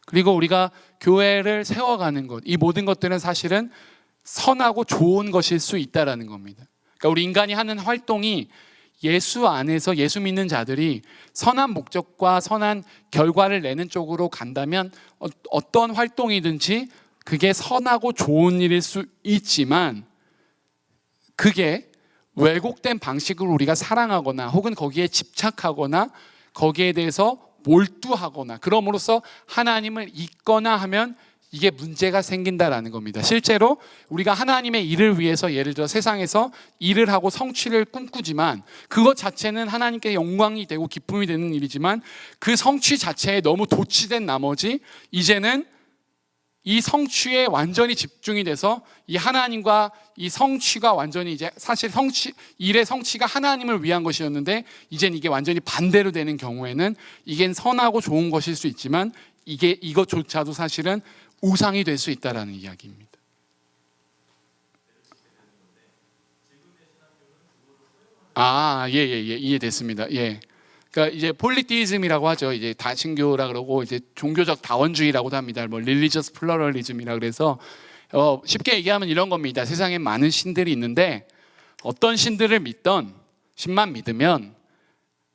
그리고 우리가 교회를 세워가는 것, 이 모든 것들은 사실은 선하고 좋은 것일 수 있다라는 겁니다. 그러니까 우리 인간이 하는 활동이 예수 안에서 예수 믿는 자들이 선한 목적과 선한 결과를 내는 쪽으로 간다면 어떤 활동이든지 그게 선하고 좋은 일일 수 있지만, 그게 왜곡된 방식으로 우리가 사랑하거나 혹은 거기에 집착하거나 거기에 대해서 몰두하거나 그럼으로써 하나님을 잊거나 하면 이게 문제가 생긴다라는 겁니다. 실제로 우리가 하나님의 일을 위해서 예를 들어 세상에서 일을 하고 성취를 꿈꾸지만 그것 자체는 하나님께 영광이 되고 기쁨이 되는 일이지만, 그 성취 자체에 너무 도취된 나머지 이제는 이 성취에 완전히 집중이 돼서 이 하나님과 이 성취가 완전히 이제 사실 일의 성취가 하나님을 위한 것이었는데 이젠 이게 완전히 반대로 되는 경우에는 이게 선하고 좋은 것일 수 있지만 이것조차도 사실은 우상이 될 수 있다라는 이야기입니다. 이해됐습니다. 예. 그러니까 이제 폴리티즘이라고 하죠. 이제 다신교라 그러고 이제 종교적 다원주의라고도 합니다. 뭐 릴리저스 플러럴리즘이라 그래서 쉽게 얘기하면 이런 겁니다. 세상에 많은 신들이 있는데 어떤 신들을 믿던 신만 믿으면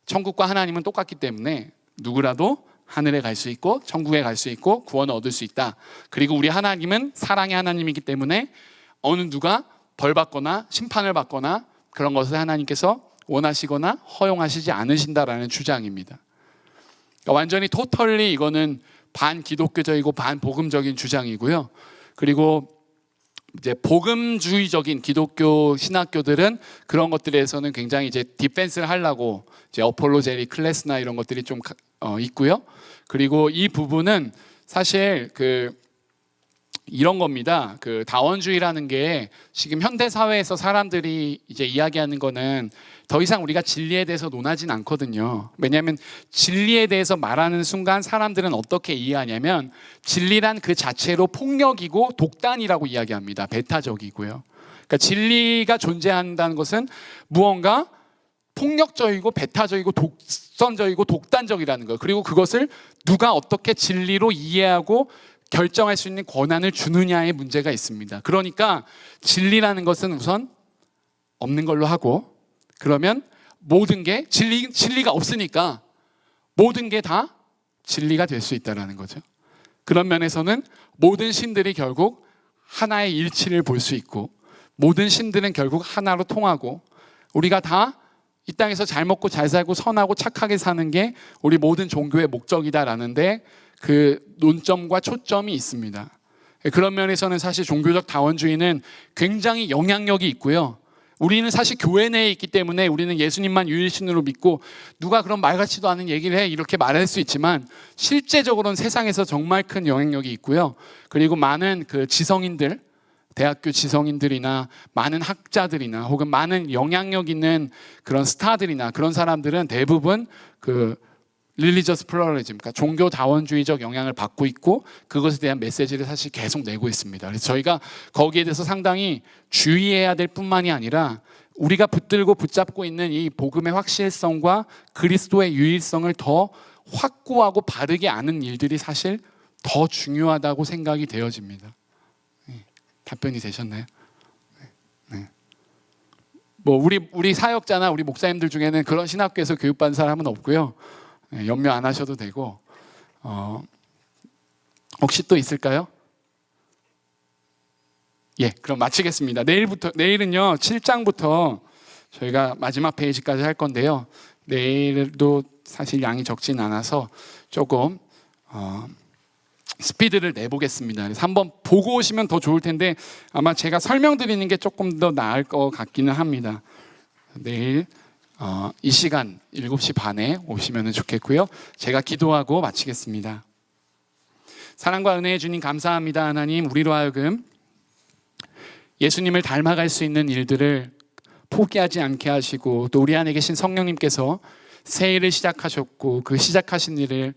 천국과 하나님은 똑같기 때문에 누구라도 하늘에 갈 수 있고 천국에 갈 수 있고 구원을 얻을 수 있다. 그리고 우리 하나님은 사랑의 하나님이기 때문에 어느 누가 벌 받거나 심판을 받거나 그런 것을 하나님께서 원하시거나 허용하시지 않으신다라는 주장입니다. 그러니까 완전히 토털리 이거는 반기독교적이고 반복음적인 주장이고요. 그리고 이제 복음주의적인 기독교 신학교들은 그런 것들에서는 굉장히 이제 디펜스를 하려고 이제 어폴로제리 클래스나 이런 것들이 좀 있고요. 그리고 이 부분은 사실 이런 겁니다. 다원주의라는 게 지금 현대 사회에서 사람들이 이제 이야기하는 거는 더 이상 우리가 진리에 대해서 논하진 않거든요. 왜냐하면 진리에 대해서 말하는 순간 사람들은 어떻게 이해하냐면 진리란 그 자체로 폭력이고 독단이라고 이야기합니다. 배타적이고요. 그러니까 진리가 존재한다는 것은 무언가 폭력적이고 배타적이고 독선적이고 독단적이라는 거예요. 그리고 그것을 누가 어떻게 진리로 이해하고 결정할 수 있는 권한을 주느냐의 문제가 있습니다. 그러니까 진리라는 것은 우선 없는 걸로 하고, 그러면 모든 게 진리가 없으니까 모든 게 다 진리가 될 수 있다는 거죠. 그런 면에서는 모든 신들이 결국 하나의 일치를 볼 수 있고 모든 신들은 결국 하나로 통하고 우리가 다 이 땅에서 잘 먹고 잘 살고 선하고 착하게 사는 게 우리 모든 종교의 목적이다라는데 그 논점과 초점이 있습니다. 그런 면에서는 사실 종교적 다원주의는 굉장히 영향력이 있고요. 우리는 사실 교회 내에 있기 때문에 우리는 예수님만 유일신으로 믿고 누가 그런 말 같지도 않은 얘기를 해 이렇게 말할 수 있지만 실제적으로는 세상에서 정말 큰 영향력이 있고요. 그리고 많은 그 지성인들, 대학교 지성인들이나 많은 학자들이나 혹은 많은 영향력 있는 그런 스타들이나 그런 사람들은 대부분 그 릴리저스 플러리즘, 그러니까 종교 다원주의적 영향을 받고 있고 그것에 대한 메시지를 사실 계속 내고 있습니다. 그래서 저희가 거기에 대해서 상당히 주의해야 될 뿐만이 아니라 우리가 붙들고 붙잡고 있는 이 복음의 확실성과 그리스도의 유일성을 더 확고하고 바르게 아는 일들이 사실 더 중요하다고 생각이 되어집니다. 답변이 되셨나요? 네. 뭐 우리 사역자나 우리 목사님들 중에는 그런 신학교에서 교육받은 사람은 없고요. 염려 안 하셔도 되고 혹시 또 있을까요? 예, 그럼 마치겠습니다. 내일은요 7장부터 저희가 마지막 페이지까지 할 건데요. 내일도 사실 양이 적진 않아서 조금 스피드를 내보겠습니다. 그래서 한번 보고 오시면 더 좋을 텐데 아마 제가 설명드리는 게 조금 더 나을 것 같기는 합니다. 내일 이 시간 7시 반에 오시면 좋겠고요. 제가 기도하고 마치겠습니다. 사랑과 은혜의 주님 감사합니다. 하나님, 우리로 하여금 예수님을 닮아갈 수 있는 일들을 포기하지 않게 하시고 또 우리 안에 계신 성령님께서 새 일을 시작하셨고 그 시작하신 일을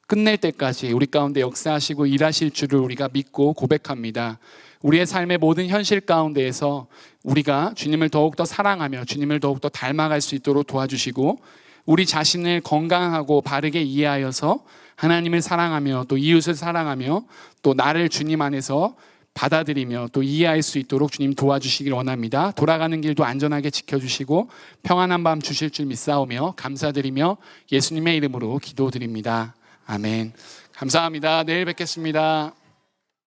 끝낼 때까지 우리 가운데 역사하시고 일하실 줄을 우리가 믿고 고백합니다. 우리의 삶의 모든 현실 가운데에서 우리가 주님을 더욱더 사랑하며 주님을 더욱더 닮아갈 수 있도록 도와주시고 우리 자신을 건강하고 바르게 이해하여서 하나님을 사랑하며 또 이웃을 사랑하며 또 나를 주님 안에서 받아들이며 또 이해할 수 있도록 주님 도와주시길 원합니다. 돌아가는 길도 안전하게 지켜주시고 평안한 밤 주실 줄 믿사오며 감사드리며 예수님의 이름으로 기도드립니다. 아멘. 감사합니다. 내일 뵙겠습니다.